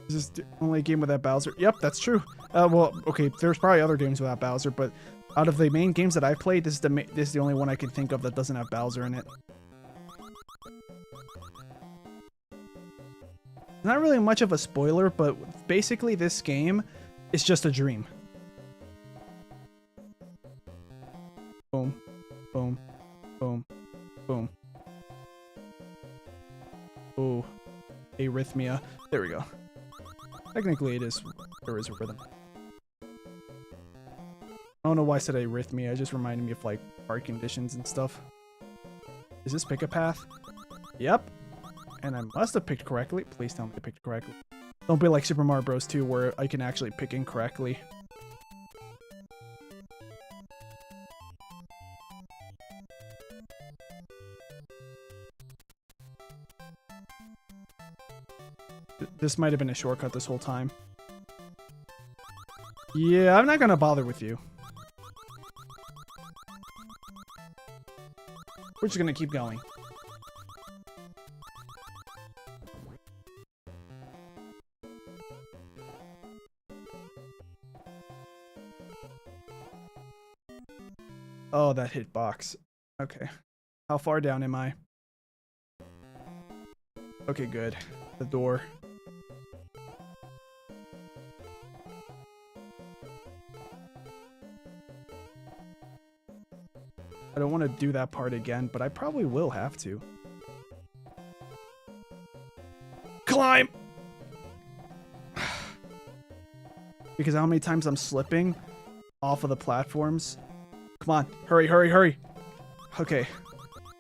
Is this the only game without Bowser? Yep, that's true. Well, okay, there's probably other games without Bowser, but out of the main games that I've played, this is the only one I can think of that doesn't have Bowser in it. Not really much of a spoiler, but basically this game is just a dream. Boom, boom, boom, boom. Ooh, arrhythmia. There we go. Technically, there is a rhythm. I don't know why I said arrhythmia. It just reminded me of like heart conditions and stuff. Is this pick a path? Yep. And I must have picked correctly. Please tell me I picked correctly. Don't be like Super Mario Bros. 2 where I can actually pick incorrectly. This might have been a shortcut this whole time. Yeah, I'm not gonna bother with you. We're just gonna keep going. Oh, that hitbox. Okay. How far down am I? Okay, good. The door. I don't want to do that part again, but I probably will have to. Climb! Because how many times I'm slipping off of the platforms. Come on, hurry, hurry, hurry. Okay.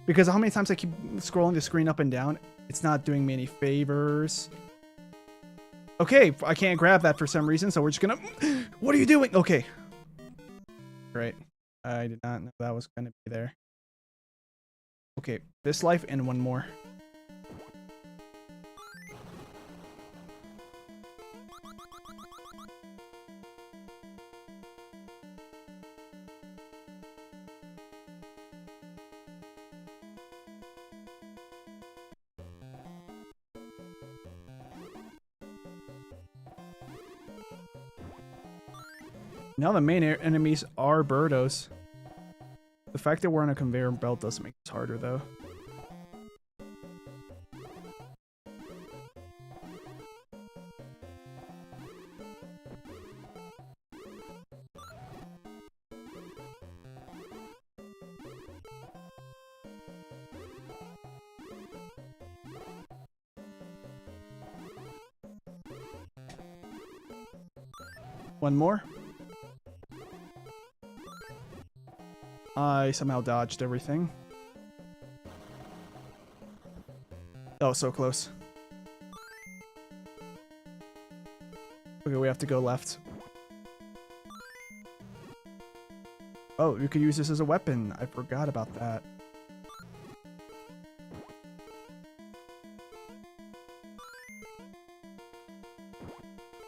Because how many times I keep scrolling the screen up and down, it's not doing me any favors. Okay, I can't grab that for some reason, so we're just gonna... What are you doing? Okay. Right. I did not know that was gonna be there. Okay, this life and one more. Now the main enemies are Birdos. The fact that we're on a conveyor belt does make this harder, though. One more. I somehow dodged everything. Oh, so close. Okay, we have to go left. Oh, you could use this as a weapon. I forgot about that.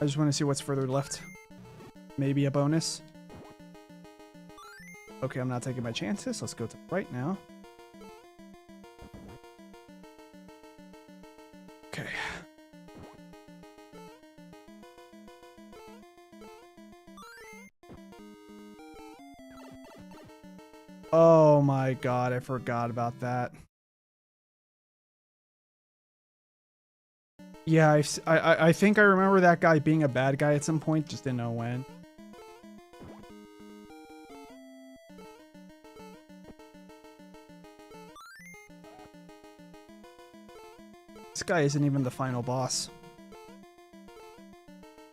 I just want to see what's further left. Maybe a bonus. Okay, I'm not taking my chances. Let's go to the right now. Okay. Oh my god, I forgot about that. Yeah, I think I remember that guy being a bad guy at some point, just didn't know when. This guy isn't even the final boss.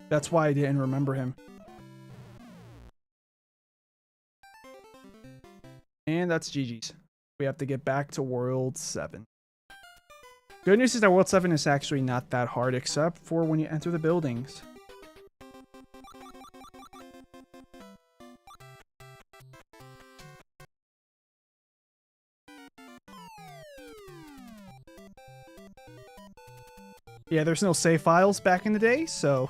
That's why I didn't remember him. And that's GG's. We have to get back to World 7. Good news is that World 7 is actually not that hard, except for when you enter the buildings. Yeah, there's no save files back in the day, so...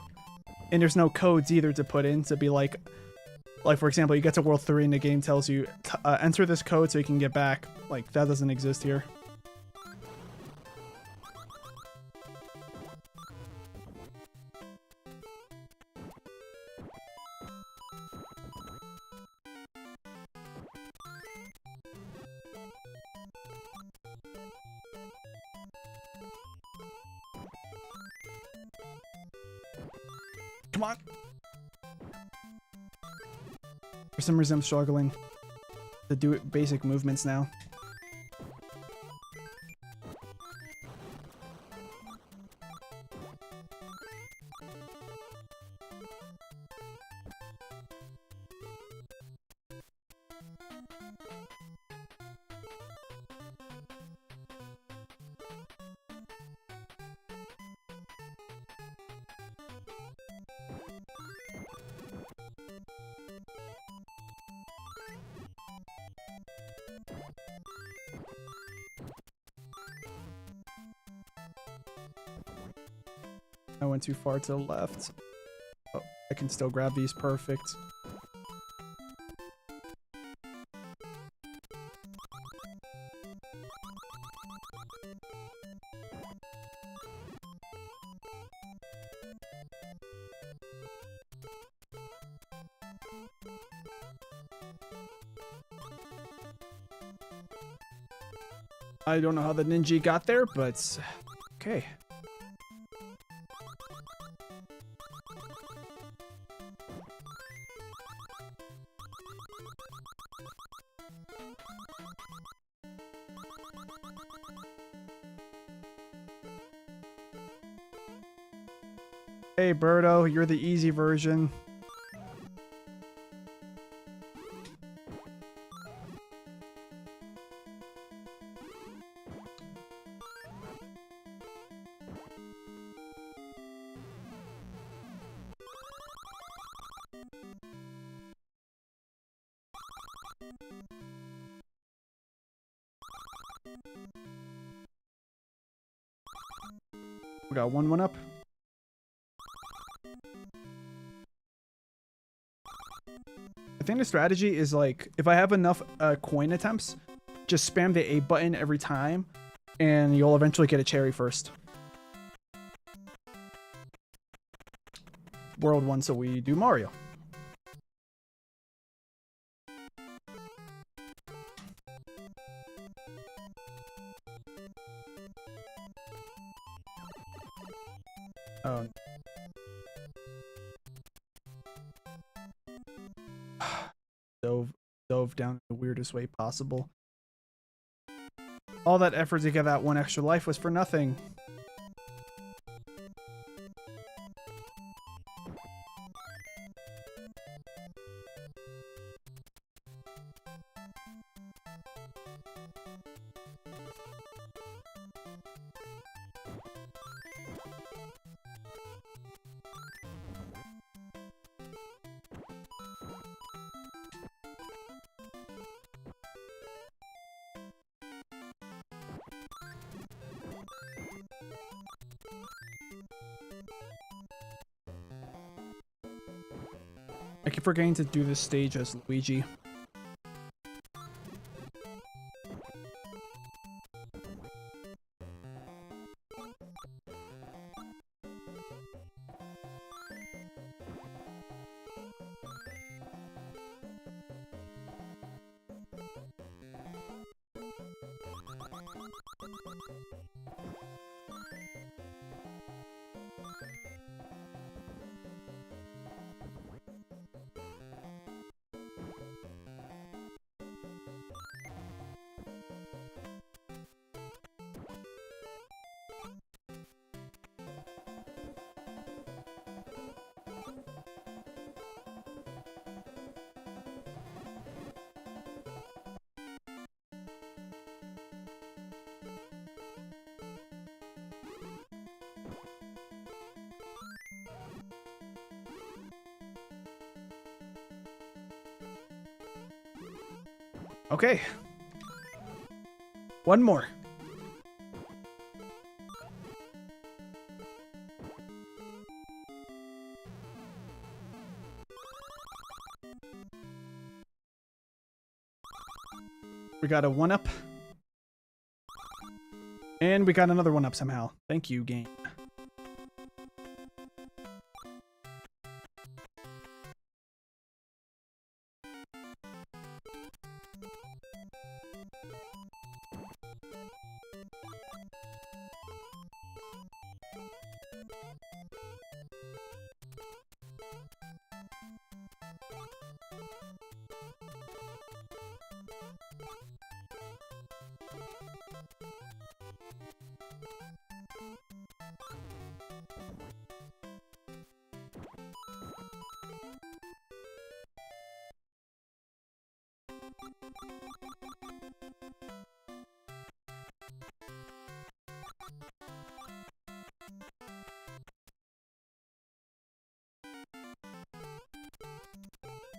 And there's no codes either to put in to be like for example, you get to World 3 and the game tells you, enter this code so you can get back. Like, that doesn't exist here. Come on! For some reason, I'm struggling to do basic movements now. I went too far to the left. Oh, I can still grab these. Perfect. I don't know how the ninja got there, but okay. Hey, Birdo, you're the easy version. We got one up. I think the strategy is like, if I have enough coin attempts, just spam the A button every time, and you'll eventually get a cherry first. World 1, so we do Mario. Oh. Dove down in the weirdest way possible. All that effort to get that one extra life was for nothing. I keep forgetting to do this stage as Luigi. Okay. One more. We got a 1-up. And we got another 1-up somehow. Thank you, game.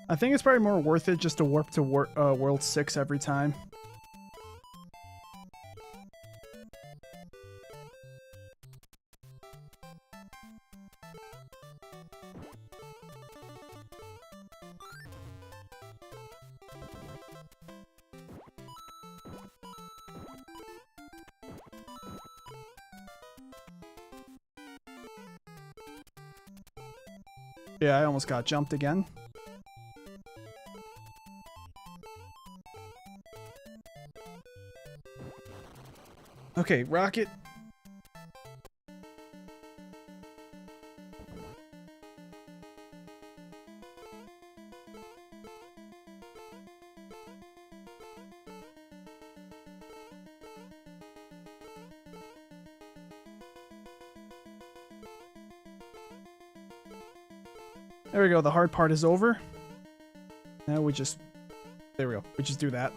I think it's probably more worth it just to warp to World 6 every time. Yeah, I almost got jumped again. Okay, rocket. There we go, the hard part is over. Now we just... There we go, we just do that.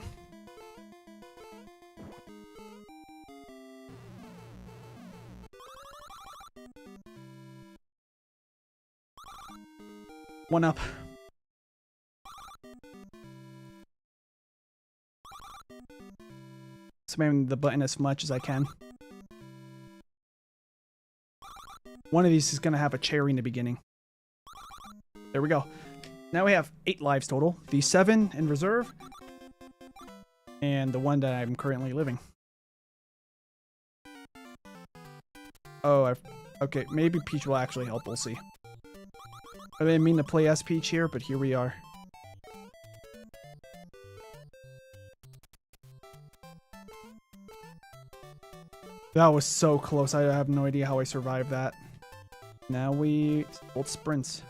One up. Spamming the button as much as I can. One of these is going to have a cherry in the beginning. There we go. Now we have 8 lives total. The 7 in reserve. And the 1 that I'm currently living. Oh, okay. Maybe Peach will actually help. We'll see. I didn't mean to play as Peach here, but here we are. That was so close. I have no idea how I survived that. Now we hold sprints.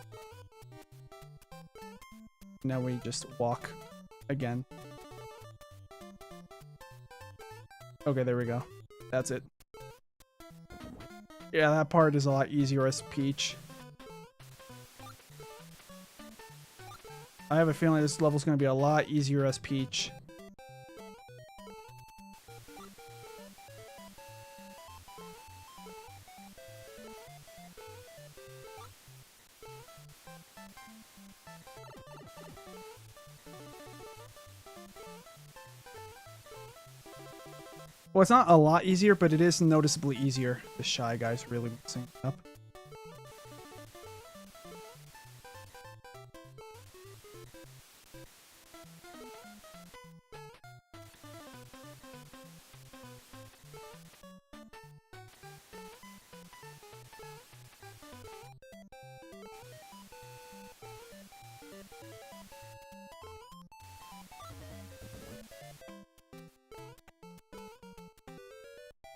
Now we just walk again. Okay, there we go. That's it. Yeah, that part is a lot easier as Peach. I have a feeling this level's going to be a lot easier as Peach. Well, it's not a lot easier, but it is noticeably easier. The Shy Guy's really messing up.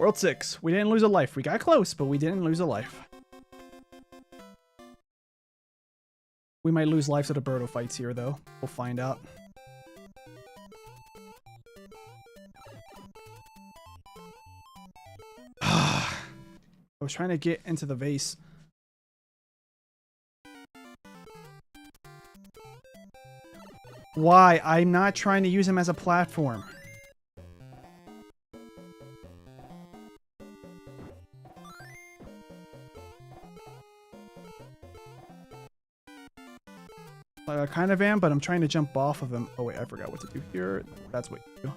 World 6. We didn't lose a life. We got close, but we didn't lose a life. We might lose lives to the Birdo fights here, though. We'll find out. I was trying to get into the vase. Why? I'm not trying to use him as a platform. I kind of am, but I'm trying to jump off of him. Oh wait, I forgot what to do here. That's what you do.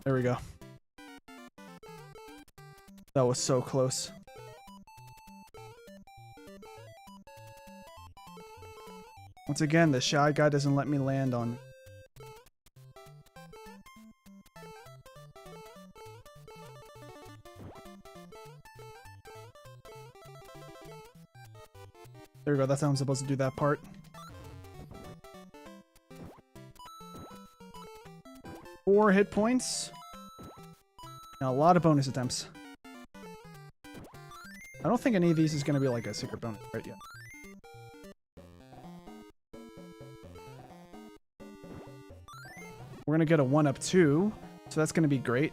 There we go. That was so close. Once again, the Shy Guy doesn't let me land on... There we go, that's how I'm supposed to do that part. 4 hit points. Now a lot of bonus attempts. I don't think any of these is going to be like a secret bonus right yet. We're going to get a 1-up 2, so that's going to be great.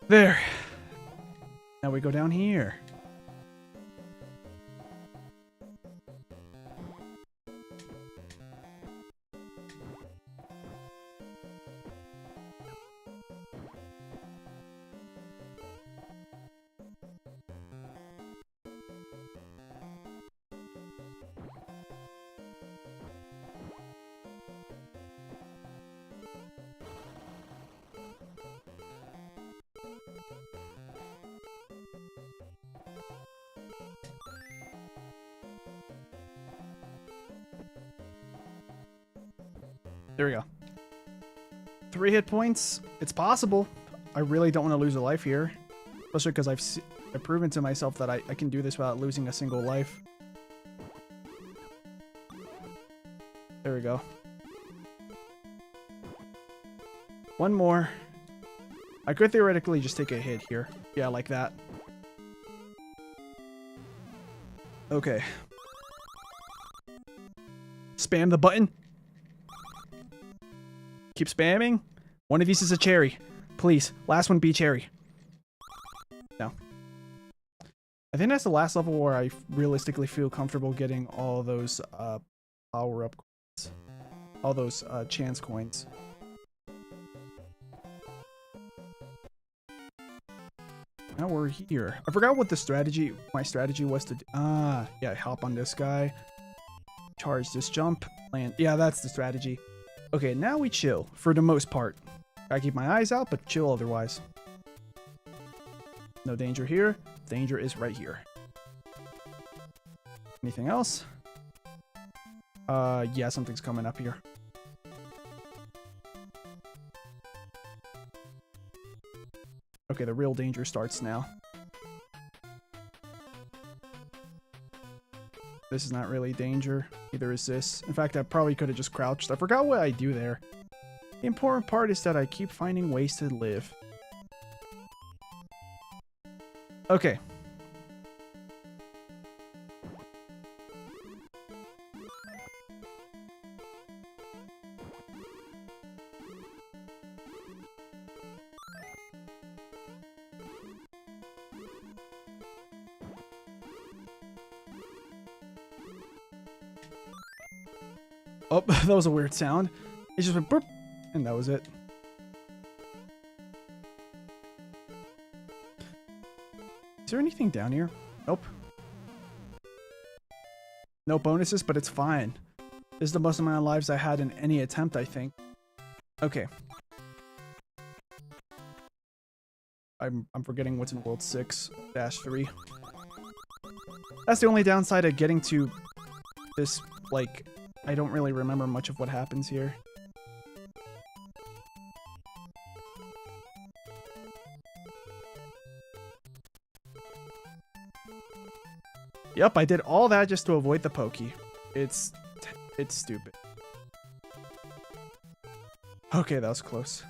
There. Now we go down here. There we go. 3 hit points. It's possible. I really don't want to lose a life here. Especially because I've proven to myself that I can do this without losing a single life. There we go. 1 more. I could theoretically just take a hit here. Yeah, like that. Okay. Spam the button. Keep spamming. One of these is a cherry. Please. Last one be cherry. No. I think that's the last level where I realistically feel comfortable getting all those power-up coins. All those chance coins. Now we're here. I forgot what my strategy was to do. Yeah, hop on this guy. Charge this jump. Land. Yeah, that's the strategy. Okay, now we chill, for the most part. I keep my eyes out, but chill otherwise. No danger here. Danger is right here. Anything else? Yeah, something's coming up here. Okay, the real danger starts now. This is not really danger. Neither is this. In fact, I probably could have just crouched. I forgot what I do there. The important part is that I keep finding ways to live. Okay. Oh, that was a weird sound. It just went burp, and that was it. Is there anything down here? Nope. No bonuses, but it's fine. This is the most amount of lives I had in any attempt, I think. Okay. I'm forgetting what's in World 6-3. That's the only downside of getting to this, like, I don't really remember much of what happens here. Yep, I did all that just to avoid the pokey. It's stupid. Okay, that was close.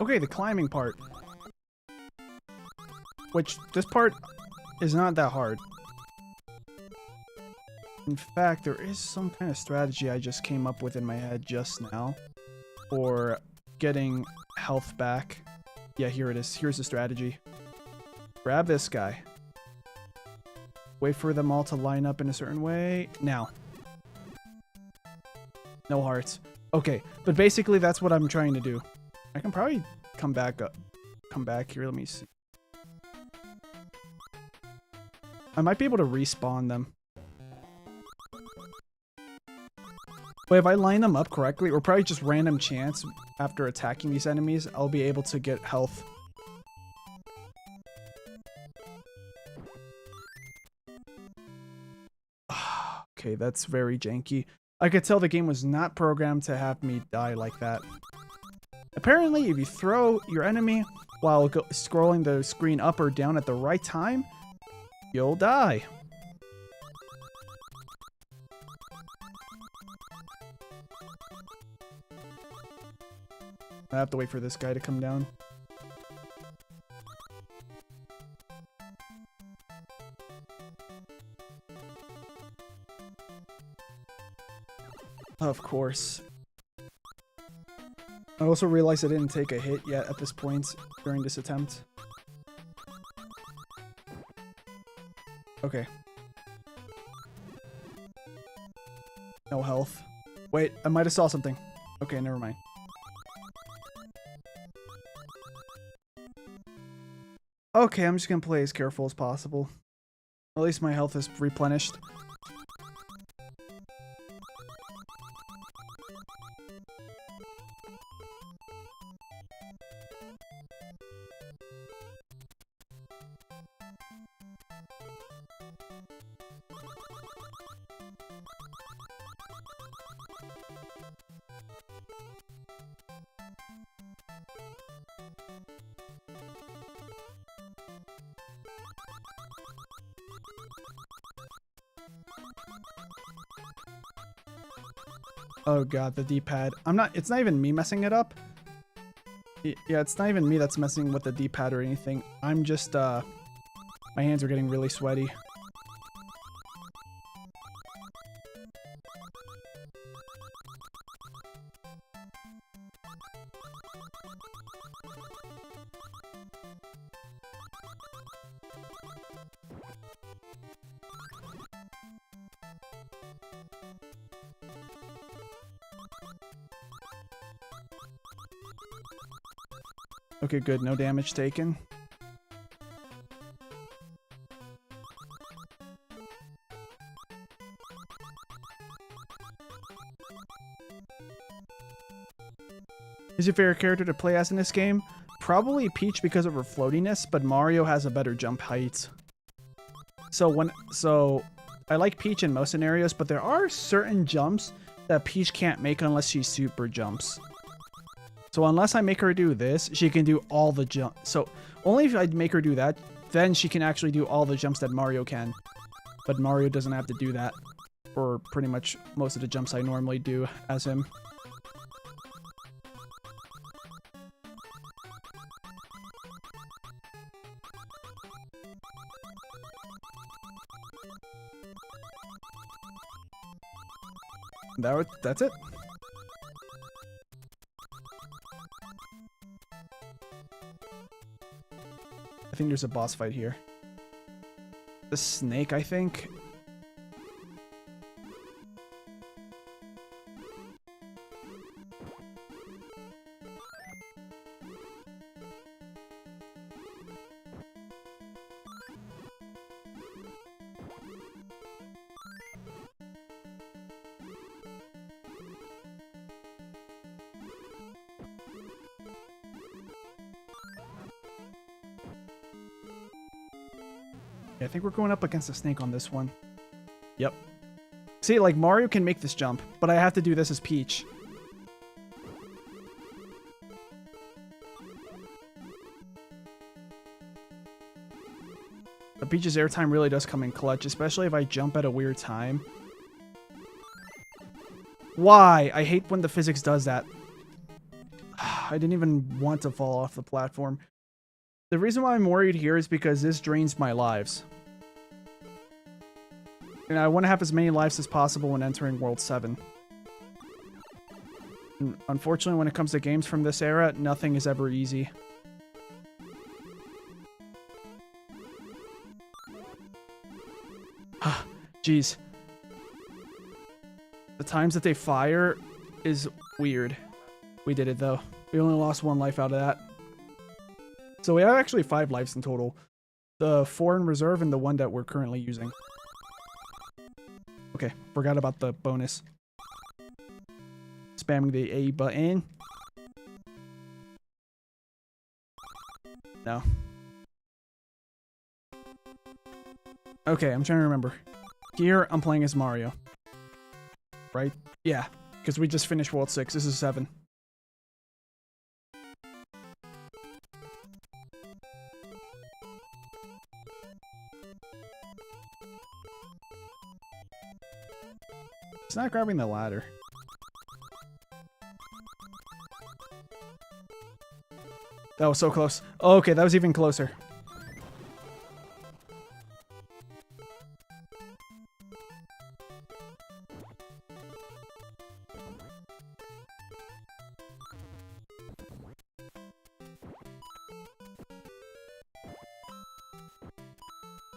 Okay, the climbing part. Which, this part is not that hard. In fact, there is some kind of strategy I just came up with in my head just now for getting health back. Yeah, here it is. Here's the strategy. Grab this guy. Wait for them all to line up in a certain way. Now. No hearts. Okay, but basically that's what I'm trying to do. I can probably come back here. Let me see. I might be able to respawn them. But if I line them up correctly, or probably just random chance after attacking these enemies, I'll be able to get health. Okay, that's very janky. I could tell the game was not programmed to have me die like that. Apparently, if you throw your enemy while scrolling the screen up or down at the right time, you'll die. I have to wait for this guy to come down. Of course. I also realized I didn't take a hit yet at this point during this attempt. Okay. No health. Wait, I might have saw something. Okay, never mind. Okay, I'm just gonna play as careful as possible. At least my health is replenished. Oh god, the D-pad. It's not even me messing it up. Yeah, it's not even me that's messing with the D-pad or anything. I'm just, my hands are getting really sweaty. Okay, good. No damage taken. Is your favorite character to play as in this game? Probably Peach because of her floatiness, but Mario has a better jump height. So I like Peach in most scenarios, but there are certain jumps that Peach can't make unless she super jumps. So unless I make her do this, she can do all the jumps. So only if I make her do that, then she can actually do all the jumps that Mario can. But Mario doesn't have to do that for pretty much most of the jumps I normally do as him. That's it. I think there's a boss fight here. The snake, I think. Yeah, I think we're going up against a snake on this one. Yep. See, like, Mario can make this jump, but I have to do this as Peach. But Peach's airtime really does come in clutch, especially if I jump at a weird time. Why? I hate when the physics does that. I didn't even want to fall off the platform. The reason why I'm worried here is because this drains my lives. And I want to have as many lives as possible when entering World 7. And unfortunately, when it comes to games from this era, nothing is ever easy. Jeez. The times that they fire is weird. We did it, though. We only lost 1 life out of that. So we have actually 5 lives in total. The 4 in reserve and the 1 that we're currently using. Okay, forgot about the bonus. Spamming the A button. No. Okay, I'm trying to remember. Here, I'm playing as Mario. Right? Yeah, because we just finished World 6. This is 7. It's not grabbing the ladder. That was so close. Oh, okay, that was even closer.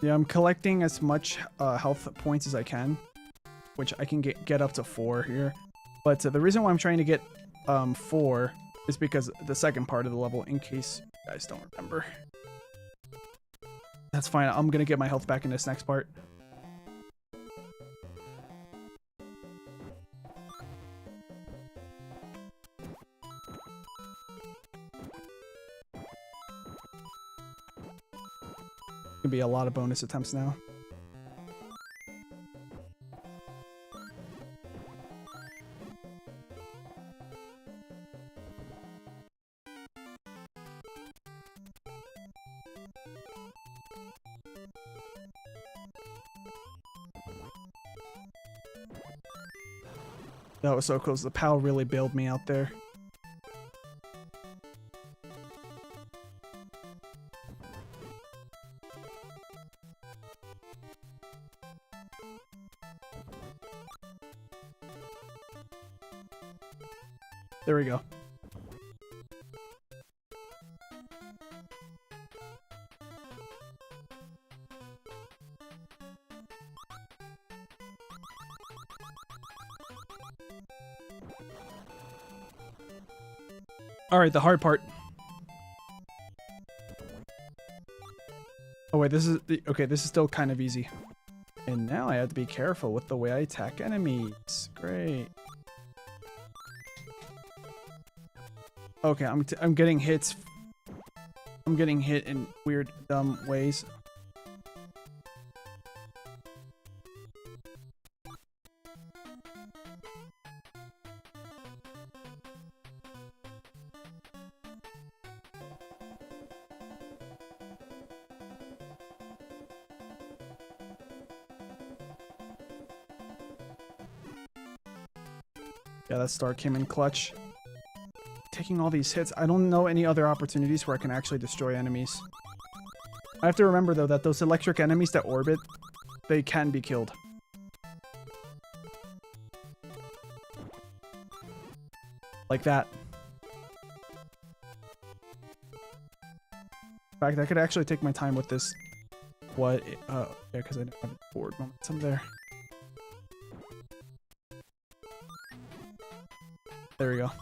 Yeah, I'm collecting as much health points as I can, which I can get up to 4 here. But the reason why I'm trying to get 4 is because the second part of the level, in case you guys don't remember. That's fine. I'm going to get my health back in this next part. Gonna be a lot of bonus attempts now. That was so close. The POW really bailed me out there. There we go. All right, the hard part. Oh wait, this is okay. This is still kind of easy. And now I have to be careful with the way I attack enemies. Great. Okay, I'm getting hits. I'm getting hit in weird, dumb ways. Yeah, that start came in clutch. Taking all these hits. I don't know any other opportunities where I can actually destroy enemies. I have to remember, though, that those electric enemies that orbit, they can be killed. Like that. In fact, I could actually take my time with this. What? Yeah, because I didn't have forward momentum there. There we go.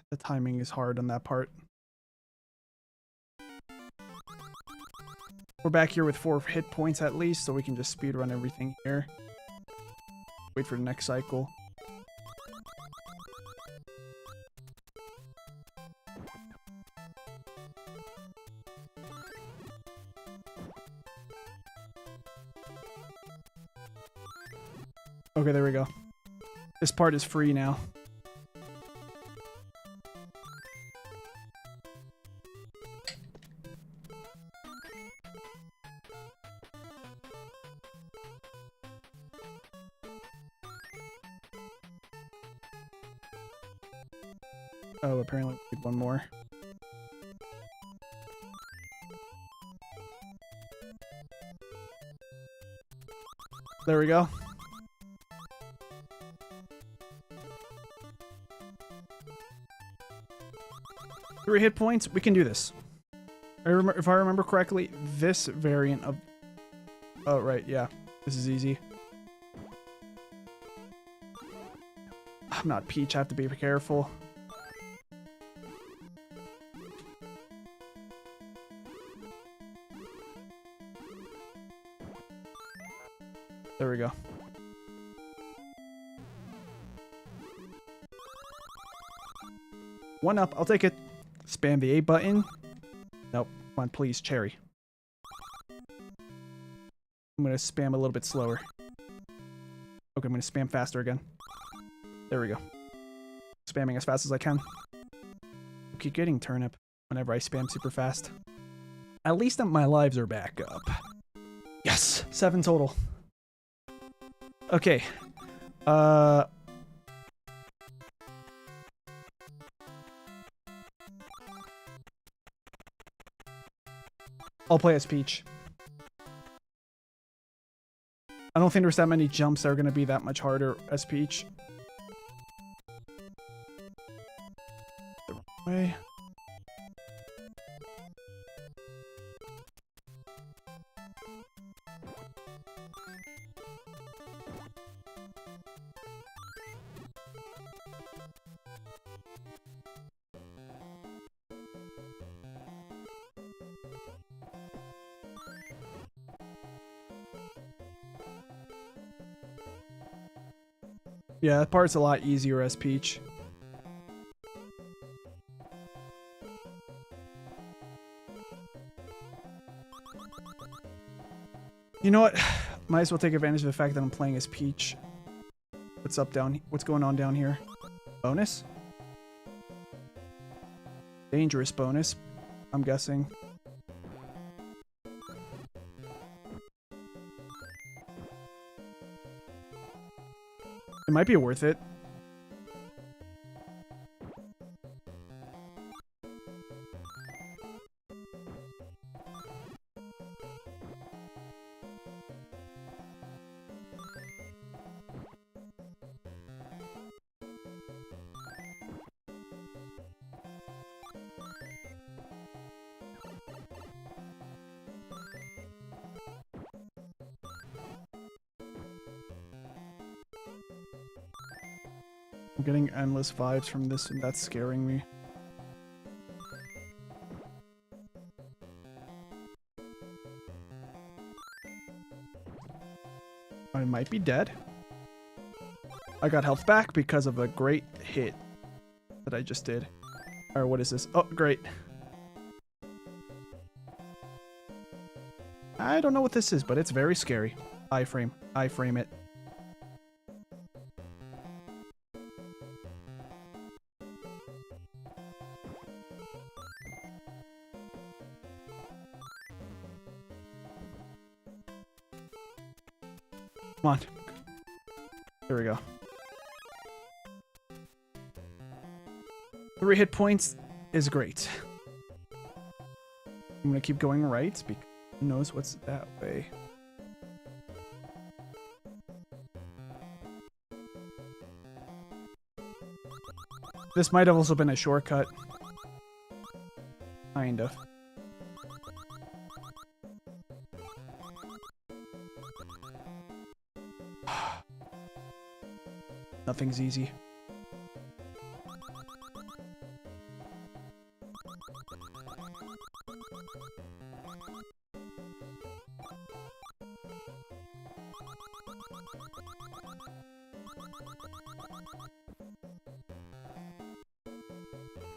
The timing is hard on that part. We're back here with 4 hit points at least, so we can just speedrun everything here. Wait for the next cycle. Okay, there we go. This part is free now. Oh, apparently we need one more. There we go. Three hit points. We can do this. If I remember correctly, this variant of... Oh, right, yeah. This is easy. I'm not Peach. I have to be careful. There we go. One up. I'll take it. Spam the A button. Nope. Come on, please, cherry. I'm going to spam a little bit slower. Okay, I'm going to spam faster again. There we go. Spamming as fast as I can. I keep getting turnip whenever I spam super fast. At least my lives are back up. Yes! 7 total. Okay. I'll play as Peach. I don't think there's that many jumps that are going to be that much harder as Peach. The wrong way. Yeah, that part's a lot easier as Peach. You know what? Might as well take advantage of the fact that I'm playing as Peach. What's up down? What's going on down here? Bonus? Dangerous bonus, I'm guessing. It might be worth it. I'm getting endless vibes from this, and that's scaring me. I might be dead. I got health back because of a great hit that I just did. Or what is this? Oh, great. I don't know what this is, but it's very scary. Iframe. Iframe it. Come on. There we go. 3 hit points is great. I'm gonna keep going right because who knows what's that way. This might have also been a shortcut. Kind of. Nothing's easy.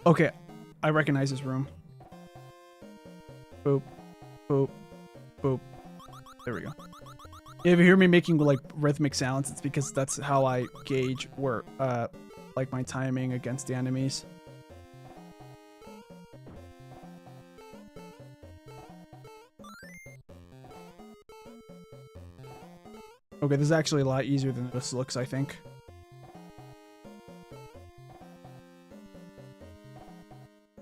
Okay, I recognize this room. Boop, boop, boop. There we go. If you hear me making like rhythmic sounds, it's because that's how I gauge where, like my timing against the enemies. Okay, this is actually a lot easier than this looks, I think.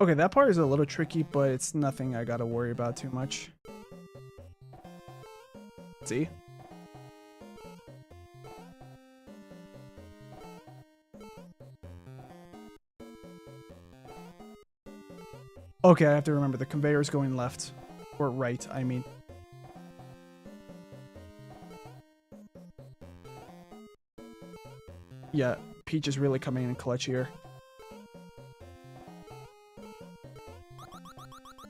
Okay, that part is a little tricky, but it's nothing I gotta worry about too much. See? Okay, I have to remember the conveyor's going left. Or right, I mean. Yeah, Peach is really coming in clutch here.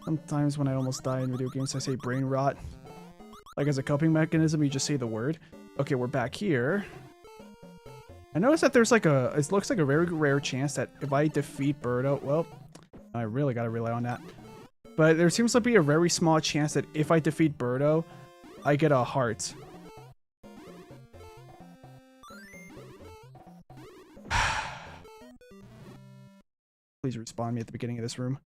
Sometimes when I almost die in video games, I say brain rot. Like as a coping mechanism, you just say the word. Okay, we're back here. I noticed that there's like it looks like a very rare chance that if I defeat Birdo, well, I really gotta rely on that. But there seems to be a very small chance that if I defeat Birdo, I get a heart. Please respawn me at the beginning of this room.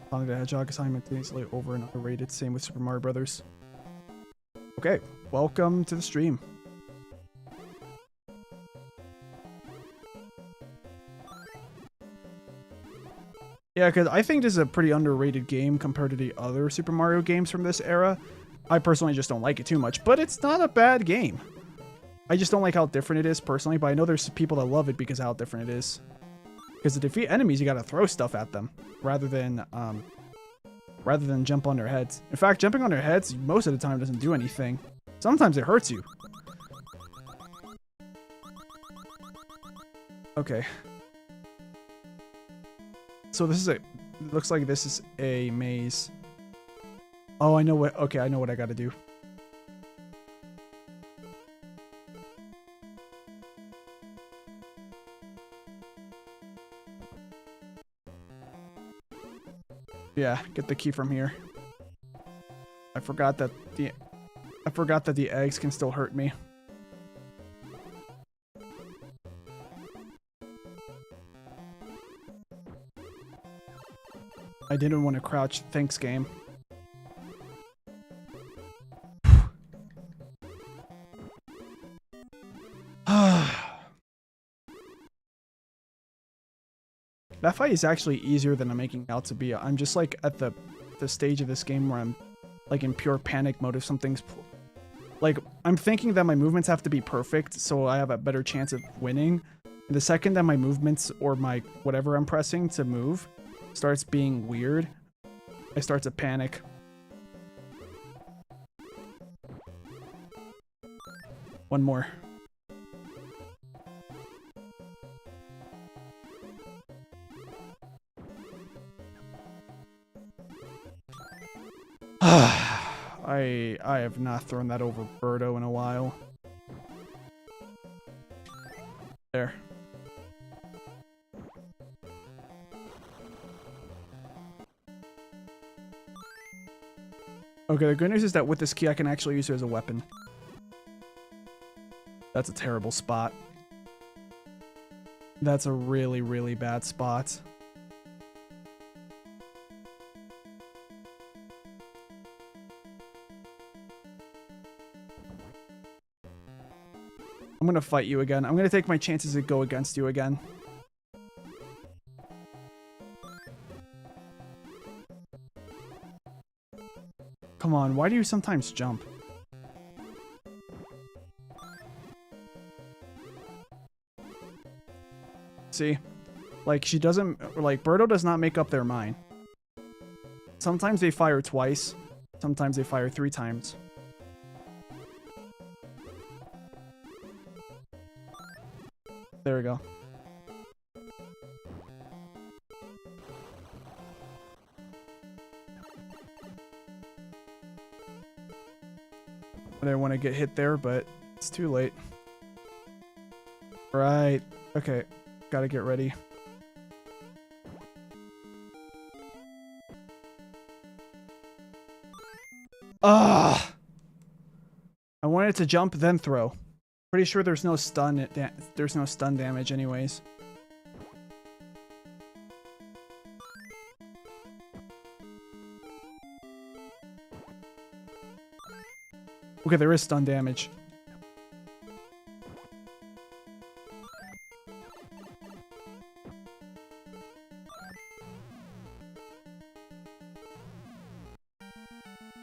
Sonic the Hedgehog is simultaneously over and underrated. Same with Super Mario Brothers. Okay, welcome to the stream. Yeah, because I think this is a pretty underrated game compared to the other Super Mario games from this era. I personally just don't like it too much, but it's not a bad game. I just don't like how different it is personally, but I know there's people that love it because of how different it is. Because to defeat enemies, you gotta throw stuff at them rather than jump on their heads. In fact, jumping on their heads most of the time doesn't do anything. Sometimes it hurts you. Okay. So this is it looks like this is a maze. Oh, I know what. Okay, I know what I gotta do. Yeah, get the key from here. I forgot that the eggs can still hurt me. I didn't want to crouch. Thanks, game. That fight is actually easier than I'm making out to be. I'm just like at the stage of this game where I'm like in pure panic mode if something's like I'm thinking that my movements have to be perfect so I have a better chance of winning. And the second that my movements or my whatever I'm pressing to move starts being weird, I start to panic. One more. I have not thrown that over Birdo in a while. There. Okay, the good news is that with this key I can actually use it as a weapon. That's a terrible spot. That's a really, really bad spot. I'm gonna fight you again. I'm gonna take my chances and go against you again. Come on, why do you sometimes jump? See? Like, she doesn't... Like, Birdo does not make up their mind. Sometimes they fire twice. Sometimes they fire 3 times. There we go. I didn't want to get hit there, but it's too late. Right. Okay. Gotta get ready. Ah! I wanted to jump, then throw. Pretty sure there's no stun. There's no stun damage, anyways. Okay, there is stun damage.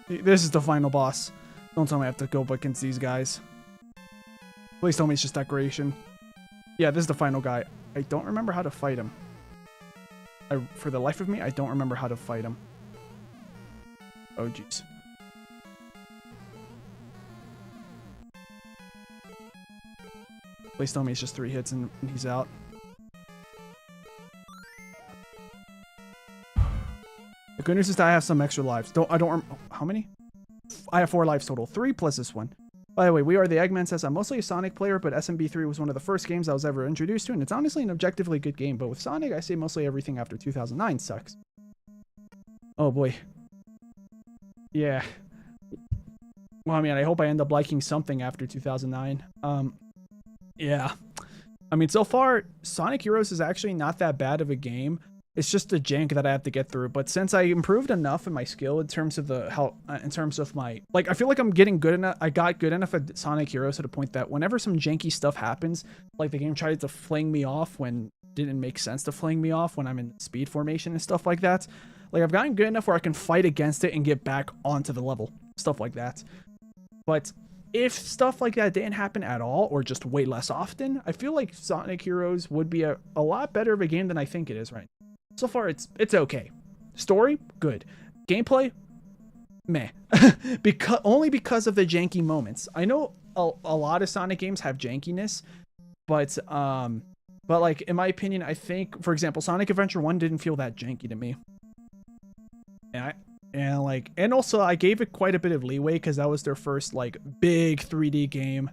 This is the final boss. Don't tell me I have to go up against these guys. Please tell me it's just decoration. Yeah, this is the final guy. I don't remember how to fight him. For the life of me, I don't remember how to fight him. Oh, jeez. Please tell me it's just 3 hits and he's out. The good news is that I have some extra lives. How many? I have 4 lives total. 3 plus this one. By the way, We Are the Eggman says, I'm mostly a Sonic player, but SMB3 was one of the first games I was ever introduced to, and it's honestly an objectively good game, but with Sonic, I say mostly everything after 2009 sucks. Oh boy. Yeah. Well, I mean, I hope I end up liking something after 2009. Yeah. I mean, so far, Sonic Heroes is actually not that bad of a game. It's just the jank that I have to get through. But since I improved enough in my skill in terms of my, like, I feel like I'm getting good enough. I got good enough at Sonic Heroes to the point that whenever some janky stuff happens, like the game tried to fling me off when it didn't make sense to fling me off when I'm in speed formation and stuff like that. Like, I've gotten good enough where I can fight against it and get back onto the level. Stuff like that. But if stuff like that didn't happen at all, or just way less often, I feel like Sonic Heroes would be a lot better of a game than I think it is right now. So far, it's okay. Story, good. Gameplay, meh. Only because of the janky moments. I know a lot of Sonic games have jankiness, but like, in my opinion, I think, for example, Sonic Adventure 1 didn't feel that janky to me. And also I gave it quite a bit of leeway because that was their first like big 3D game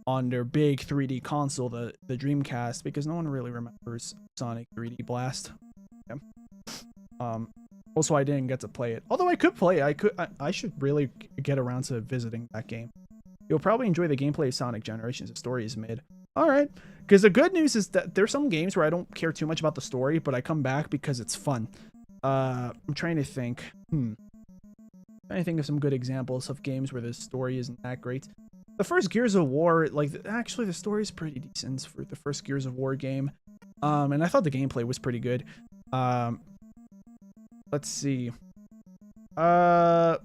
on their big 3D console, the Dreamcast, because no one really remembers Sonic 3D Blast. Yeah. Also, I didn't get to play it. Although I could play it. I should really get around to visiting that game. You'll probably enjoy the gameplay of Sonic Generations. The story is mid. Alright. Because the good news is that there's some games where I don't care too much about the story, but I come back because it's fun. I'm trying to think. Trying to think of some good examples of games where the story isn't that great. The first Gears of War, like, actually the story is pretty decent for the first Gears of War game. And I thought the gameplay was pretty good. Let's see. All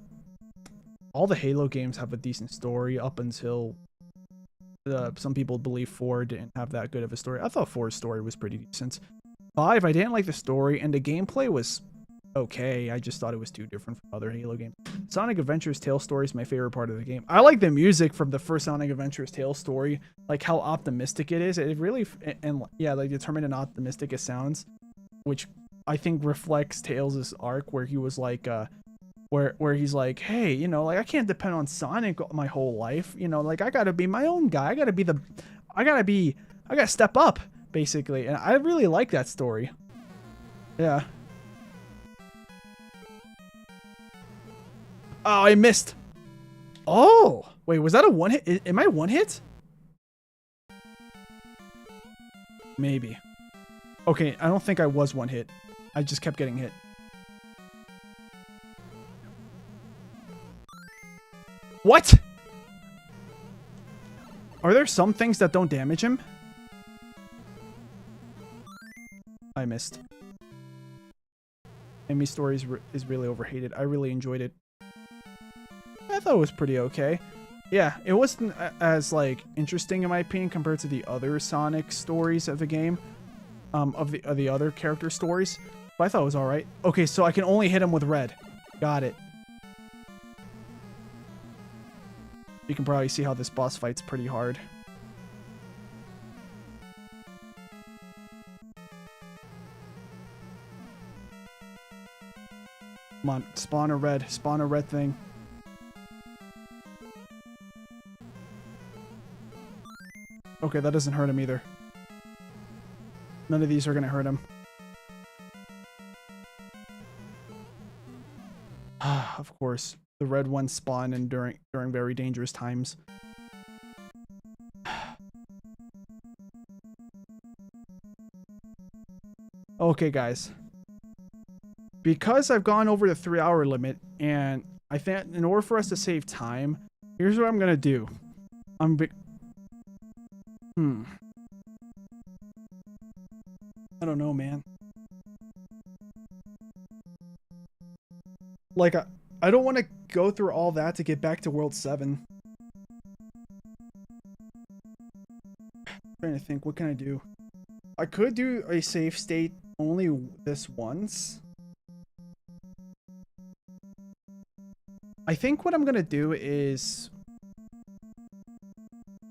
the Halo games have a decent story up until some people believe 4 didn't have that good of a story. I thought 4's story was pretty decent. 5, I didn't like the story, and the gameplay was okay. I just thought it was too different from other Halo games. Sonic Adventure's Tale story is my favorite part of the game. I like the music from the first Sonic Adventure's Tale story, like how optimistic it is. It really, and yeah, like determined and optimistic it sounds, which I think reflects Tails' arc where he was like, where he's like, hey, you know, like I can't depend on Sonic my whole life, you know, like I gotta be my own guy. I gotta step up, basically. And I really like that story. Yeah. Oh, I missed. Oh, wait, was that a one hit? Am I one hit? Maybe. Okay, I don't think I was one hit. I just kept getting hit. What? Are there some things that don't damage him? I missed. Amy Story is really overhated. I really enjoyed it. I thought it was pretty okay. Yeah, it wasn't as like interesting in my opinion compared to the other Sonic stories of the game, of the other character stories. But I thought it was all right. Okay, so I can only hit him with red. Got it. You can probably see how this boss fight's pretty hard. Come on, spawn a red thing. Okay, that doesn't hurt him either. None of these are gonna hurt him. Of course, the red ones spawn and during very dangerous times. Okay, guys. Because I've gone over the 3-hour limit, and I think in order for us to save time, here's what I'm gonna do. I don't know, man. Like, I don't want to go through all that to get back to World 7. Trying to think, what can I do? I could do a save state only this once. I think what I'm gonna do is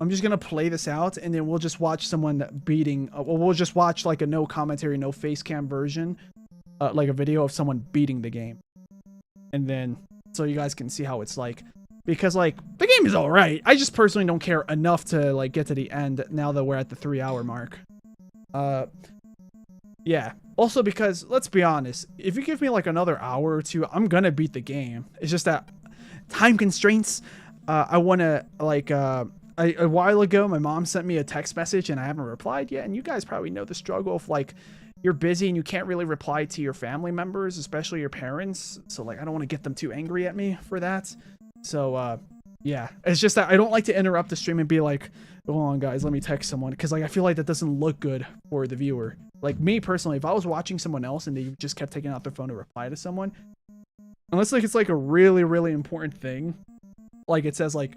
I'm just gonna play this out, and then we'll just watch someone beating. We'll just watch like a no commentary, no face cam version, like a video of someone beating the game, and then so you guys can see how it's like. Because like the game is all right. I just personally don't care enough to like get to the end now that we're at the 3-hour mark. Yeah. Also because let's be honest, if you give me like another hour or two, I'm gonna beat the game. It's just that time constraints. I wanna like a while ago my mom sent me a text message and I haven't replied yet, and you guys probably know the struggle of like you're busy and you can't really reply to your family members, especially your parents. So like I don't want to get them too angry at me for that. So yeah, it's just that I don't like to interrupt the stream and be like, hold on guys, let me text someone, because like I feel like that doesn't look good for the viewer. Like me personally, if I was watching someone else and they just kept taking out their phone to reply to someone, unless like it's like a really, really important thing, like it says like,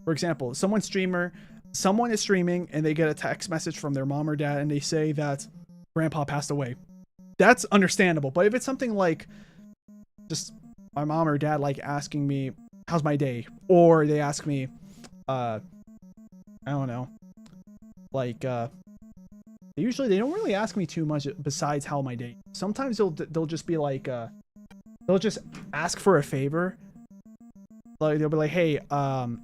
for example, someone is streaming and they get a text message from their mom or dad and they say that grandpa passed away. That's understandable. But if it's something like just my mom or dad like asking me, how's my day? Or they ask me, I don't know, like, usually they don't really ask me too much besides how my day. Sometimes they'll just be like, they'll just ask for a favor. Like they'll be like, hey, can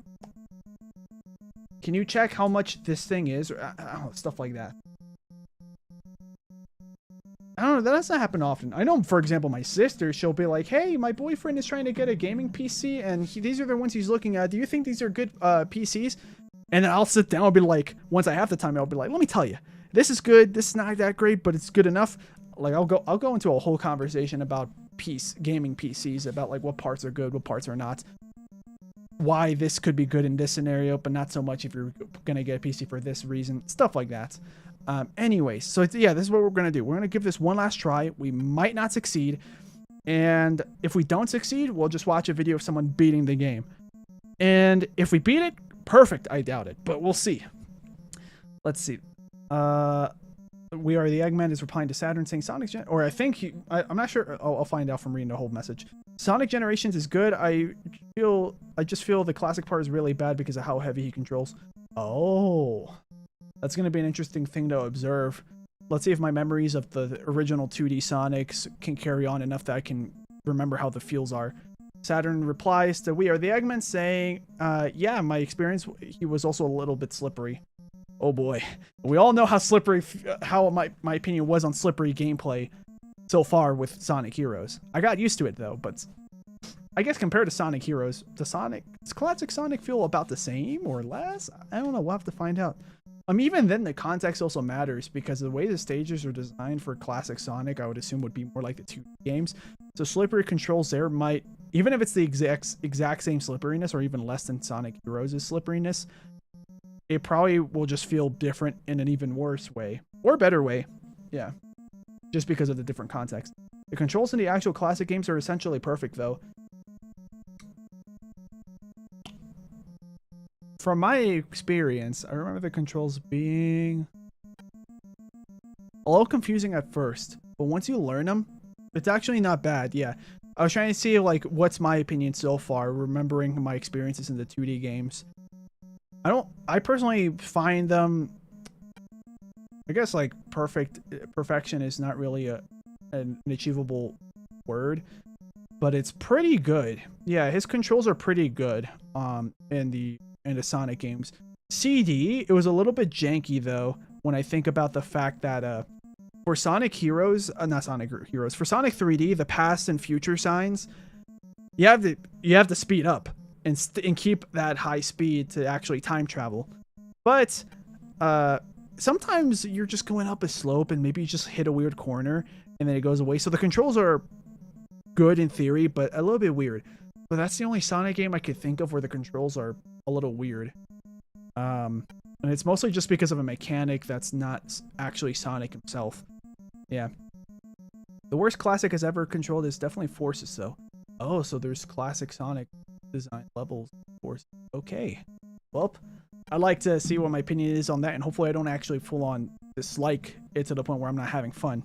you check how much this thing is? Or I don't know, stuff like that. I don't know, that doesn't happen often. I know, for example, my sister, she'll be like, hey, my boyfriend is trying to get a gaming PC, and these are the ones he's looking at. Do you think these are good PCs? And then I'll sit down and be like, once I have the time, I'll be like, let me tell you, this is good. This is not that great, but it's good enough. Like, I'll go into a whole conversation about gaming PCs, about like what parts are good, what parts are not. Why this could be good in this scenario, but not so much if you're going to get a PC for this reason. Stuff like that. Anyways, so yeah, this is what we're going to do. We're going to give this one last try. We might not succeed. And if we don't succeed, we'll just watch a video of someone beating the game. And if we beat it, perfect. I doubt it, but we'll see. Let's see. We Are the Eggman is replying to Saturn saying Sonic or I think I'm not sure. I'll find out from reading the whole message. Sonic Generations is good. I just feel the classic part is really bad because of how heavy he controls. Oh, that's going to be an interesting thing to observe. Let's see if my memories of the original 2D Sonics can carry on enough that I can remember how the feels are. Saturn replies to We Are the Eggman saying, yeah, my experience, he was also a little bit slippery. Oh boy. We all know how slippery, how my opinion was on slippery gameplay so far with Sonic Heroes. I got used to it though, but I guess compared to Sonic Heroes, does classic Sonic feel about the same or less? I don't know, we'll have to find out. Even then the context also matters because the way the stages are designed for classic Sonic, I would assume would be more like the 2 games. So slippery controls there might, even if it's the exact same slipperiness or even less than Sonic Heroes' slipperiness, it probably will just feel different in an even worse way or better way. Yeah. Just because of the different context. The controls in the actual classic games are essentially perfect though. From my experience, I remember the controls being a little confusing at first, but once you learn them, it's actually not bad. Yeah. I was trying to see like what's my opinion so far, remembering my experiences in the 2D games. I personally find them, I guess like perfection is not really an achievable word, but it's pretty good. Yeah, his controls are pretty good in the Sonic games. CD, it was a little bit janky though when I think about the fact that for Sonic Heroes, not Sonic Heroes, for Sonic 3D, the past and future signs, you have to speed up and keep that high speed to actually time travel. But sometimes you're just going up a slope and maybe you just hit a weird corner and then it goes away. So the controls are good in theory, but a little bit weird. But that's the only Sonic game I could think of where the controls are a little weird. And it's mostly just because of a mechanic that's not actually Sonic himself. Yeah. The worst classic has ever controlled is definitely Forces, though. Oh, so there's classic Sonic design levels. Forces. Okay. Well, I'd like to see what my opinion is on that, and hopefully I don't actually full on dislike it to the point where I'm not having fun.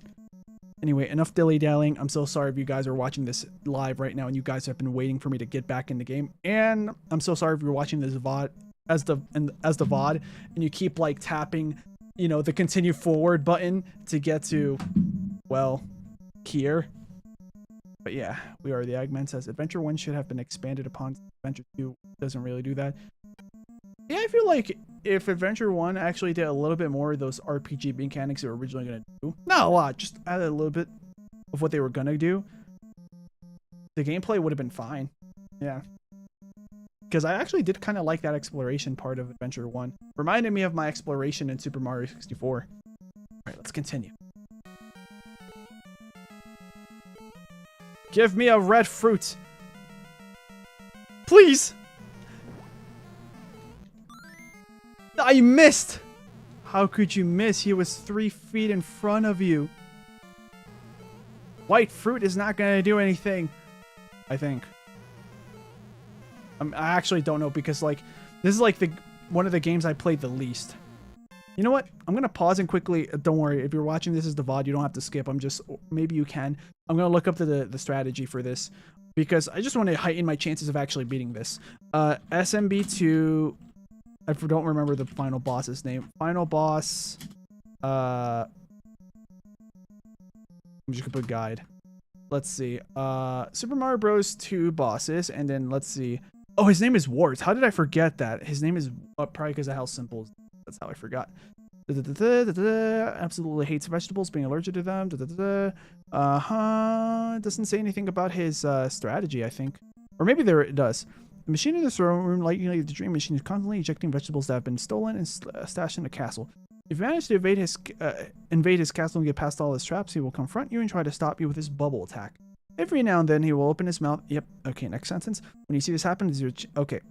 Anyway, enough dilly-dallying. I'm so sorry if you guys are watching this live right now and you guys have been waiting for me to get back in the game. And I'm so sorry if you're watching this VOD as the VOD and you keep like tapping, you know, the continue forward button to get to, well, here. But yeah, we are. The Eggman says Adventure 1 should have been expanded upon. Adventure 2 doesn't really do that. Yeah, I feel like if Adventure 1 actually did a little bit more of those RPG mechanics they were originally going to do, not a lot, just added a little bit of what they were going to do, the gameplay would have been fine. Yeah. Because I actually did kind of like that exploration part of Adventure 1. Reminded me of my exploration in Super Mario 64. Alright, let's continue. Give me a red fruit. Please! I missed! How could you miss? He was 3 feet in front of you. White fruit is not going to do anything. I think. I actually don't know because like this is like one of the games I played the least. You know what? I'm going to pause and quickly, don't worry, if you're watching this as the VOD, you don't have to skip. Maybe you can. I'm going to look up the strategy for this because I just want to heighten my chances of actually beating this. SMB2, I don't remember the final boss's name. Final boss, I'm just going to put guide. Let's see. Super Mario Bros. 2 bosses, and then let's see. Oh, his name is Wart. How did I forget that? His name is probably because of how simple. That's how I forgot. Absolutely hates vegetables, being allergic to them. It doesn't say anything about his strategy, I think. Or maybe there it does. The machine in this room, like the dream machine, is constantly ejecting vegetables that have been stolen and stashed in the castle. If you manage to invade his castle and get past all his traps, he will confront you and try to stop you with his bubble attack. Every now and then, he will open his mouth. Yep. Okay, next sentence. When you see this happen, is your okay.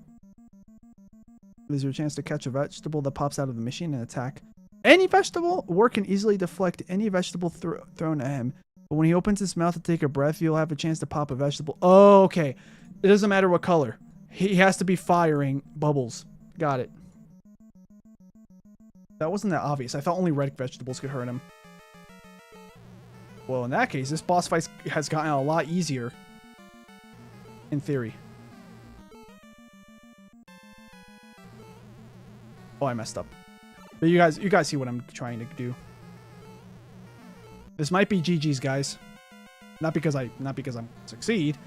There's your chance to catch a vegetable that pops out of the machine and attack. Any vegetable? Wart can easily deflect any vegetable thrown at him. But when he opens his mouth to take a breath, you'll have a chance to pop a vegetable. Oh, okay. It doesn't matter what color. He has to be firing bubbles. Got it. That wasn't that obvious. I thought only red vegetables could hurt him. Well, in that case, this boss fight has gotten a lot easier. In theory. Oh, I messed up. But you guys see what I'm trying to do. This might be GG's, guys. Not because I'm succeed.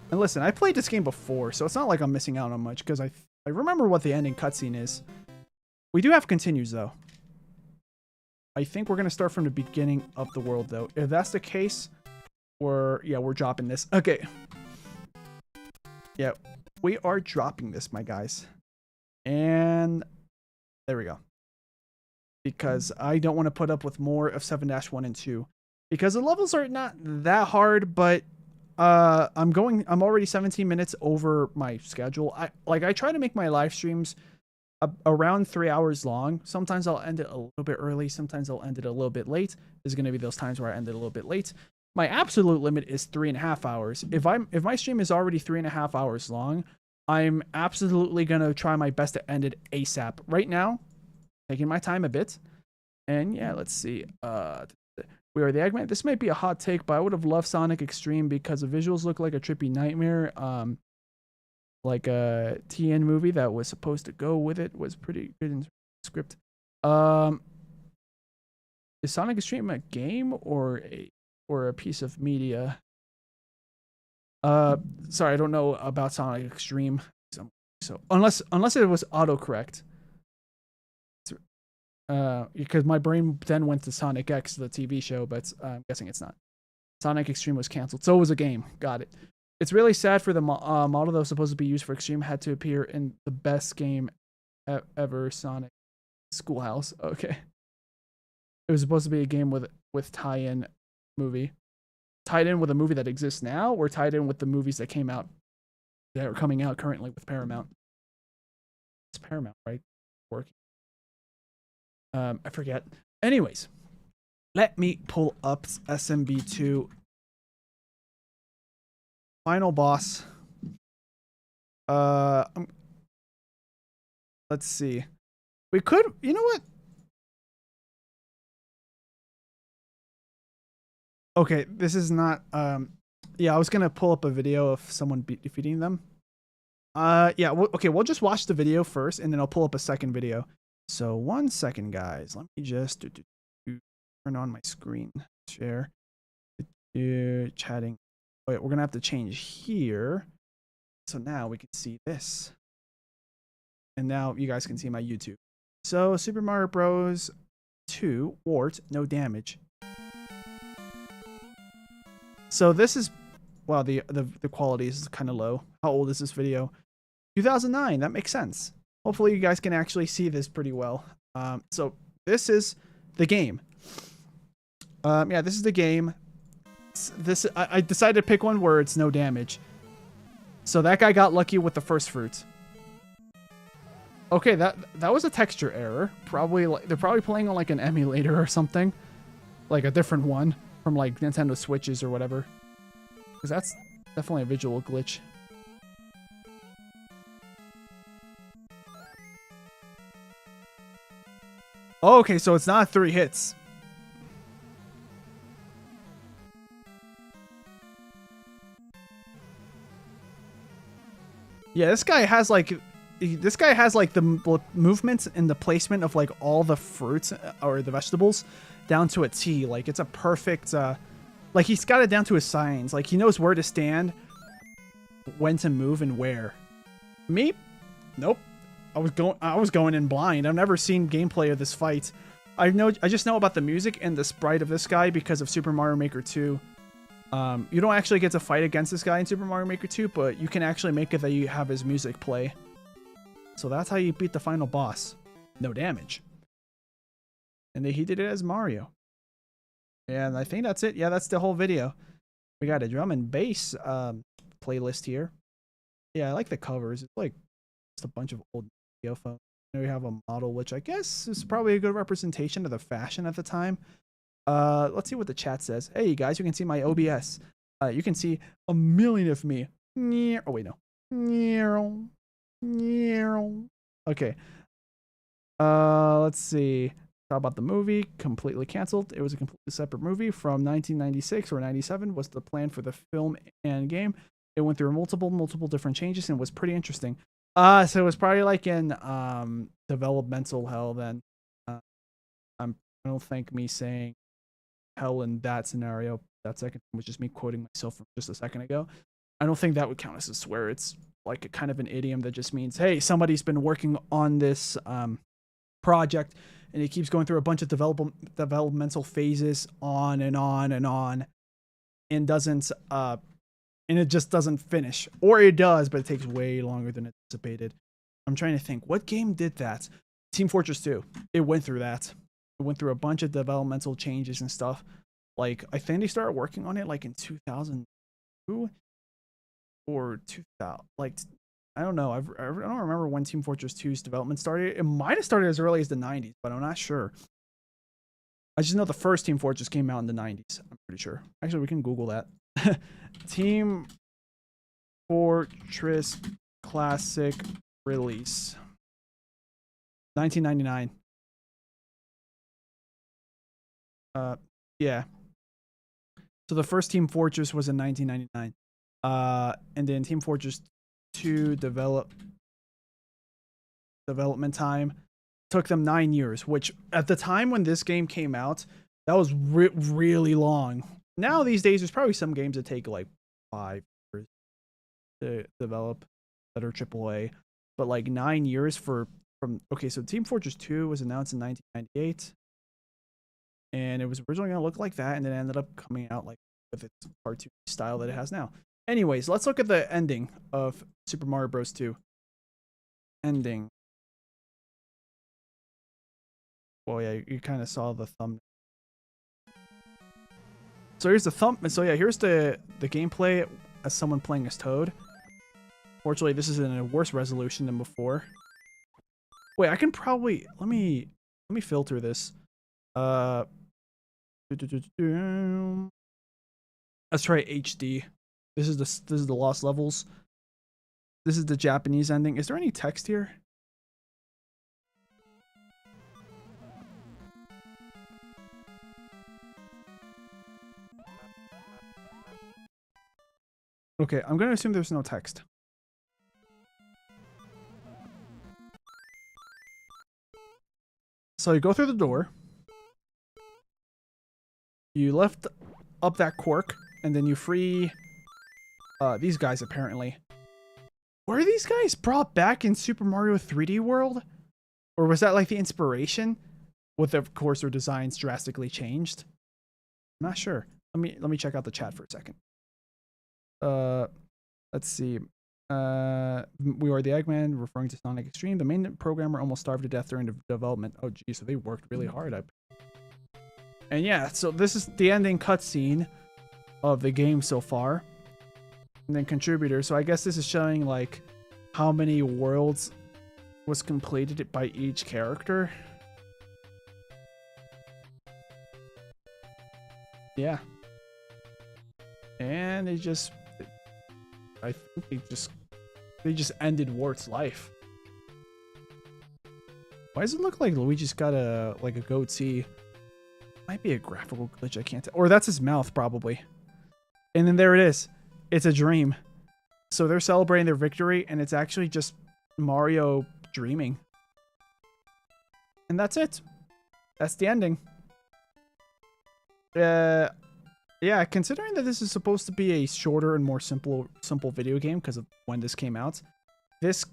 And listen, I played this game before, so it's not like I'm missing out on much because I remember what the ending cutscene is. We do have continues though. I think we're gonna start from the beginning of the world though. If that's the case, we're dropping this. Okay. Yeah, we are dropping this, my guys. And there we go. Because I don't want to put up with more of 7-1 and 2. Because the levels are not that hard, but I'm already 17 minutes over my schedule. I try to make my live streams around 3 hours long. Sometimes I'll end it a little bit early. Sometimes I'll end it a little bit late. There's going to be those times where I end it a little bit late. My absolute limit is 3.5 hours. If my stream is already 3.5 hours long, I'm absolutely going to try my best to end it ASAP. Right now, taking my time a bit. And yeah, let's see. We Are the Eggman. This might be a hot take, but I would have loved Sonic Extreme because the visuals look like a trippy nightmare. Like a TN movie that was supposed to go with it was pretty good in script. Is Sonic Extreme a game or a piece of media? Sorry, I don't know about Sonic Extreme. So unless it was autocorrect. Because my brain then went to Sonic X, the TV show, but I'm guessing it's not. Sonic Extreme was canceled, so it was a game. Got it. It's really sad for the model that was supposed to be used for Extreme had to appear in the best game ever, Sonic Schoolhouse. Okay. It was supposed to be a game with tie-in movie. Tied in with a movie that exists now, or tied in with the movies that are coming out currently with Paramount. It's Paramount, right? Working. I forget. Anyways, let me pull up SMB2. Final boss. Let's see. We could, you know what? Okay, this is not, yeah, I was gonna pull up a video of someone defeating them. Yeah, okay, we'll just watch the video first, and then I'll pull up a second video. So 1 second, guys. Let me just turn on my screen share. Chatting. Wait, we're gonna have to change here. So now we can see this. And now you guys can see my YouTube. So Super Mario Bros. 2, Wart, no damage. So this is, wow, the quality is kind of low. How old is this video? 2009, that makes sense. Hopefully you guys can actually see this pretty well. So this is the game. Yeah, this is the game. I decided to pick one where it's no damage. So that guy got lucky with the first fruit. Okay, that was a texture error. Probably they're probably playing on like an emulator or something, like a different one from like Nintendo Switches or whatever. Because that's definitely a visual glitch. Oh, okay, so it's not 3 hits. Yeah, this guy has like the movements and the placement of like all the fruits or the vegetables down to a T. Like it's a perfect, like he's got it down to a science. Like he knows where to stand, when to move, and where. Me? Nope. I was going in blind. I've never seen gameplay of this fight. I just know about the music and the sprite of this guy because of Super Mario Maker 2. You don't actually get to fight against this guy in Super Mario Maker 2, but you can actually make it that you have his music play. So that's how you beat the final boss. No damage. And he did it as Mario. And I think that's it. Yeah, that's the whole video. We got a drum and bass playlist here. Yeah, I like the covers. It's like just a bunch of old video phones. And we have a model, which I guess is probably a good representation of the fashion at the time. Let's see what the chat says. Hey, you guys, you can see my OBS. You can see a million of me. Oh, wait, no. Okay. Let's see. How about the movie? Completely canceled. It was a completely separate movie from 1996 or 97 was the plan for the film and game. It went through multiple different changes and was pretty interesting. So it was probably like in developmental hell then. I don't think me saying hell in that scenario, that second was just me quoting myself from just a second ago. I don't think that would count as a swear. It's like a kind of an idiom that just means, hey, somebody's been working on this project and it keeps going through a bunch of developmental phases on and on and on and doesn't and it just doesn't finish, or it does, but it takes way longer than anticipated. I'm trying to think, what game did that? Team Fortress 2. It went through that. It went through a bunch of developmental changes and stuff. Like, I think they started working on it like in 2000. 2 or 2000. Like, I don't know. I don't remember when Team Fortress 2's development started. It might have started as early as the 90s, but I'm not sure. I just know the first Team Fortress came out in the 90s. I'm pretty sure. Actually, we can Google that. Team Fortress Classic release. 1999. Yeah. So the first Team Fortress was in 1999. And then Team Fortress 2 development time took them 9 years, which at the time when this game came out, that was really long. Now these days, there's probably some games that take like 5 years to develop that are AAA, but like 9 years from okay. So Team Fortress 2 was announced in 1998, and it was originally gonna look like that, and then it ended up coming out like with its cartoon style that it has now. Anyways, let's look at the ending of Super Mario Bros. 2. Ending. Well, yeah, you kind of saw the thumbnail. So here's the So yeah, here's the gameplay as someone playing as Toad. Fortunately, this is in a worse resolution than before. Wait, I can probably let me filter this. Let's try HD. This is the lost levels. This is the Japanese ending. Is there any text here? Okay, I'm gonna assume there's no text. So you go through the door. You lift up that cork, and then you free these guys, apparently. Were these guys brought back in Super Mario 3D World? Or was that like the inspiration? With, of course, their designs drastically changed. I'm not sure. Let me check out the chat for a second. Let's see. We are the Eggman, referring to Sonic Extreme. The main programmer almost starved to death during the development. Oh, geez, so they worked really hard. And yeah, so this is the ending cutscene of the game so far. And then contributors. So I guess this is showing like how many worlds was completed by each character. Yeah. And they just, I think they just ended Wart's life. Why does it look like Luigi's got a goatee? Might be a graphical glitch, I can't tell. Or that's his mouth, probably. And then there it is. It's a dream. So they're celebrating their victory, and it's actually just Mario dreaming. And that's it. That's the ending. Yeah, considering that this is supposed to be a shorter and more simple video game because of when this came out, this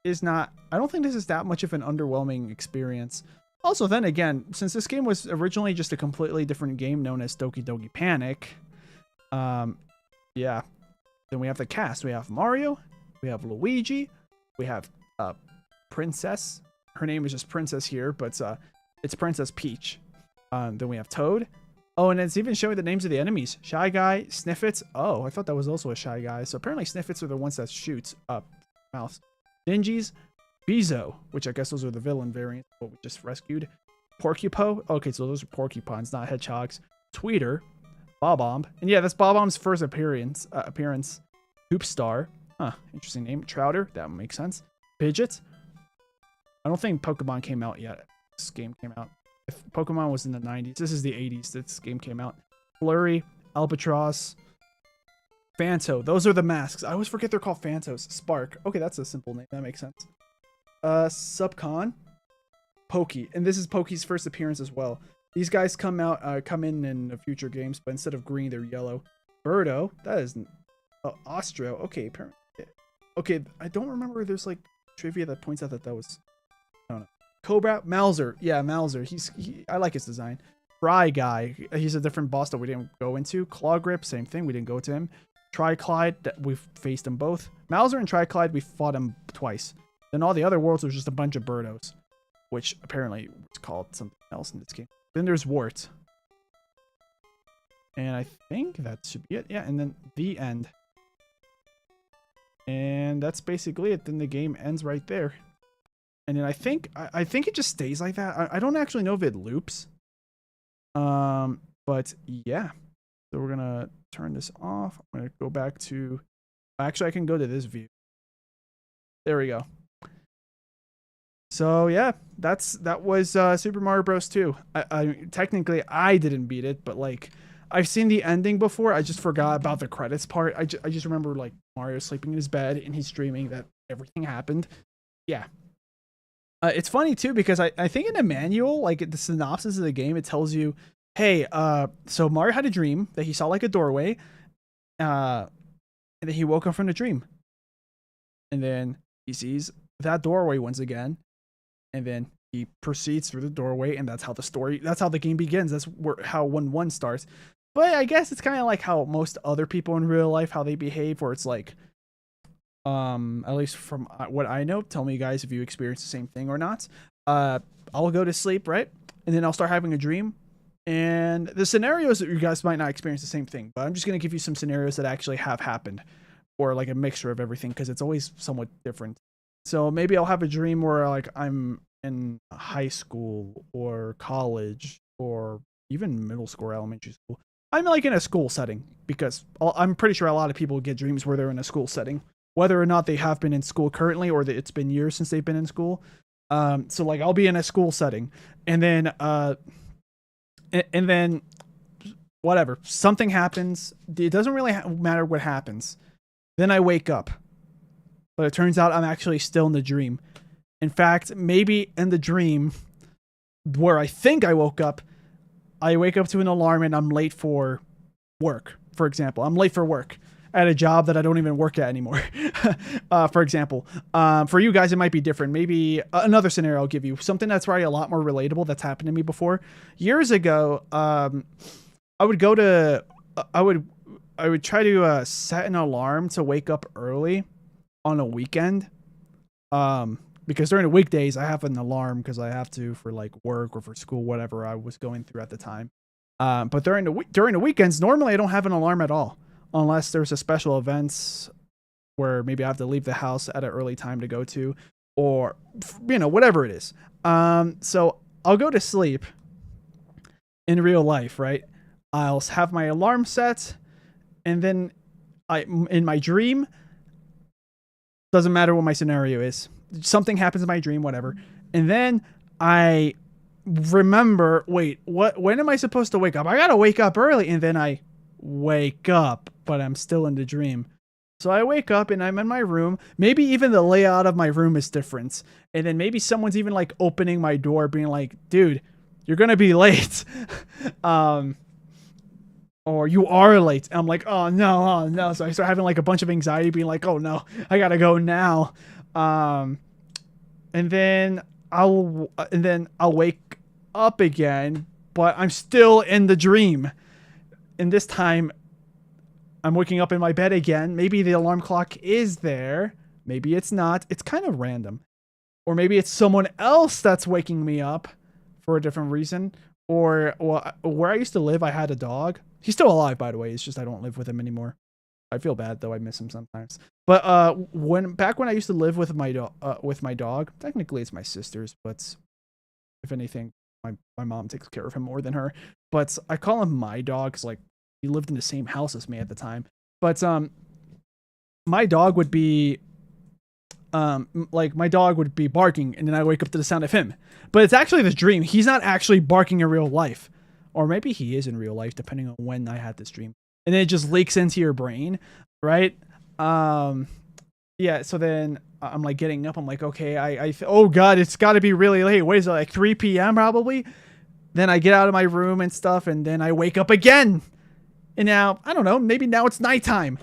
is not, I don't think this is that much of an underwhelming experience. Also, then again, since this game was originally just a completely different game known as Doki Doki Panic, yeah. Then we have the cast. We have Mario, we have Luigi, we have Princess. Her name is just Princess here, but it's Princess Peach. Then we have Toad. Oh, and it's even showing the names of the enemies. Shy Guy, Sniffits. Oh, I thought that was also a Shy Guy. So apparently Sniffits are the ones that shoot up mouths. Dingies, Bezo, which I guess those are the villain variants, what we just rescued. Porcupo. Okay, so those are porcupines, not hedgehogs. Tweeter. Bob-omb. And yeah, that's Bob-omb's first appearance. Hoopstar. Huh, interesting name. Trouter. That makes sense. Pidgeot. I don't think Pokemon came out yet. This game came out. If Pokemon was in the 90s, this is the 80s that this game came out. Flurry. Albatross. Phanto. Those are the masks. I always forget they're called Phantos. Spark. Okay, that's a simple name. That makes sense. Subcon. Pokey. And this is Pokey's first appearance as well. These guys come in future games, but instead of green, they're yellow. Birdo, that is Ostro. Okay, apparently. Okay, I don't remember. There's like trivia that points out that was. I don't know. Cobra, Mauser. Yeah, Mauser. I like his design. Fry Guy. He's a different boss that we didn't go into. Claw Grip, same thing. We didn't go to him. Triclyde, we've faced them both. Mauser and Triclyde, we fought him twice. Then all the other worlds was just a bunch of Birdos, which apparently was called something else in this game. Then there's Wart. And I think that should be it. Yeah, and then the end. And that's basically it. Then the game ends right there. And then I think it just stays like that. I don't actually know if it loops. But yeah. So we're gonna turn this off. I'm gonna go back to. Actually, I can go to this view. There we go. So yeah, that was Super Mario Bros. 2. Technically I didn't beat it, but like I've seen the ending before. I just forgot about the credits part. I just remember like Mario sleeping in his bed and he's dreaming that everything happened. Yeah. It's funny too because I think in the manual, like the synopsis of the game, it tells you, hey, so Mario had a dream that he saw like a doorway, and then he woke up from the dream, and then he sees that doorway once again, and then he proceeds through the doorway, and that's how the game begins. That's how 1-1 starts. But I guess it's kind of like how most other people in real life, how they behave, where it's like, at least from what I know, tell me guys if you experience the same thing or not. I'll go to sleep, right? And then I'll start having a dream. And the scenarios that you guys might not experience the same thing, but I'm just going to give you some scenarios that actually have happened, or like a mixture of everything, because it's always somewhat different. So maybe I'll have a dream where like I'm in high school or college or even middle school or elementary school. I'm like in a school setting, because I'm pretty sure a lot of people get dreams where they're in a school setting, whether or not they have been in school currently or that it's been years since they've been in school. So like I'll be in a school setting, and then whatever, something happens. It doesn't really matter what happens. Then I wake up, but it turns out I'm actually still in the dream. In fact, maybe in the dream where I think I woke up, I wake up to an alarm and I'm late for work. For example, I'm late for work at a job that I don't even work at anymore. For example, for you guys, it might be different. Maybe another scenario I'll give you, something that's probably a lot more relatable that's happened to me before. Years ago, I would try to set an alarm to wake up early on a weekend. Because during the weekdays I have an alarm because I have to for like work or for school, whatever I was going through at the time. But during the weekends, normally I don't have an alarm at all, unless there's a special events where maybe I have to leave the house at an early time to go to, or whatever it is. So I'll go to sleep in real life, right? I'll have my alarm set, and then in my dream, doesn't matter what my scenario is, something happens in my dream, whatever. And then I remember, wait, when am I supposed to wake up? I gotta wake up early. And then I wake up, but I'm still in the dream. So I wake up and I'm in my room. Maybe even the layout of my room is different. And then maybe someone's even like opening my door being like, dude, you're gonna be late. Or you are late. And I'm like, oh no. So I start having like a bunch of anxiety, being like, oh no, I gotta go now. And then I'll wake up again, but I'm still in the dream. And this time I'm waking up in my bed again. Maybe the alarm clock is there. Maybe it's not. It's kind of random. Or maybe it's someone else that's waking me up for a different reason. Or where I used to live, I had a dog. He's still alive, by the way. It's just I don't live with him anymore. I feel bad though. I miss him sometimes. But back when I used to live with my dog, technically it's my sister's, but if anything, my mom takes care of him more than her. But I call him my dog because like he lived in the same house as me at the time. But my dog would be barking, and then I wake up to the sound of him. But it's actually this dream. He's not actually barking in real life, or maybe he is in real life, depending on when I had this dream. And then it just leaks into your brain, right? Yeah, so then I'm like getting up. I'm like, okay, oh God, it's got to be really late. What is it, like 3 p.m. probably? Then I get out of my room and stuff, and then I wake up again. And now, I don't know, maybe now it's nighttime.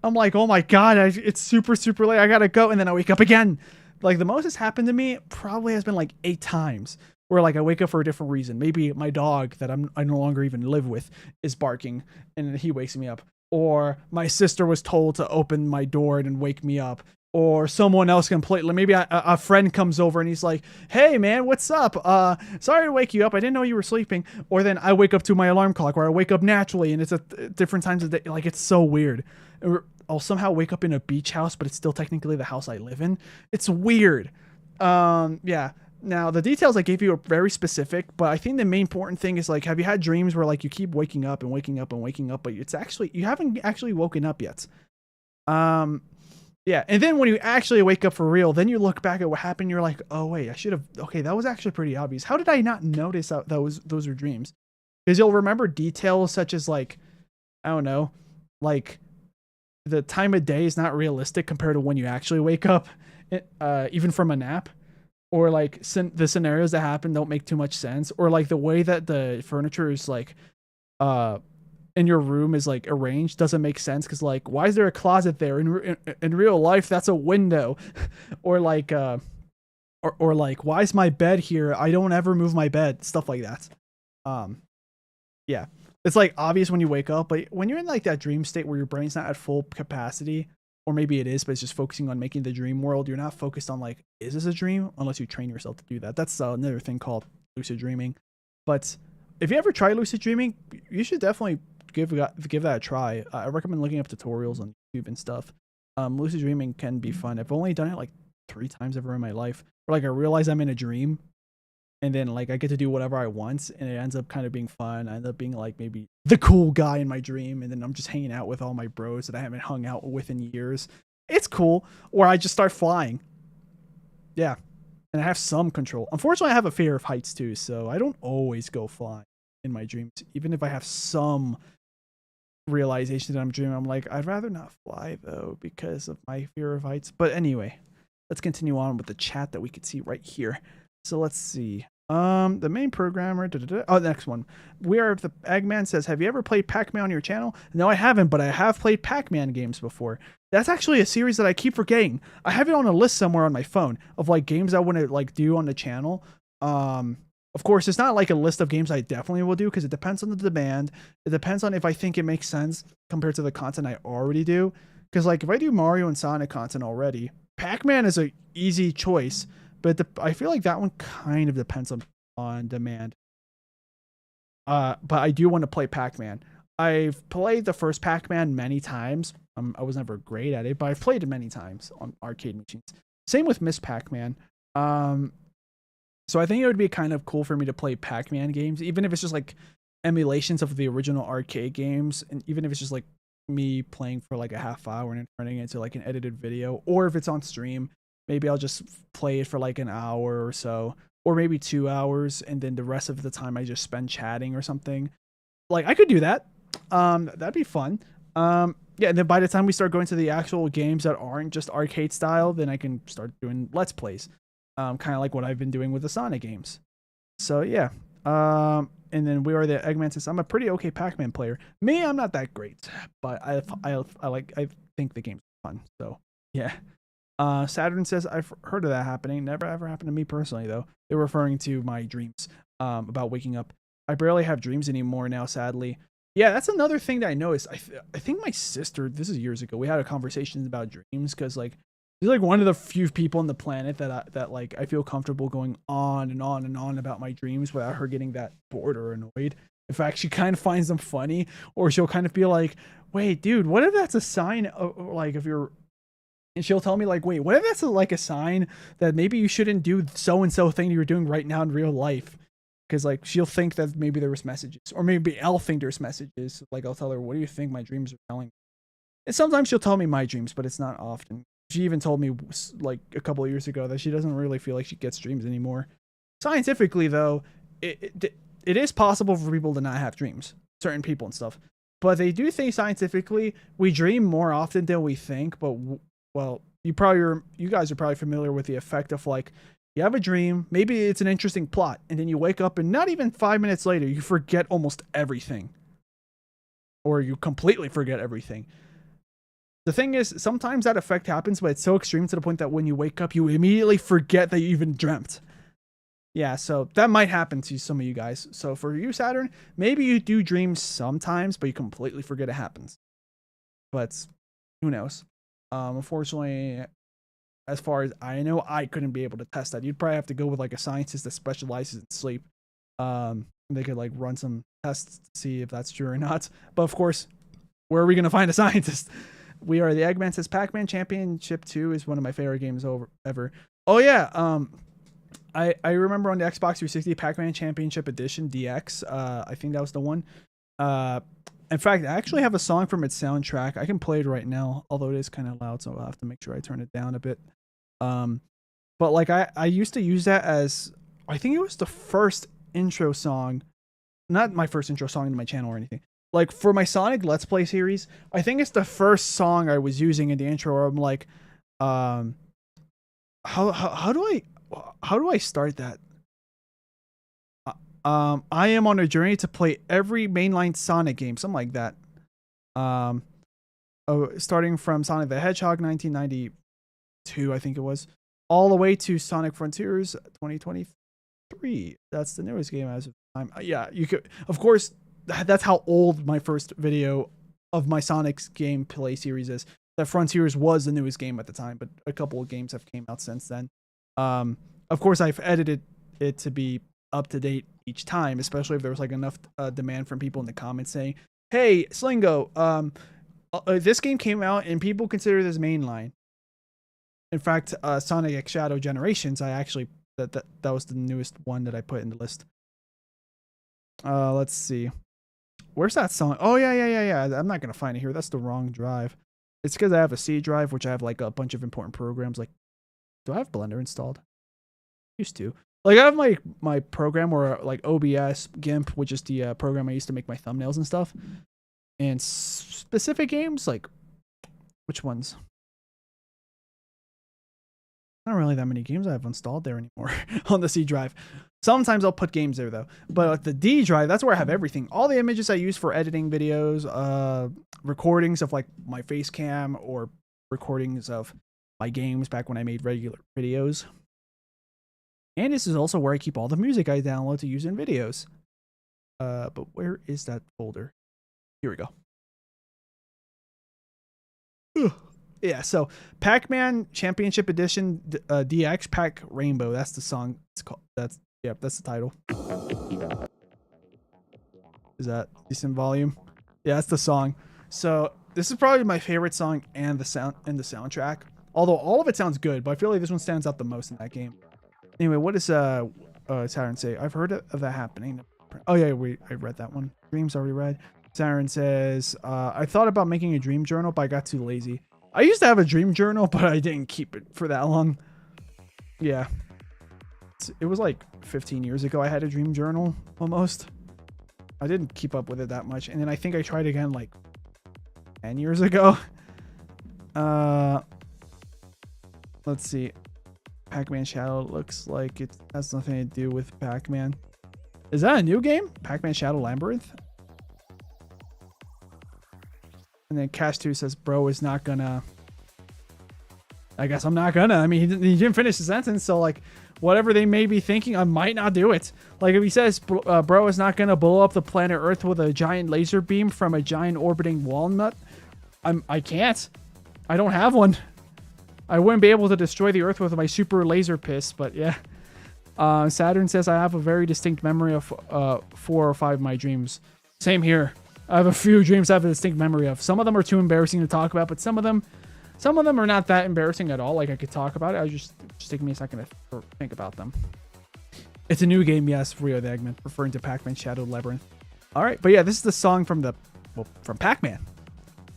I'm like, oh my God, it's super, super late. I got to go. And then I wake up again. Like the most that's happened to me probably has been like 8 times. Where like I wake up for a different reason. Maybe my dog that I no longer even live with is barking and he wakes me up. Or my sister was told to open my door and wake me up. Or someone else completely, maybe a friend comes over and he's like, hey man, what's up? Sorry to wake you up. I didn't know you were sleeping. Or then I wake up to my alarm clock, where I wake up naturally and it's at different times of the day. Like it's so weird. I'll somehow wake up in a beach house, but it's still technically the house I live in. It's weird. Yeah. Now the details I gave you are very specific, but I think the main important thing is like, have you had dreams where like you keep waking up and waking up and waking up, but it's actually, you haven't actually woken up yet. Yeah. And then when you actually wake up for real, then you look back at what happened. You're like, oh wait, I should have, okay, that was actually pretty obvious. How did I not notice that those were dreams? Because you'll remember details such as like, I don't know, like the time of day is not realistic compared to when you actually wake up, even from a nap. Or like the scenarios that happen don't make too much sense, or like the way that the furniture is like in your room is like arranged doesn't make sense, because like, why is there a closet there? In real life that's a window. Or like or like, why is my bed here? I don't ever move my bed, stuff like that. Yeah, it's like obvious when you wake up, but when you're in like that dream state where your brain's not at full capacity, or maybe it is, but it's just focusing on making the dream world. You're not focused on like, is this a dream? Unless you train yourself to do that. That's another thing called lucid dreaming. But if you ever try lucid dreaming, you should definitely give that a try. I recommend looking up tutorials on YouTube and stuff. Lucid dreaming can be fun. I've only done it like 3 times ever in my life. Where like I realize I'm in a dream, and then like I get to do whatever I want, and it ends up kind of being fun. I end up being like maybe the cool guy in my dream, and then I'm just hanging out with all my bros that I haven't hung out with in years. It's cool. Or I just start flying. Yeah. And I have some control. Unfortunately, I have a fear of heights too, so I don't always go flying in my dreams. Even if I have some realization that I'm dreaming, I'm like, I'd rather not fly though because of my fear of heights. But anyway, let's continue on with the chat that we could see right here. So let's see. The main programmer. Oh, the next one. The Eggman says, have you ever played Pac-Man on your channel? No, I haven't, but I have played Pac-Man games before. That's actually a series that I keep forgetting. I have it on a list somewhere on my phone of like games I want to like do on the channel. Of course, it's not like a list of games I definitely will do, because it depends on the demand. It depends on if I think it makes sense compared to the content I already do. Because like if I do Mario and Sonic content already, Pac-Man is a easy choice. But I feel like that one kind of depends on demand. But I do want to play Pac-Man. I've played the first Pac-Man many times. I was never great at it, but I've played it many times on arcade machines. Same with Miss Pac-Man. So I think it would be kind of cool for me to play Pac-Man games, even if it's just like emulations of the original arcade games, and even if it's just like me playing for like a half hour and turning it into like an edited video, or if it's on stream. Maybe I'll just play it for like an hour or so, or maybe 2 hours, and then the rest of the time I just spend chatting or something. Like I could do that. That'd be fun. Yeah, and then by the time we start going to the actual games that aren't just arcade style, then I can start doing Let's Plays. Kind of like what I've been doing with the Sonic games. So yeah. And then we are the Eggman says, I'm a pretty okay Pac-Man player. Me, I'm not that great, but I think the game's fun. So yeah. Saturn says, I've heard of that happening. Never ever happened to me personally, though. They're referring to my dreams about waking up. I barely have dreams anymore now, sadly. Yeah, that's another thing that I noticed. I think my sister, this is years ago, we had a conversation about dreams, because like she's like one of the few people on the planet that like I feel comfortable going on and on and on about my dreams without her getting that bored or annoyed. In fact, she kind of finds them funny, or she'll kind of be like, wait, dude, what if that's a sign of like if you're. And she'll tell me like, wait, what if that's like a sign that maybe you shouldn't do so-and-so thing you're doing right now in real life? Because like she'll think that maybe there was messages, or maybe I'll think there's messages. Like I'll tell her, what do you think my dreams are telling me? And sometimes she'll tell me my dreams, but it's not often. She even told me like a couple of years ago that she doesn't really feel like she gets dreams anymore. Scientifically though, it is possible for people to not have dreams, certain people and stuff. But they do think scientifically we dream more often than we think, but well, you guys are probably familiar with the effect of like, you have a dream, maybe it's an interesting plot, and then you wake up and not even 5 minutes later, you forget almost everything. Or you completely forget everything. The thing is, sometimes that effect happens, but it's so extreme to the point that when you wake up, you immediately forget that you even dreamt. Yeah, so that might happen to some of you guys. So for you, Saturn, maybe you do dream sometimes, but you completely forget it happens. But who knows? Unfortunately, as far as I know, I couldn't be able to test that. You'd probably have to go with like a scientist that specializes in sleep. They could like run some tests to see if that's true or not. But of course, where are we going to find a scientist? We are the Eggman says Pac-Man Championship 2 is one of my favorite games ever. Oh yeah, I remember on the Xbox 360 Pac-Man Championship Edition DX. I think that was the one. In fact, I actually have a song from its soundtrack. I can play it right now, although it is kind of loud, so I'll have to make sure I turn it down a bit. But like I used to use that as, I think it was the first intro song, not my first intro song to my channel or anything. Like for my Sonic Let's Play series, I think it's the first song I was using in the intro where I'm like, how do I start that? I am on a journey to play every mainline Sonic game, something like that. Starting from Sonic the Hedgehog 1992, I think it was, all the way to Sonic Frontiers 2023. That's the newest game as of time. Yeah, you could, of course, that's how old my first video of my Sonic's gameplay series is. That Frontiers was the newest game at the time, but a couple of games have came out since then. Of course, I've edited it to be up to date each time, especially if there was like enough demand from people in the comments saying, "Hey, Sleengo, this game came out and people consider this mainline." In fact, Sonic X Shadow Generations, I actually that was the newest one that I put in the list. Let's see, where's that song? Oh yeah. I'm not gonna find it here. That's the wrong drive. It's because I have a C drive, which I have like a bunch of important programs. Like, do I have Blender installed? Used to. Like I have my program or like OBS, GIMP, which is the program I used to make my thumbnails and stuff. And specific games, like which ones? Not really that many games I have installed there anymore on the C drive. Sometimes I'll put games there though. But like the D drive, that's where I have everything. All the images I use for editing videos, recordings of like my face cam or recordings of my games back when I made regular videos. And this is also where I keep all the music I download to use in videos. But where is that folder? Here we go. Ugh. Yeah, so Pac-Man Championship Edition DX Pac Rainbow. That's the song. It's called. That's the title. Is that decent volume? Yeah, that's the song. So this is probably my favorite song and the soundtrack. Although all of it sounds good, but I feel like this one stands out the most in that game. Anyway, what does Saturn say? I've heard of that happening. Oh yeah, I read that one. Dreams already read. Saturn says, I thought about making a dream journal, but I got too lazy. I used to have a dream journal, but I didn't keep it for that long. Yeah. It was like 15 years ago I had a dream journal, almost. I didn't keep up with it that much. And then I think I tried again like 10 years ago. Let's see. Pac-Man Shadow looks like it has nothing to do with Pac-Man. Is that a new game? Pac-Man Shadow Labyrinth? And then Cash2 says, bro is not gonna. I guess I'm not gonna. I mean, he didn't finish the sentence, so like, whatever they may be thinking, I might not do it. Like if he says, bro is not gonna blow up the planet Earth with a giant laser beam from a giant orbiting walnut, I can't. I don't have one. I wouldn't be able to destroy the Earth with my super laser piss, but yeah. Saturn says, I have a very distinct memory of 4 or 5 of my dreams. Same here. I have a few dreams I have a distinct memory of. Some of them are too embarrassing to talk about, but some of them are not that embarrassing at all. Like I could talk about it. I just take me a second to think about them. It's a new game, yes, Rio the Eggman, referring to Pac-Man Shadow Labyrinth. All right, but yeah, this is the song from Pac-Man.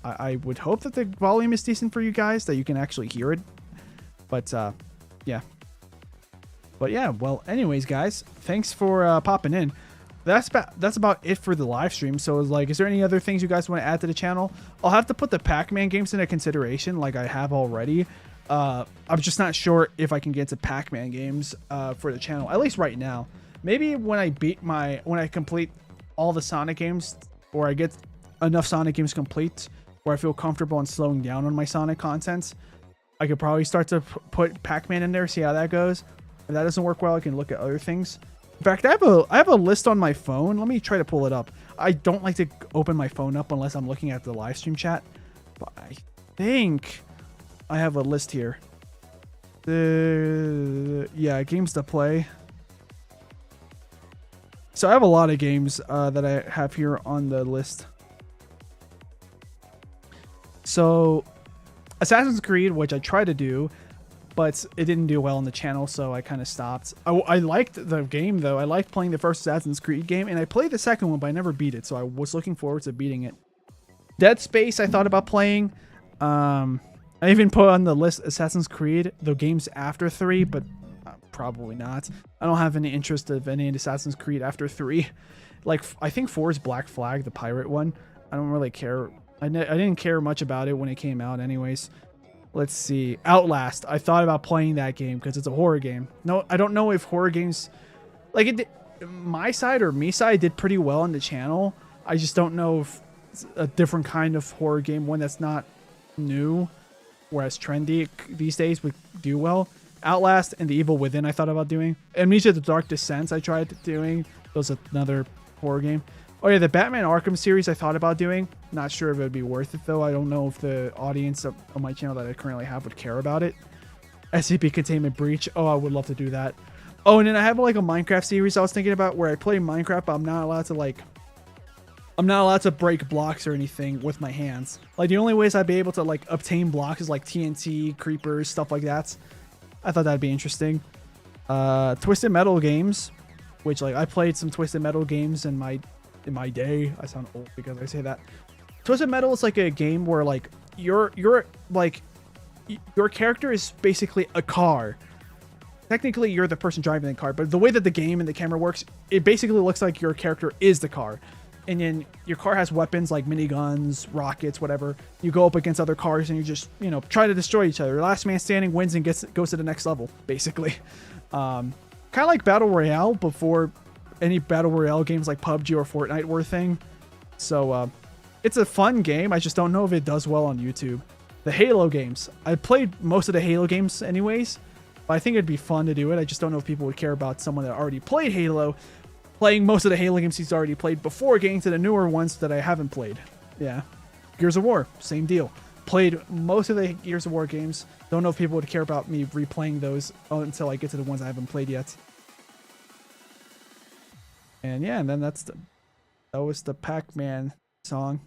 I would hope that the volume is decent for you guys, that you can actually hear it. But yeah. But yeah, well, anyways, guys, thanks for popping in. That's about it for the live stream. So like, is there any other things you guys want to add to the channel? I'll have to put the Pac-Man games into consideration, like I have already. I'm just not sure if I can get to Pac-Man games for the channel, at least right now. Maybe when I complete all the Sonic games, or I get enough Sonic games complete, where I feel comfortable in slowing down on my Sonic content, I could probably start to put Pac-Man in there, see how that goes. If that doesn't work well, I can look at other things. In fact, I have a list on my phone. Let me try to pull it up. I don't like to open my phone up unless I'm looking at the live stream chat, but I think I have a list here. Yeah, games to play. So I have a lot of games that I have here on the list. So Assassin's Creed, which I tried to do, but it didn't do well on the channel, so I kind of stopped. I liked the game, though. I liked playing the first Assassin's Creed game, and I played the second one, but I never beat it, so I was looking forward to beating it. Dead Space, I thought about playing. I even put on the list Assassin's Creed, the games after 3, but probably not. I don't have any interest of any Assassin's Creed after 3. Like, I think 4 is Black Flag, the pirate one. I don't really care. I didn't care much about it when it came out anyways. Let's see. Outlast. I thought about playing that game because it's a horror game. No, I don't know if horror games... Like, my side or me side did pretty well on the channel. I just don't know if it's a different kind of horror game, one that's not new, whereas trendy these days would do well. Outlast and The Evil Within I thought about doing. Amnesia: The Dark Descent I tried doing. That was another horror game. Oh yeah, the Batman Arkham series I thought about doing. Not sure if it would be worth it though. I don't know if the audience of my channel that I currently have would care about it. SCP Containment Breach. Oh, I would love to do that. Oh, and then I have like a Minecraft series I was thinking about where I play Minecraft, but I'm not allowed to break blocks or anything with my hands. Like the only ways I'd be able to like obtain blocks is like TNT, creepers, stuff like that. I thought that'd be interesting. Twisted Metal games, which like I played some Twisted Metal games in my day. I sound old because I say that. Twisted Metal is like a game where like your character is basically a car. Technically, you're the person driving the car, but the way that the game and the camera works, it basically looks like your character is the car. And then your car has weapons like miniguns, rockets, whatever. You go up against other cars and you just, try to destroy each other. Last man standing wins and goes to the next level, basically. Kind of like Battle Royale before any Battle Royale games like PUBG or Fortnite were a thing. So it's a fun game. I just don't know if it does well on YouTube. The Halo games. I played most of the Halo games anyways, but I think it'd be fun to do it. I just don't know if people would care about someone that already played Halo playing most of the Halo games he's already played before getting to the newer ones that I haven't played. Yeah. Gears of War, same deal. Played most of the Gears of War games. Don't know if people would care about me replaying those until I get to the ones I haven't played yet. And yeah, and then that was the Pac-Man song.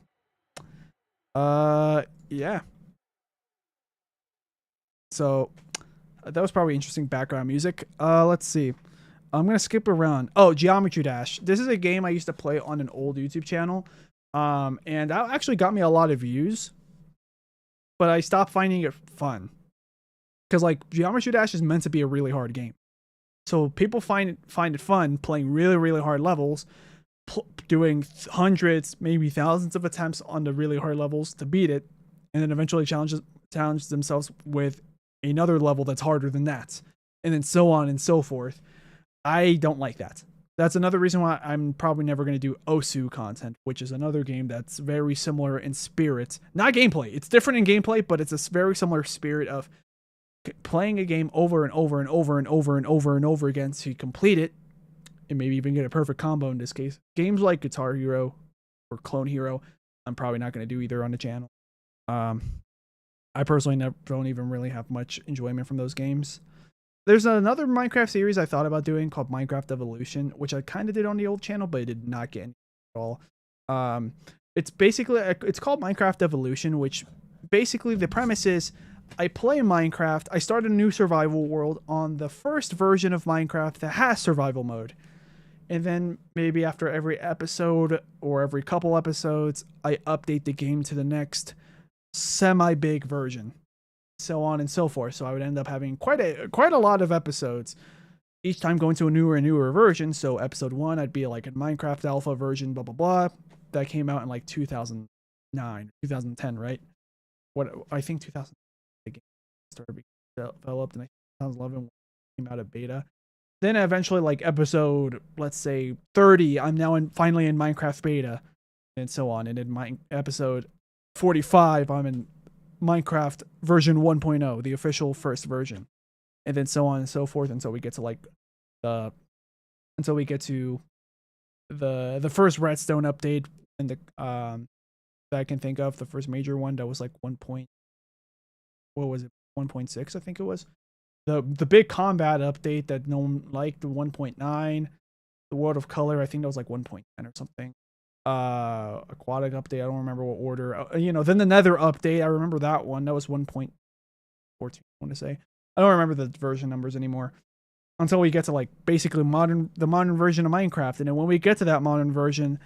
Yeah. So that was probably interesting background music. Let's see. I'm going to skip around. Oh, Geometry Dash. This is a game I used to play on an old YouTube channel. And that actually got me a lot of views. But I stopped finding it fun. Because like Geometry Dash is meant to be a really hard game. So people find it fun playing really, really hard levels. Doing hundreds, maybe thousands of attempts on the really hard levels to beat it. And then eventually challenge themselves with another level that's harder than that. And then so on and so forth. I don't like that. That's another reason why I'm probably never going to do Osu content, which is another game that's very similar in spirit. Not gameplay. It's different in gameplay, but it's a very similar spirit of playing a game over and over and over and over and over and over again to complete it, and maybe even get a perfect combo in this case. Games like Guitar Hero or Clone Hero, I'm probably not going to do either on the channel. I personally don't even really have much enjoyment from those games. There's another Minecraft series I thought about doing called Minecraft Evolution, which I kind of did on the old channel, but it did not get any at all. It's called Minecraft Evolution, which basically the premise is I play Minecraft, I start a new survival world on the first version of Minecraft that has survival mode. And then maybe after every episode or every couple episodes, I update the game to the next semi-big version. So on and so forth. So I would end up having quite a lot of episodes, each time going to a newer version. So episode 1, I'd be like a Minecraft alpha version, blah blah blah. That came out in like 2009, 2010, right? What I think 2000 the game started being developed, and 2011 came out of beta. Then eventually, like episode, let's say 30, I'm now finally in Minecraft beta, and so on. And in my episode 45, I'm in Minecraft version 1.0, the official first version, and then so on and so forth until we get to the first Redstone update, and that I can think of, the first major one that was like 1.6, I think it was. The big combat update that no one liked, the 1.9, the World of Color, I think that was like 1.10 or something. Aquatic update. I don't remember what order. Then the Nether update. I remember that one. That was 1.14. I want to say. I don't remember the version numbers anymore until we get to like basically the modern version of Minecraft. And then when we get to that modern version,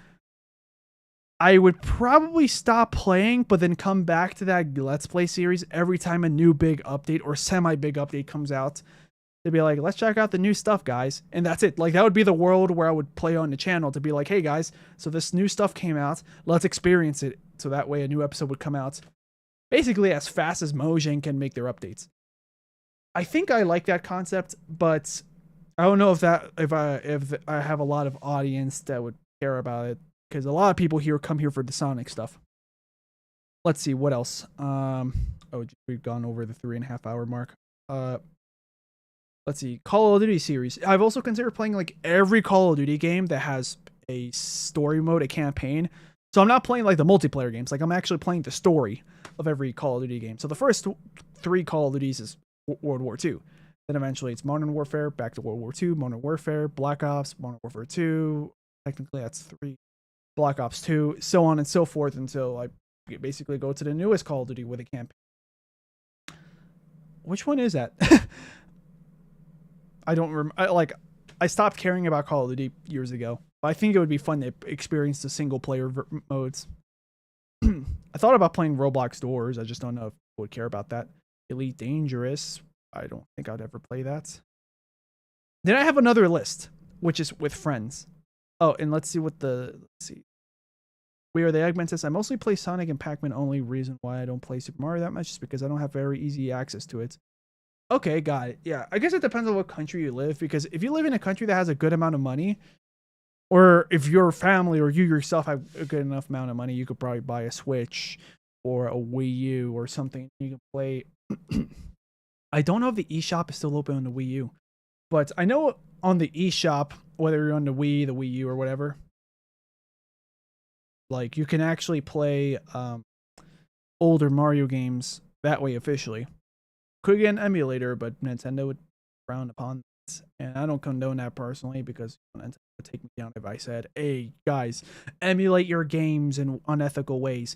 I would probably stop playing, but then come back to that Let's Play series every time a new big update or semi-big update comes out. To be like, let's check out the new stuff, guys. And that's it. Like, that would be the world where I would play on the channel to be like, hey, guys, so this new stuff came out. Let's experience it. So that way a new episode would come out basically as fast as Mojang can make their updates. I think I like that concept, but I don't know if I have a lot of audience that would care about it, because a lot of people here come here for the Sonic stuff. Let's see, what else? We've gone over the 3.5 hour mark. Let's see, Call of Duty series. I've also considered playing like every Call of Duty game that has a story mode, a campaign. So I'm not playing like the multiplayer games. Like, I'm actually playing the story of every Call of Duty game. So the first 3 Call of Duties is World War II. Then eventually it's Modern Warfare, back to World War II, Modern Warfare, Black Ops, Modern Warfare 2. Technically that's 3. Black Ops 2, so on and so forth until I basically go to the newest Call of Duty with a campaign. Which one is that? I don't remember. I stopped caring about Call of Duty years ago. But I think it would be fun to experience the single player modes. I thought about playing Roblox Doors. I just don't know if I would care about that. Elite Dangerous. I don't think I'd ever play that. Then I have another list, which is with friends. Oh, and let's see. We are the Eggman says, I mostly play Sonic and Pac-Man. Only reason why I don't play Super Mario that much is because I don't have very easy access to it. Okay, got it. Yeah, I guess it depends on what country you live, because if you live in a country that has a good amount of money, or if your family or you yourself have a good enough amount of money, you could probably buy a Switch or a Wii U or something. You can play. I don't know if the eShop is still open on the Wii U, but I know on the eShop, whether you're on the Wii U or whatever, like, you can actually play older Mario games that way officially. Could get an emulator, but Nintendo would frown upon that. And I don't condone that personally, because Nintendo would take me down if I said, hey, guys, emulate your games in unethical ways.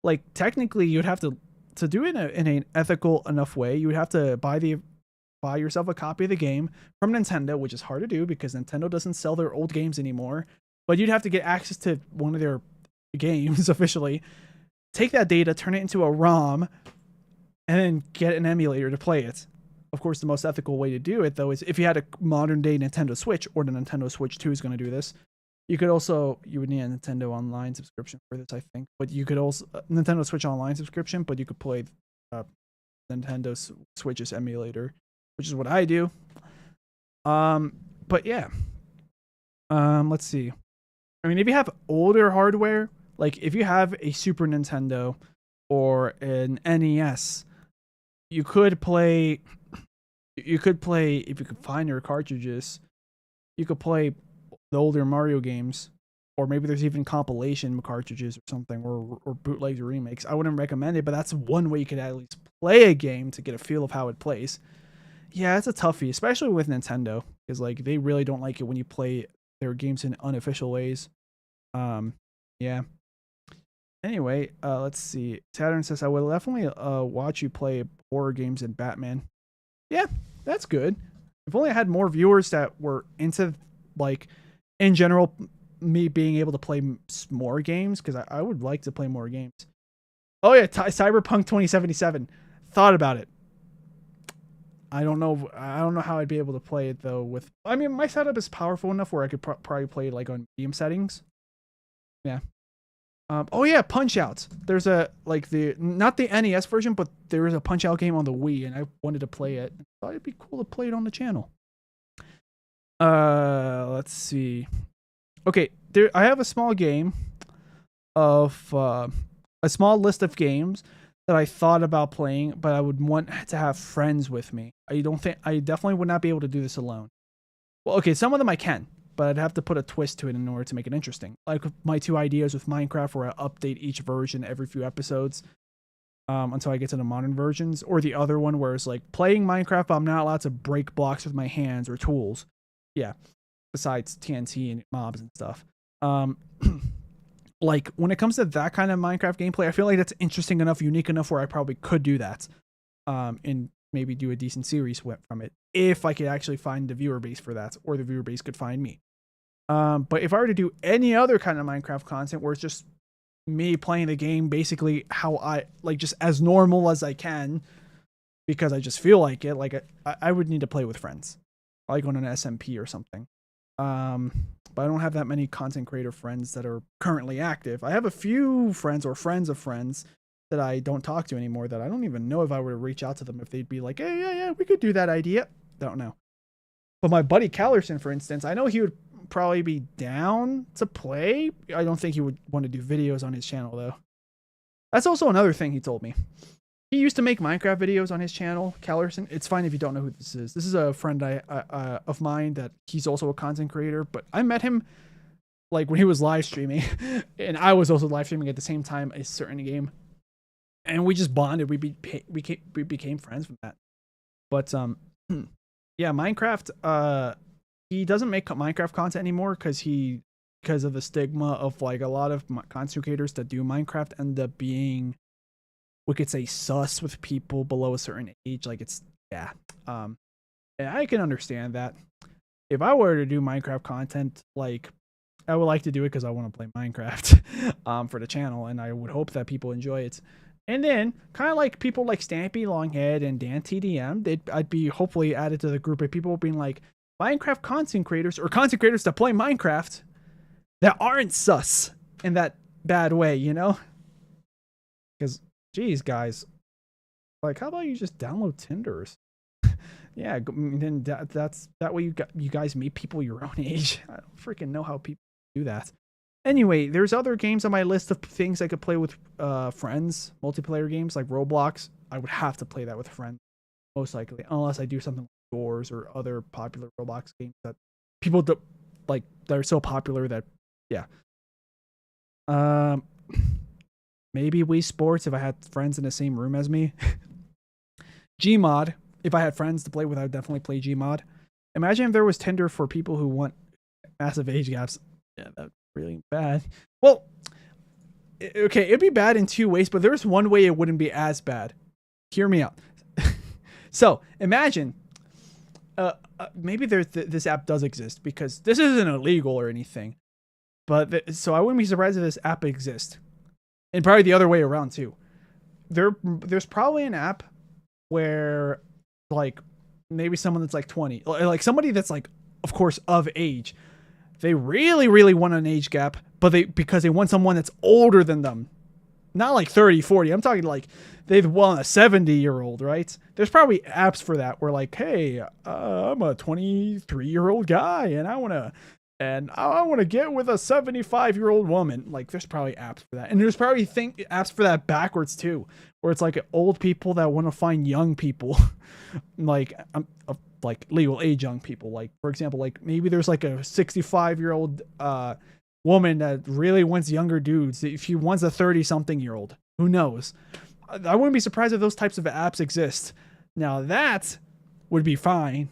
Like, technically, you'd have to do it in an ethical enough way. You would have to buy yourself a copy of the game from Nintendo, which is hard to do because Nintendo doesn't sell their old games anymore. But you'd have to get access to one of their games officially, take that data, turn it into a ROM, and then get an emulator to play it. Of course, the most ethical way to do it, though, is if you had a modern day Nintendo Switch, or the Nintendo Switch 2 is going to do this. You would need a Nintendo Online subscription for this, I think. But you could also, Nintendo Switch Online subscription, but you could play Nintendo Switch's emulator, which is what I do. But yeah. Let's see. I mean, if you have older hardware, like if you have a Super Nintendo or an NES, you could play, if you could find your cartridges, you could play the older Mario games, or maybe there's even compilation cartridges or something, or bootlegs or remakes. I wouldn't recommend it, but that's one way you could at least play a game to get a feel of how it plays. Yeah, it's a toughie, especially with Nintendo, because like they really don't like it when you play their games in unofficial ways. Yeah. Anyway, let's see. Saturn says, I will definitely watch you play horror games in Batman. Yeah, that's good. If only I had more viewers that were into, like, in general, me being able to play more games, because I would like to play more games. Oh yeah, Cyberpunk 2077. Thought about it. I don't know how I'd be able to play it though. I mean, my setup is powerful enough where I could probably play it like on medium settings. Yeah. Oh yeah, Punch Out. There's not the NES version, but there is a Punch Out game on the Wii, and I wanted to play it. I thought it'd be cool to play it on the channel. Let's see. Okay, I have a small game of a small list of games that I thought about playing, but I would want to have friends with me. I definitely would not be able to do this alone. Well, okay, some of them I can, but I'd have to put a twist to it in order to make it interesting. Like my 2 ideas with Minecraft, where I update each version every few episodes until I get to the modern versions, or the other one where it's like playing Minecraft, but I'm not allowed to break blocks with my hands or tools. Yeah, besides TNT and mobs and stuff. like when it comes to that kind of Minecraft gameplay, I feel like that's interesting enough, unique enough where I probably could do that, and maybe do a decent series from it if I could actually find the viewer base for that, or the viewer base could find me. But if I were to do any other kind of Minecraft content where it's just me playing the game basically how I like, just as normal as I can, because I just feel like it, like I would need to play with friends, like on an SMP or something. But I don't have that many content creator friends that are currently active. I have a few friends or friends of friends that I don't talk to anymore, that I don't even know if I were to reach out to them if they'd be like, hey, yeah, we could do that idea. Don't know. But my buddy Callerson, for instance, I know he would probably be down to play. I don't think he would want to do videos on his channel, though. That's also another thing he told me. He used to make Minecraft videos on his channel, Callerson. It's fine if you don't know who this is. This is a friend of mine that he's also a content creator, but I met him like when he was live streaming, and I was also live streaming at the same time a certain game, and we just bonded. We became friends from that. But yeah, Minecraft. He doesn't make Minecraft content anymore because of the stigma of like a lot of content creators that do Minecraft end up being, we could say, sus with people below a certain age. Like it's, yeah. And I can understand that. If I were to do Minecraft content, like I would like to do it because I want to play Minecraft for the channel, and I would hope that people enjoy it. And then, kind of like people like Stampy Longhead and Dan TDM, I'd be hopefully added to the group of people being like, Minecraft content creators, or content creators that play Minecraft that aren't sus in that bad way, you know? Because, geez, guys, like, how about you just download Tinders? Yeah, then that's that way you guys meet people your own age. I don't freaking know how people do that. Anyway, there's other games on my list of things I could play with friends, multiplayer games like Roblox. I would have to play that with friends, most likely, unless I do something like Doors or other popular Roblox games that people do, like, that are so popular that, yeah. Maybe Wii Sports if I had friends in the same room as me. Gmod, if I had friends to play with, I would definitely play Gmod. Imagine if there was Tinder for people who want massive age gaps. Yeah, that's really bad. Well, okay, it'd be bad in two ways, but there's one way it wouldn't be as bad. Hear me out. So imagine, maybe this app does exist, because this isn't illegal or anything. But so I wouldn't be surprised if this app exists, and probably the other way around too. There's probably an app where, like, maybe someone that's like 20, like somebody that's like, of course, of age, they really, really want an age gap, but because they want someone that's older than them. Not like 30, 40. I'm talking like they'd want a 70-year-old, right? There's probably apps for that where like, hey, I'm a 23-year-old guy and I want to get with a 75-year-old woman. Like, there's probably apps for that. And there's probably apps for that backwards too, where it's like old people that want to find young people. Like legal age young people. Like, for example, like maybe there's like a 65-year-old woman that really wants younger dudes. If she wants a 30-something-year-old, who knows? I wouldn't be surprised if those types of apps exist. Now that would be fine,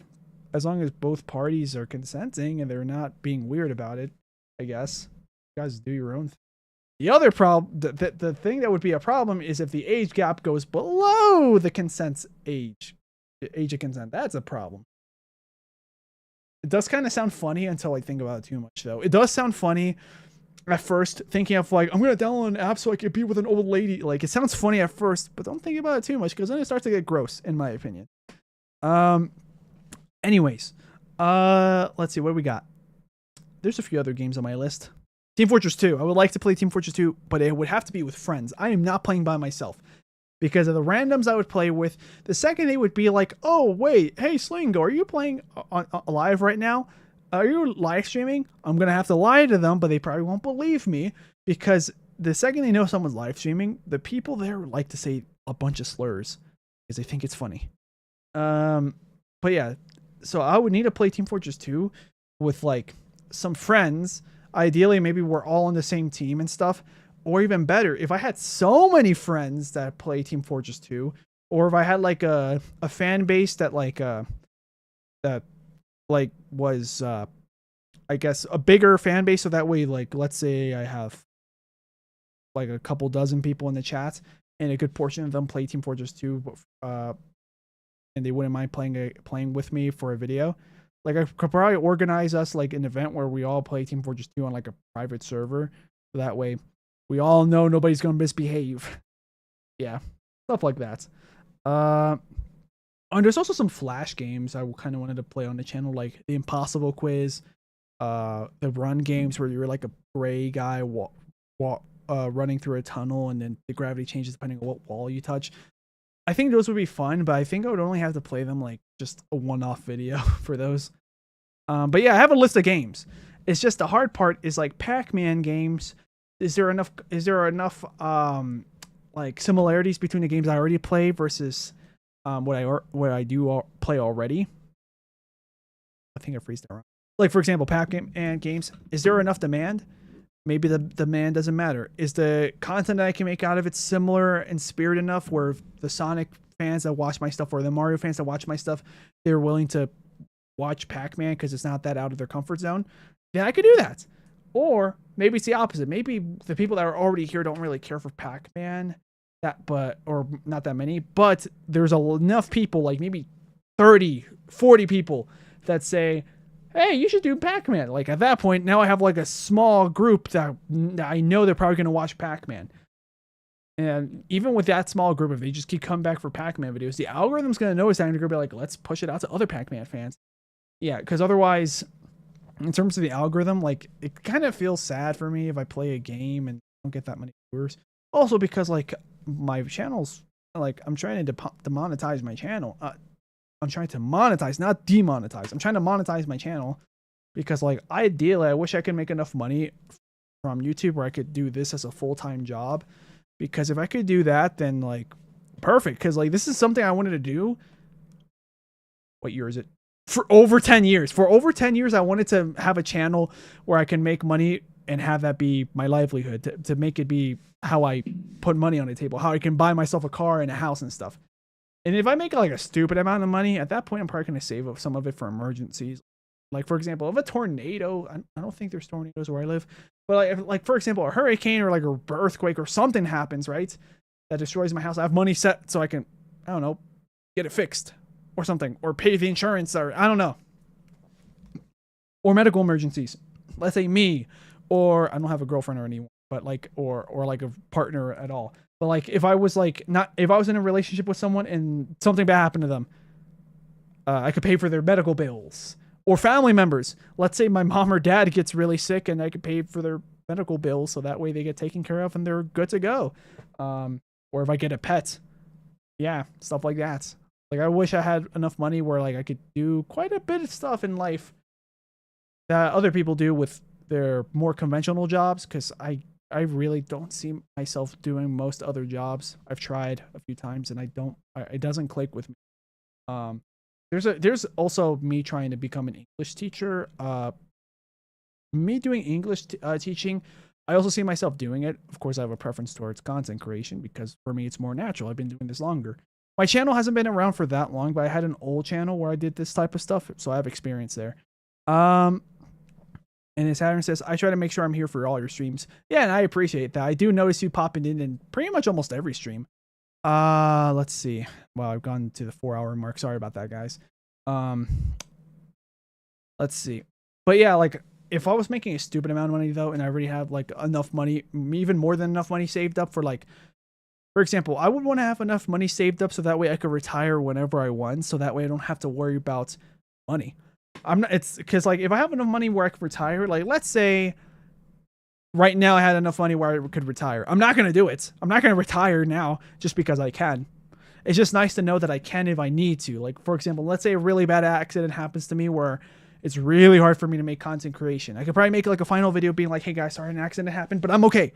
as long as both parties are consenting and they're not being weird about it, I guess. You guys do your own thing. The other problem, the thing that would be a problem is if the age gap goes below the consent age. The age of consent. That's a problem. It does kind of sound funny until I think about it too much, though. It does sound funny at first, thinking of like, I'm going to download an app so I can be with an old lady. Like, it sounds funny at first, but don't think about it too much, because then it starts to get gross, in my opinion. Anyways, let's see, what do we got? There's a few other games on my list. Team Fortress 2. I would like to play Team Fortress 2, but it would have to be with friends. I am not playing by myself because of the randoms I would play with. The second they would be like, oh, wait, hey, Sleengo, are you playing live right now? Are you live streaming? I'm going to have to lie to them, but they probably won't believe me, because the second they know someone's live streaming, the people there like to say a bunch of slurs because they think it's funny. But yeah, so I would need to play Team Fortress 2 with like some friends. Ideally, maybe we're all on the same team and stuff. Or even better, if I had so many friends that play Team Fortress 2, or if I had like a fan base that was I guess a bigger fan base, so that way, like, let's say I have like a couple dozen people in the chat, and a good portion of them play Team Fortress 2, and they wouldn't mind playing with me for a video. Like I could probably organize us like an event where we all play Team Fortress 2 on like a private server. So that way we all know nobody's gonna misbehave. Yeah, stuff like that. And there's also some flash games I kind of wanted to play on the channel, like the Impossible Quiz, the run games where you're like a gray guy running through a tunnel, and then the gravity changes depending on what wall you touch. I think those would be fun, but I think I would only have to play them like just a one-off video for those. But yeah, I have a list of games. It's just the hard part is like Pac-Man games. Is there enough like similarities between the games I already play versus what I do play already? I think I phrased that wrong. Like for example, Pac-Man games. Is there enough demand? Maybe the demand doesn't matter. Is the content that I can make out of it similar in spirit enough where the Sonic fans that watch my stuff or the Mario fans that watch my stuff, they're willing to watch Pac-Man because it's not that out of their comfort zone? Then I could do that. Or maybe it's the opposite. Maybe the people that are already here don't really care for Pac-Man, or not that many, but there's enough people, like maybe 30, 40 people that say, hey, you should do Pac-Man. Like at that point, now I have like a small group that I know they're probably going to watch Pac-Man. And even with that small group, if they just keep coming back for Pac-Man videos, the algorithm's going to notice that and they're going to be like, let's push it out to other Pac-Man fans. Yeah, because otherwise, in terms of the algorithm, like it kind of feels sad for me if I play a game and don't get that many viewers. Also because like my channel's, like I'm trying to demonetize my channel. I'm trying to monetize, not demonetize. I'm trying to monetize my channel because like ideally I wish I could make enough money from YouTube where I could do this as a full-time job. Because if I could do that, then like perfect. Because like this is something I wanted to do. What year is it? For over 10 years. For over 10 years, I wanted to have a channel where I can make money and have that be my livelihood. To make it be how I put money on the table. How I can buy myself a car and a house and stuff. And if I make like a stupid amount of money, at that point, I'm probably going to save up some of it for emergencies. Like, for example, if a tornado, I don't think there's tornadoes where I live, but like for example, a hurricane or like an earthquake or something happens, right? That destroys my house. I have money set so I can, I don't know, get it fixed or something, or pay the insurance, or I don't know. Or medical emergencies. Let's say me, or I don't have a girlfriend or anyone, but like, or like a partner at all. But like, if I was in a relationship with someone and something bad happened to them, I could pay for their medical bills. Or family members. Let's say my mom or dad gets really sick and I could pay for their medical bills so that way they get taken care of and they're good to go. Or if I get a pet. Yeah, stuff like that. Like I wish I had enough money where like I could do quite a bit of stuff in life that other people do with their more conventional jobs, because I really don't see myself doing most other jobs. I've tried a few times and it doesn't click with me. There's also me trying to become an English teacher. Me doing English teaching, I also see myself doing it. Of course, I have a preference towards content creation because for me, it's more natural. I've been doing this longer. My channel hasn't been around for that long, but I had an old channel where I did this type of stuff, so I have experience there. And as Saturn says, I try to make sure I'm here for all your streams. Yeah, and I appreciate that. I do notice you popping in pretty much almost every stream. Let's see. Well, I've gone to the 4-hour mark. Sorry about that, guys. Let's see. But yeah, like if I was making a stupid amount of money though, and I already have like enough money, even more than enough money saved up for like, for example, I would want to have enough money saved up so that way I could retire whenever I want. So that way I don't have to worry about money. It's because like if I have enough money where I could retire, like let's say right now I had enough money where I could retire. I'm not going to do it. I'm not going to retire now just because I can. It's just nice to know that I can if I need to. Like, for example, let's say a really bad accident happens to me where it's really hard for me to make content creation. I could probably make like a final video being like, hey guys, sorry an accident happened, but I'm okay.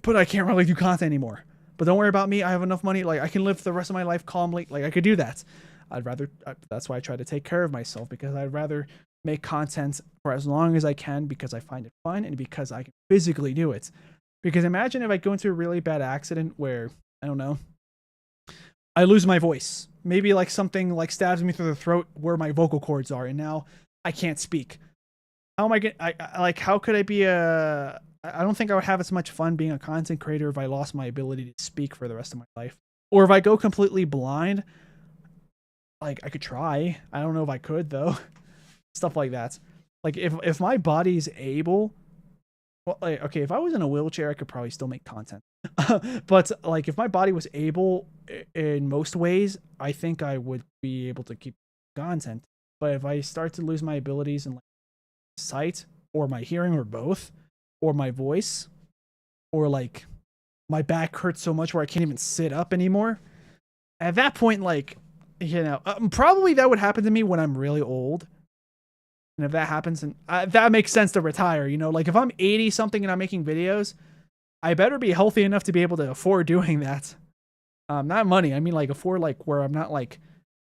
But I can't really do content anymore. But don't worry about me. I have enough money. Like I can live the rest of my life calmly. Like I could do that. That's why I try to take care of myself, because I'd rather make content for as long as I can because I find it fun and because I can physically do it. Because imagine if I go into a really bad accident where, I don't know, I lose my voice. Maybe like something like stabs me through the throat where my vocal cords are, and now I can't speak. How am I going? How could I be a I don't think I would have as much fun being a content creator if I lost my ability to speak for the rest of my life. Or if I go completely blind, like I could try. I don't know if I could though. Stuff like that. Like if my body's able, well, like, okay, if I was in a wheelchair, I could probably still make content. But like if my body was able in most ways, I think I would be able to keep content. But if I start to lose my abilities in like sight or my hearing or both, or my voice, or like my back hurts so much where I can't even sit up anymore, at that point, like, you know, probably that would happen to me when I'm really old. And if that happens, and that makes sense to retire, you know, like if I'm 80 something and I'm making videos, I better be healthy enough to be able to afford doing that. Not money. I mean, like afford like where I'm not like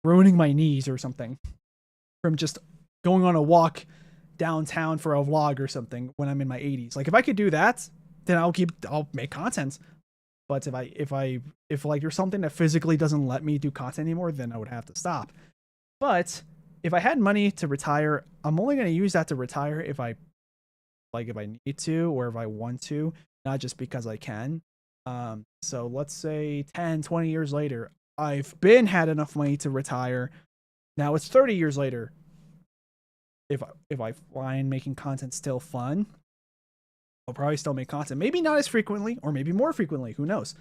ruining my knees or something from just going on a walk downtown for a vlog or something when I'm in my 80s. Like if I could do that, then I'll make content. But if like there's something that physically doesn't let me do content anymore, then I would have to stop. But if I had money to retire, I'm only going to use that to retire if I need to or if I want to, not just because I can. So let's say 10, 20 years later, I've had enough money to retire. Now it's 30 years later. If I find making content still fun, I'll probably still make content. Maybe not as frequently, or maybe more frequently. Who knows?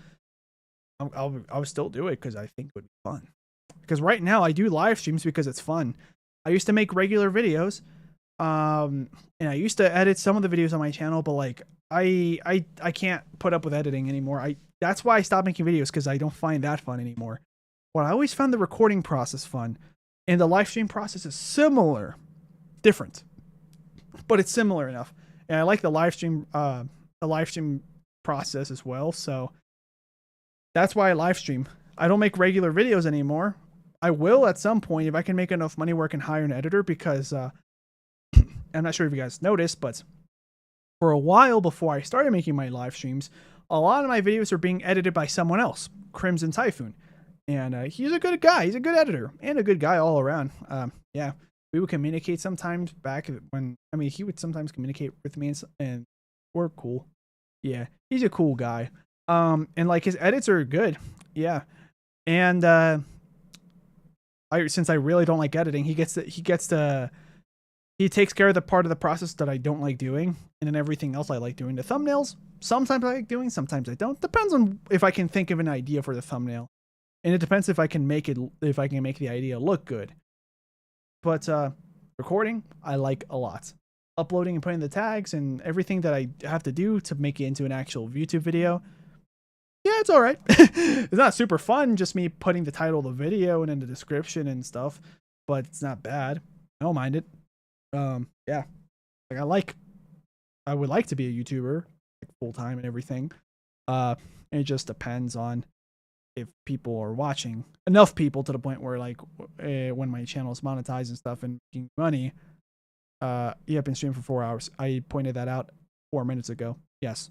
I'll still do it because I think it would be fun. Because right now I do live streams because it's fun. I used to make regular videos, and I used to edit some of the videos on my channel, but like I can't put up with editing anymore. That's why I stopped making videos, because I don't find that fun anymore. But I always found the recording process fun, and the live stream process is similar. Different, but it's similar enough, and I like the live stream process as well. So that's why I live stream. I don't make regular videos anymore. I will at some point if I can make enough money where I can hire an editor, because I'm not sure if you guys noticed, but for a while before I started making my live streams, a lot of my videos were being edited by someone else, Crimson Typhoon, and he's a good guy. He's a good editor and a good guy all around. Yeah. We would communicate sometimes back when, I mean, he would sometimes communicate with me and we're cool. Yeah, he's a cool guy. And like his edits are good. Yeah. And since I really don't like editing, he takes care of the part of the process that I don't like doing, and then everything else I like doing. The thumbnails, sometimes I like doing, sometimes I don't. Depends on if I can think of an idea for the thumbnail. And it depends if I can make the idea look good. But recording, I like a lot. Uploading and putting the tags and everything that I have to do to make it into an actual YouTube video, yeah, it's all right. It's not super fun, just me putting the title of the video and in the description and stuff, but it's not bad. I don't mind it. Yeah, like I would like to be a YouTuber, like full time and everything. It just depends on if people are watching, enough people to the point where like when my channel is monetized and stuff and making money. Yeah, I've been streaming for 4 hours. I pointed that out 4 minutes ago. Yes.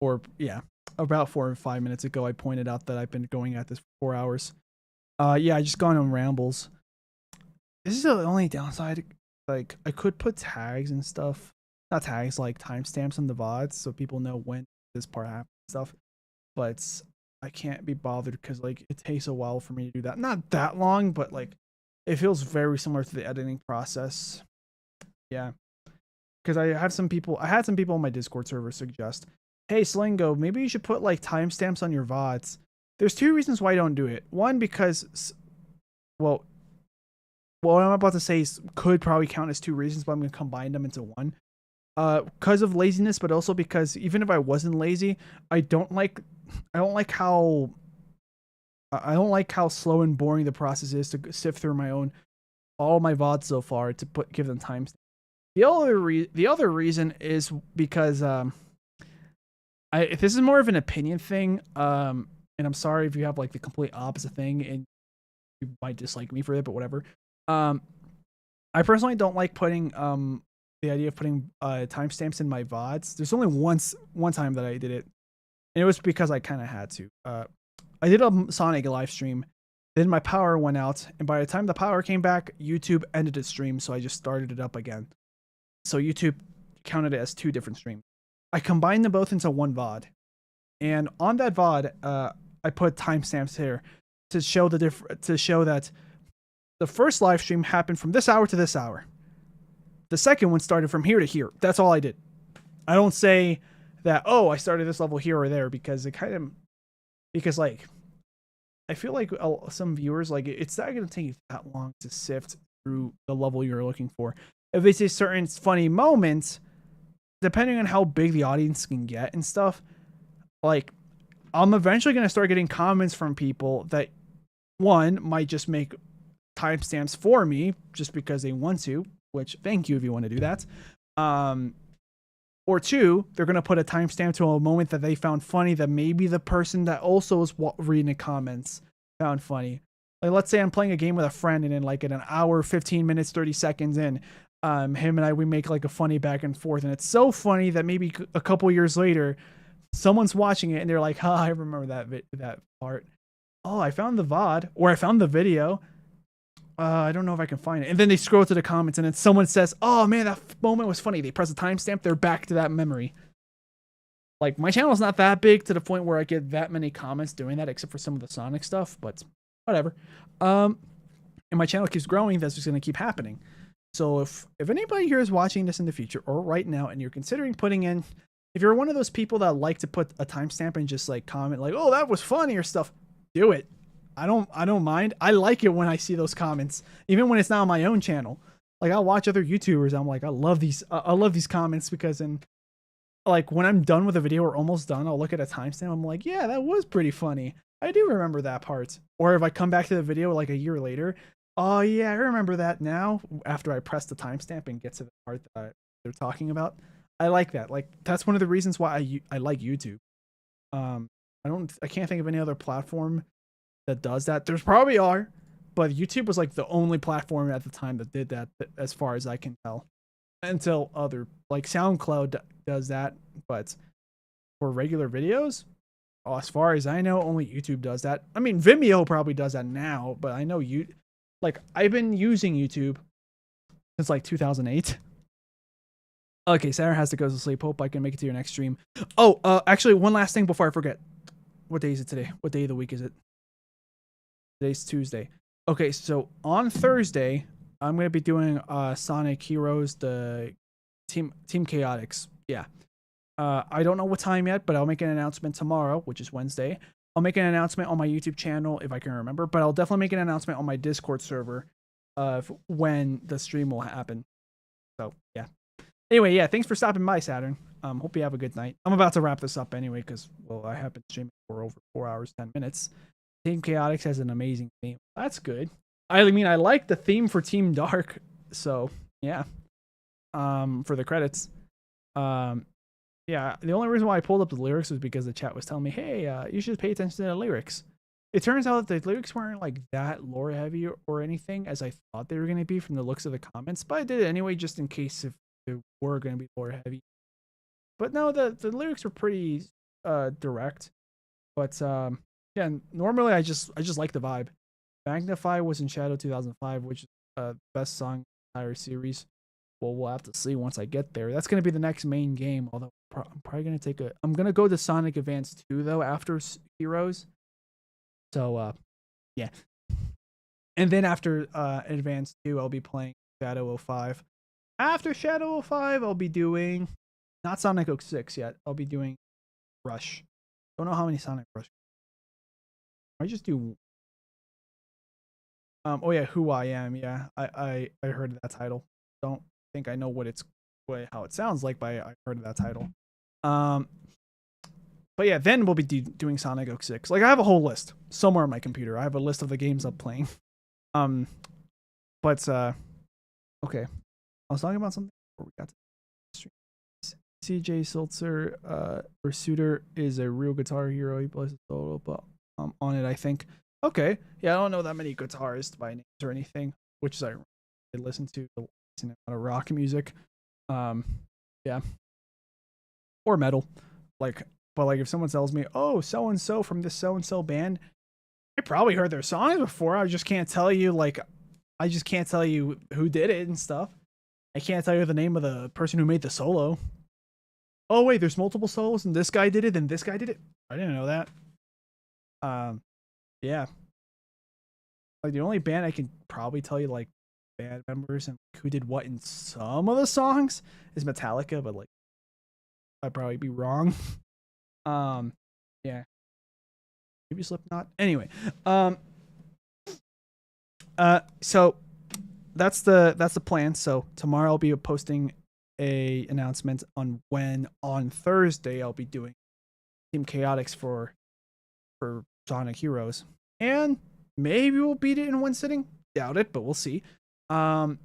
Or yeah, about 4 or 5 minutes ago, I pointed out that I've been going at this for 4 hours. Yeah, I just gone on rambles. This is the only downside. Like I could put tags and stuff, not tags, like timestamps on the VODs so people know when this part happened and stuff. But I can't be bothered because like it takes a while for me to do that. Not that long, but like it feels very similar to the editing process. Yeah, because I had some people on my Discord server suggest, hey Sleengo, maybe you should put like timestamps on your VODs. There's 2 reasons why I don't do it. One, because well, what I'm about to say could probably count as 2 reasons, but I'm going to combine them into one. Because of laziness, but also because even if I wasn't lazy, I don't like how slow and boring the process is to sift through all my VODs so far to give them timestamps. The other reason is because if this is more of an opinion thing, and I'm sorry if you have like the complete opposite thing and you might dislike me for it, but whatever. I personally don't like putting the idea of putting timestamps in my VODs. There's only one time that I did it, and it was because I kind of had to. I did a Sonic live stream, then my power went out, and by the time the power came back, YouTube ended its stream, so I just started it up again. So YouTube counted it as 2 different streams. I combined them both into one VOD, and on that VOD, I put timestamps here to show to show that the first live stream happened from this hour to this hour. The second one started from here to here. That's all I did. I don't say that, oh, I started this level here or there, because like, I feel like some viewers, like, it's not going to take you that long to sift through the level you're looking for. If it's a certain funny moment, depending on how big the audience can get and stuff, like, I'm eventually going to start getting comments from people that, one, might just make timestamps for me just because they want to, which, thank you if you want to do that. Or 2, they're going to put a timestamp to a moment that they found funny that maybe the person that also was reading the comments found funny. Like, let's say I'm playing a game with a friend, and then, like, in an hour, 15 minutes, 30 seconds in, him and I, we make, like, a funny back and forth, and it's so funny that maybe a couple years later, someone's watching it and they're like, I remember that part. Oh, I found the VOD, or I found the video. I don't know if I can find it. And then they scroll to the comments, and then someone says, oh man, that moment was funny. They press a timestamp, they're back to that memory. Like, my channel is not that big to the point where I get that many comments doing that, except for some of the Sonic stuff, but whatever. And my channel keeps growing, that's just going to keep happening. So if anybody here is watching this in the future or right now, and you're considering putting in, if you're one of those people that like to put a timestamp and just like comment like, oh, that was funny or stuff, do it. I don't mind. I like it when I see those comments, even when it's not on my own channel. Like, I'll watch other YouTubers. I'm like, I love these comments, because like, when I'm done with a video or almost done, I'll look at a timestamp. I'm like, yeah, that was pretty funny. I do remember that part. Or if I come back to the video like a year later, oh yeah, I remember that now, after I press the timestamp and get to the part that they're talking about. I like that. Like, that's one of the reasons why I like YouTube. I can't think of any other platform that does that. There's probably are, but YouTube was like the only platform at the time that did that, as far as I can tell. Until other, like, SoundCloud does that, but for regular videos, as far as I know, only YouTube does that. I mean, Vimeo probably does that now, but I know I've been using YouTube since like 2008. Okay, Sarah has to go to sleep. Hope I can make it to your next stream. Oh, actually, one last thing before I forget. What day is it today? What day of the week is it? Today's Tuesday. Okay, so on Thursday, I'm going to be doing Sonic Heroes, the Team Chaotix. Yeah. I don't know what time yet, but I'll make an announcement tomorrow, which is Wednesday. I'll make an announcement on my YouTube channel if I can remember, but I'll definitely make an announcement on my Discord server of when the stream will happen. So, yeah. Anyway, yeah, thanks for stopping by, Saturn. Hope you have a good night. I'm about to wrap this up anyway, because, well, I have been streaming for over 4 hours, 10 minutes. Team Chaotix has an amazing theme. That's good. I mean, I like the theme for Team Dark, so, yeah. For the credits. Yeah, the only reason why I pulled up the lyrics was because the chat was telling me, hey, you should pay attention to the lyrics. It turns out that the lyrics weren't like that lore heavy or anything as I thought they were going to be from the looks of the comments, but I did it anyway just in case if they were going to be lore heavy. But no, the lyrics were pretty direct. But yeah, normally I just like the vibe. Magnify was in Shadow 2005, which is the best song in the entire series. Well, we'll have to see once I get there. That's going to be the next main game, although I'm probably going to I'm going to go to Sonic Advance 2, though, after Heroes. So, yeah. And then after Advance 2, I'll be playing Shadow 05. After Shadow 05, I'll be doing... Not Sonic 06 yet. I'll be doing Rush. Don't know how many Sonic Rush. I just do... oh, yeah, Who I Am. Yeah, I heard that title. Don't think I know how it sounds like, but I heard of that title. But yeah, then we'll be doing Sonic 06. Like, I have a whole list somewhere on my computer. I have a list of the games I'm playing. But okay, I was talking about something before we got to stream. CJ Sulzer or Suitor is a real guitar hero. He plays a solo, but on it, I think. Okay, yeah, I don't know that many guitarists by names or anything, which is I listen to a lot of rock music. Yeah, or metal, like. But like, if someone tells me, "Oh, so and so from this so and so band," I probably heard their songs before. I just can't tell you who did it and stuff. I can't tell you the name of the person who made the solo. Oh wait, there's multiple solos, and this guy did it, and this guy did it. I didn't know that. Yeah. Like the only band I can probably tell you like band members and who did what in some of the songs is Metallica, but like I'd probably be wrong. Yeah. Maybe Slipknot. Anyway, so that's the plan. So tomorrow I'll be posting a announcement on when on Thursday I'll be doing Team Chaotix for Sonic Heroes, and maybe we'll beat it in one sitting. Doubt it, but we'll see. And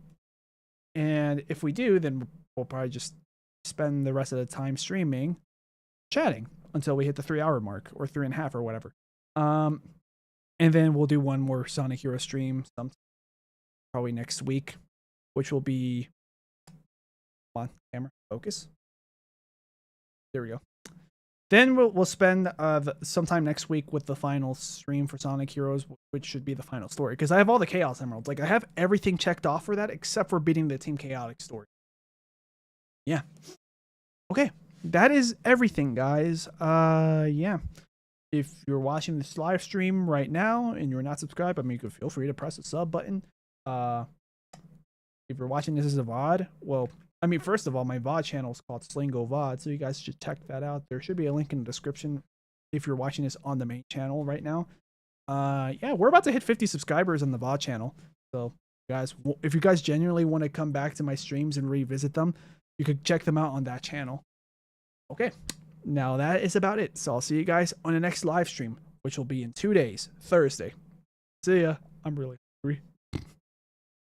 if we do, then we'll probably just spend the rest of the time streaming, chatting until we hit the 3-hour mark or 3.5 or whatever. And then we'll do one more Sonic Hero stream sometime, probably next week, which will be, come on, camera, focus. There we go. Then we'll spend sometime next week with the final stream for Sonic Heroes, which should be the final story. Because I have all the Chaos Emeralds. Like, I have everything checked off for that except for beating the Team Chaotix story. Yeah. Okay. That is everything, guys. Yeah. If you're watching this live stream right now and you're not subscribed, I mean, you could feel free to press the sub button. If you're watching this as a VOD, well, I mean, first of all, my VOD channel is called Sleengo VOD, so you guys should check that out. There should be a link in the description if you're watching this on the main channel right now. Yeah, we're about to hit 50 subscribers on the VOD channel. So, guys, if you guys genuinely want to come back to my streams and revisit them, you could check them out on that channel. Okay, now that is about it. So I'll see you guys on the next live stream, which will be in 2 days, Thursday. See ya. I'm really hungry.